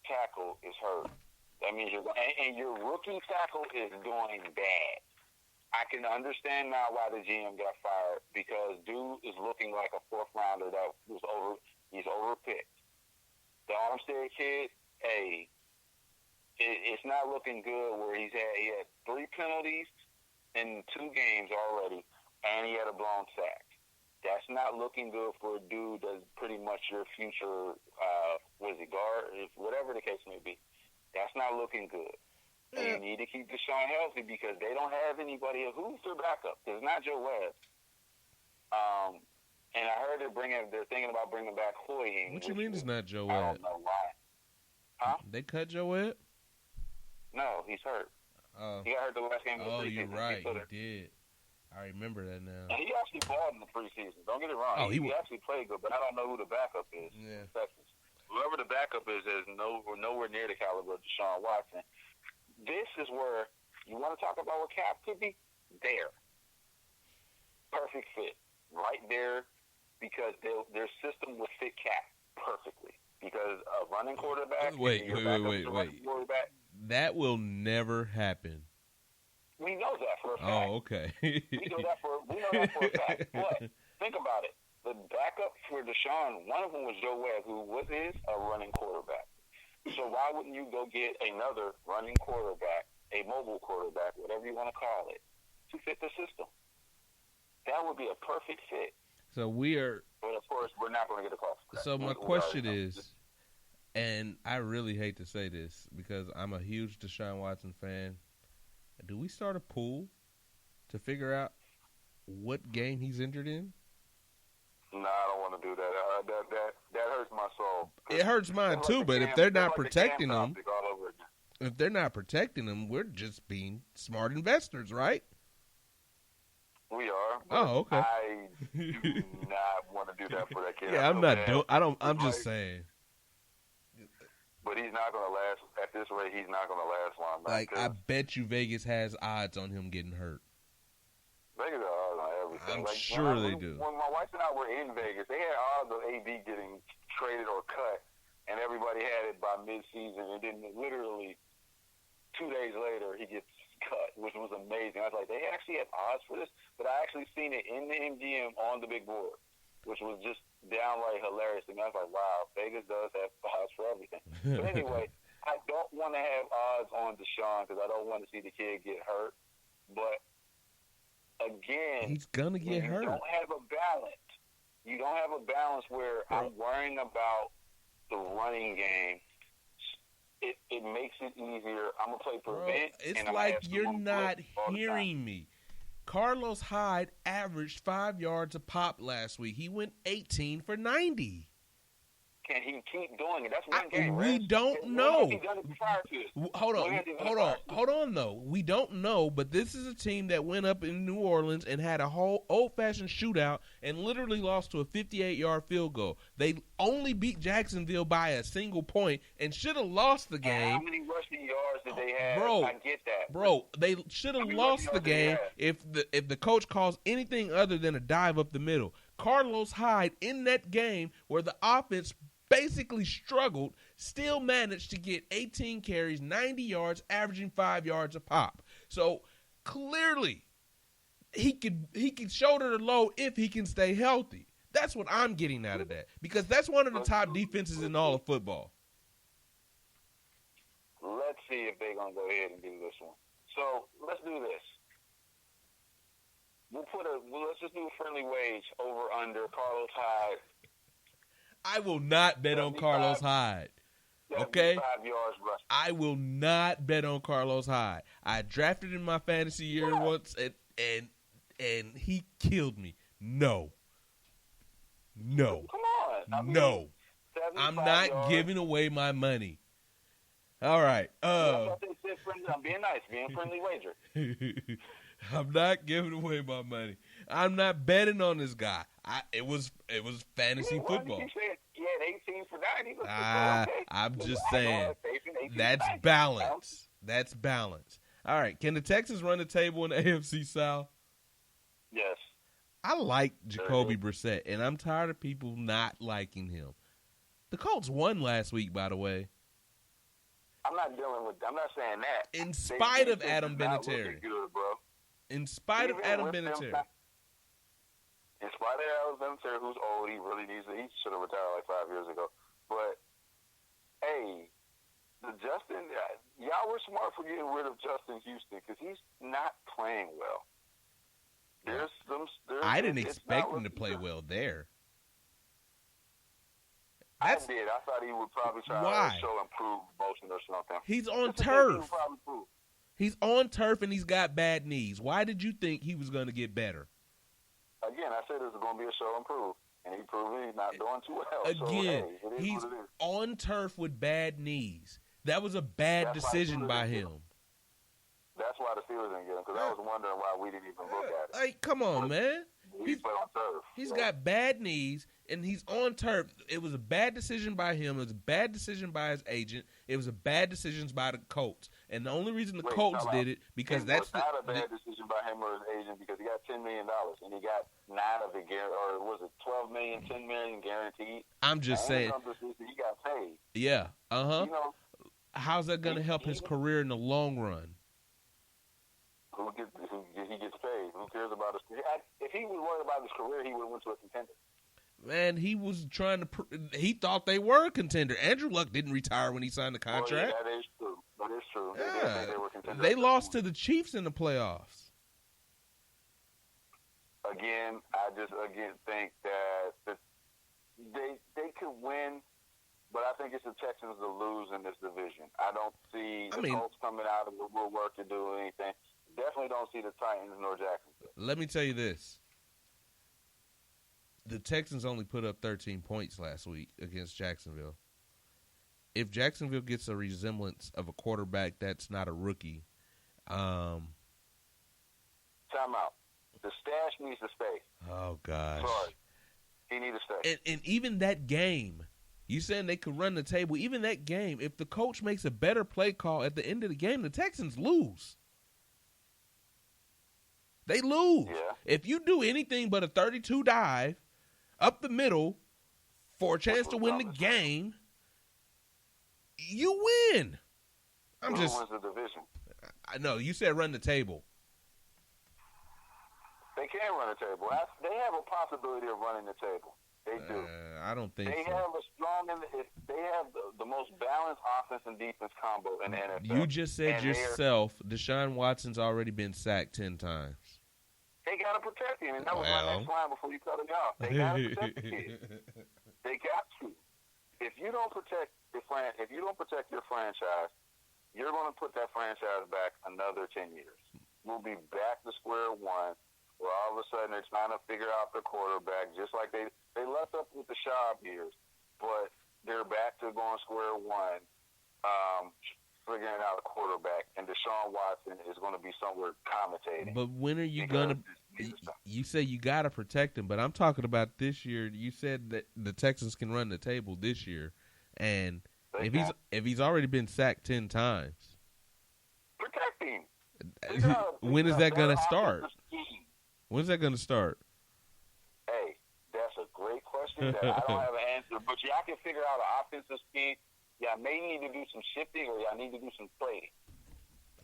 Speaker 2: tackle is hurt, that means and your rookie tackle is doing bad. I can understand now why the GM got fired, because dude is looking like a 4th rounder that was he's overpicked. The Armstead kid, it's not looking good where he had 3 penalties in 2 games already, and he had a blown sack. That's not looking good for a dude that's pretty much your future, guard, whatever the case may be. That's not looking good. And you need to keep Deshaun healthy because they don't have anybody. Who's their backup? It's not Joe Webb. And I heard they're thinking about bringing back Hoying.
Speaker 1: What you mean it's not Joe Webb?
Speaker 2: I don't know why. Huh?
Speaker 1: They cut Joe Webb?
Speaker 2: No, he's hurt. He got hurt the last game of the preseason.
Speaker 1: You're right. He did. I remember that now.
Speaker 2: And he actually balled in the preseason. Don't get it wrong. He actually played good, but I don't know who the backup is.
Speaker 1: Yeah.
Speaker 2: Texas. Whoever the backup is nowhere near the caliber of Deshaun Watson. This is where you want to talk about what Cap could be? There. Perfect fit. Right there because their system would fit Cap perfectly. Because a running quarterback.
Speaker 1: Wait. That will never happen.
Speaker 2: We know that for a fact.
Speaker 1: Oh, okay.
Speaker 2: we know that for a fact. But think about it. The backup for Deshaun, one of them was Joe Webb, who is a running quarterback. So why wouldn't you go get another running quarterback, a mobile quarterback, whatever you want to call it, to fit the system? That would be a perfect fit.
Speaker 1: So we are.
Speaker 2: But of course, we're not going to get across.
Speaker 1: So my question is, and I really hate to say this because I'm a huge Deshaun Watson fan. Do we start a pool to figure out what game he's injured in?
Speaker 2: No, I don't want to do that. That hurts my soul.
Speaker 1: It hurts mine too. But if they're not protecting him, we're just being smart investors, right?
Speaker 2: We are.
Speaker 1: Oh, okay.
Speaker 2: I do not want to do that for that kid.
Speaker 1: Yeah, I'm not doing. I don't. I'm just saying.
Speaker 2: But he's not going to last. At this rate, he's not going to last long.
Speaker 1: Like, I bet you Vegas has odds on him getting hurt.
Speaker 2: Vegas has odds on everything.
Speaker 1: I'm sure they do.
Speaker 2: When my wife and I were in Vegas, they had odds of AD getting traded or cut, and everybody had it by mid-season. And then literally 2 days later, he gets cut, which was amazing. I was like, they actually have odds for this? But I actually seen it in the MGM on the big board, which was just downright hilarious to me. I was like, wow, Vegas does have odds for everything. But anyway, I don't want to have odds on Deshaun because I don't want to see the kid get hurt. But, again,
Speaker 1: he's going to get hurt.
Speaker 2: You don't have a balance. You don't have a balance where I'm worrying about the running game. It makes it easier. I'm going to play prevent.
Speaker 1: It's like you're not hearing me. Carlos Hyde averaged 5 yards a pop last week. He went 18 for 90.
Speaker 2: Can he keep doing it? That's one game,
Speaker 1: We
Speaker 2: right?
Speaker 1: don't know.
Speaker 2: Hold
Speaker 1: on, though. We don't know, but this is a team that went up in New Orleans and had a whole old-fashioned shootout and literally lost to a 58-yard field goal. They only beat Jacksonville by a single point and should have lost the game.
Speaker 2: How many rushing yards did they have?
Speaker 1: Bro,
Speaker 2: I get that.
Speaker 1: Bro, they should have lost the game if the coach calls anything other than a dive up the middle. Carlos Hyde in that game where the offense basically struggled, still managed to get 18 carries, 90 yards, averaging 5 yards a pop. So clearly, he could shoulder the load if he can stay healthy. That's what I'm getting out of that because that's one of the top defenses in all of football.
Speaker 2: Let's see if they're gonna go ahead and do this one. So let's do this. Let's just do a friendly wage over under Carlos Hyde.
Speaker 1: I will not bet on Carlos Hyde. Okay?
Speaker 2: 5 yards rushing.
Speaker 1: I will not bet on Carlos Hyde. I drafted in my fantasy year once, and he killed me. No.
Speaker 2: Come on.
Speaker 1: No. I'm not giving away my money. All right.
Speaker 2: I'm being nice, being friendly wager.
Speaker 1: I'm not giving away my money. I'm not betting on this guy. It was fantasy football.
Speaker 2: He had 18 for 90.
Speaker 1: I'm just saying that's balance. That's balance. All right. Can the Texans run the table in the AFC South?
Speaker 2: Yes.
Speaker 1: I like Jacoby Brissett, and I'm tired of people not liking him. The Colts won last week, by the way.
Speaker 2: I'm not saying that.
Speaker 1: In spite of Adam Vinatieri.
Speaker 2: Good, bro.
Speaker 1: In spite of Adam Vinatieri.
Speaker 2: In spite of Adam Vinatieri, who's old, he should have retired like 5 years ago. But, hey, y'all were smart for getting rid of Justin Houston because he's not playing well.
Speaker 1: I didn't expect him to play well there.
Speaker 2: I did. I thought he would probably try to show improved motion or something.
Speaker 1: He's on turf. He's on turf and he's got bad knees. Why did you think he was going to get better?
Speaker 2: Again, I said this is going to be a show improved, and he proved he's not doing too well.
Speaker 1: Again,
Speaker 2: so, hey,
Speaker 1: he's on turf with bad knees. That was a bad decision by him.
Speaker 2: That's why the Steelers didn't get him, because I was wondering why we didn't even look at it.
Speaker 1: Like, come on, man.
Speaker 2: He's on turf.
Speaker 1: He's got bad knees, and he's on turf. It was a bad decision by him. It was a bad decision by his agent. It was a bad decision by the Colts. And the only reason the Colts did it, because that's
Speaker 2: not a bad decision by him or his agent, because he got $10 million, and he got 9 of it, or was it $12 million, $10 million guaranteed?
Speaker 1: I'm just saying.
Speaker 2: He got paid.
Speaker 1: Yeah, how's that going to help his career in the long run?
Speaker 2: He gets paid. Who cares about his career? If he was worried about his career, he would have went to a contender.
Speaker 1: Man, he was trying to he thought they were a contender. Andrew Luck didn't retire when he signed the contract.
Speaker 2: That is true. That is true.
Speaker 1: Yeah.
Speaker 2: They were contenders.
Speaker 1: They lost to the Chiefs in the playoffs.
Speaker 2: Again, I just think that they could win, but I think it's the Texans to lose in this division. I don't see the Colts coming out of the woodwork to do anything. Definitely don't see the Titans nor Jacksonville.
Speaker 1: Let me tell you this. The Texans only put up 13 points last week against Jacksonville. If Jacksonville gets a resemblance of a quarterback that's not a rookie.
Speaker 2: Time out. The stash needs to stay.
Speaker 1: Oh, gosh.
Speaker 2: Sorry. He needs to stay.
Speaker 1: And even that game, you saying they could run the table, even that game, if the coach makes a better play call at the end of the game, the Texans lose. They lose.
Speaker 2: Yeah.
Speaker 1: If you do anything but a 32 dive up the middle for a chance to win the game, you win.
Speaker 2: Who wins the division?
Speaker 1: I know. You said run the table.
Speaker 2: They can run the table. They have a possibility of running the table. They do.
Speaker 1: I don't think
Speaker 2: they
Speaker 1: so.
Speaker 2: Have a strong. They have the most balanced offense and defense combo in the NFL.
Speaker 1: You just said yourself, Deshaun Watson's already been sacked 10 times.
Speaker 2: They got to protect him, and that was my next line before you cut him off. They got to protect the kid. They got to. If you don't protect your franchise, you're going to put that franchise back another 10 years. We'll be back to square one, where all of a sudden they're trying to figure out the quarterback, just like they left up with the Schaub years, but they're back to going square one, figuring out a quarterback, and Deshaun Watson is going to be somewhere commentating.
Speaker 1: But when are you going to – you say you got to protect him, but I'm talking about this year. You said that the Texans can run the table this year, and if he's already been sacked 10 times.
Speaker 2: Protect him.
Speaker 1: When is that going to start? When's that going to start?
Speaker 2: Hey, that's a great question that I don't have an answer. But y'all can figure out an offensive scheme. Y'all may need to do some shifting or y'all need to do some trading.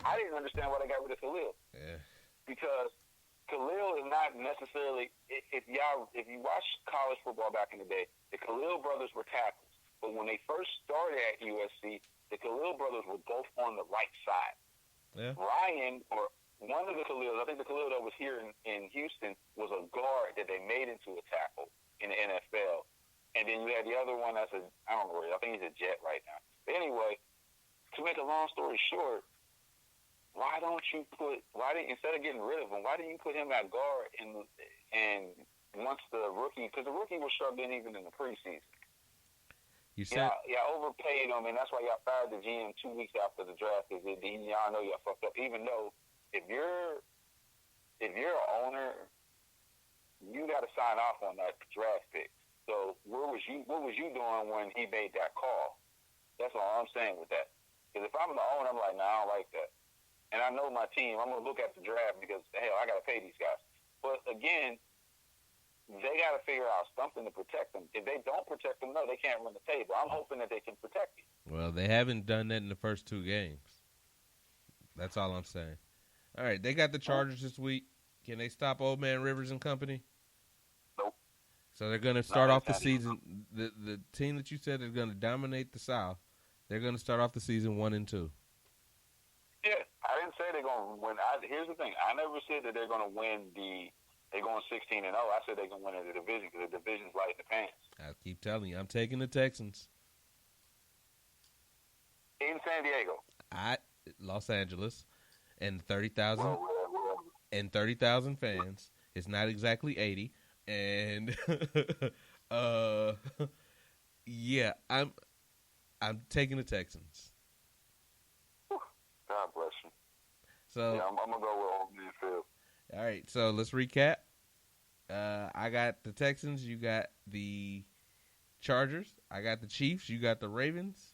Speaker 2: I didn't understand why they got rid of Khalil.
Speaker 1: Yeah.
Speaker 2: Because Khalil is not necessarily – if you watch college football back in the day, the Khalil brothers were tackles. But when they first started at USC, the Khalil brothers were both on the right side.
Speaker 1: Yeah.
Speaker 2: Ryan, or one of the Khalils, I think the Khalil that was here in Houston, was a guard that they made into a tackle in the NFL. And then you had the other one that's I don't know, I think he's a Jet right now. But anyway, to make a long story short, instead of getting rid of him, why didn't you put him at guard and once the rookie, because the rookie was struggling even in the preseason. Y'all overpaid him, and that's why y'all fired the GM 2 weeks after the draft. Because y'all know y'all fucked up. Even though if you're an owner, you got to sign off on that draft pick. So what was you doing when he made that call? That's all I'm saying with that. Because if I'm the owner, I'm like, nah, I don't like that. And I know my team. I'm gonna look at the draft because hell, I got to pay these guys. But again, they got to figure out something to protect them. If they don't protect them, no, they can't run the table. I'm hoping that they can protect you.
Speaker 1: Well, they haven't done that in the first 2 games. That's all I'm saying. All right, they got the Chargers this week. Can they stop Old Man Rivers and company?
Speaker 2: Nope.
Speaker 1: So they're going to start off the season. The team that you said is going to dominate the South, they're going to start off the season 1-2.
Speaker 2: Yeah, I didn't say they're going to win. Here's the thing. I never said that they're going to win the They going 16-0. I said they're gonna win the division because the division's light in the pants.
Speaker 1: I keep telling you, I'm taking the Texans.
Speaker 2: In San Diego.
Speaker 1: Los Angeles, and 30,000 fans. It's not exactly 80, and yeah, I'm taking the Texans.
Speaker 2: God bless you.
Speaker 1: So
Speaker 2: yeah, I'm gonna go with Old Man Field.
Speaker 1: All right, so let's recap. I got the Texans. You got the Chargers. I got the Chiefs. You got the Ravens.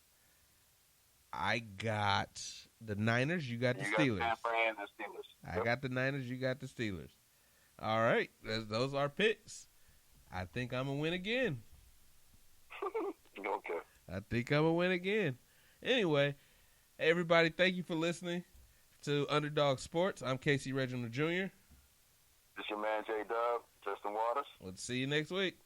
Speaker 1: I got the Niners. You got the Steelers.
Speaker 2: Got the Steelers.
Speaker 1: I got the Niners. You got the Steelers. All right, those are picks. I think I'm gonna win again.
Speaker 2: Okay.
Speaker 1: I think I'm gonna win again. Anyway, hey everybody, thank you for listening to Underdawg Sportz. I'm Casey Reginald Jr.
Speaker 2: This your man J Dub, Justin Waters.
Speaker 1: Let's see you next week.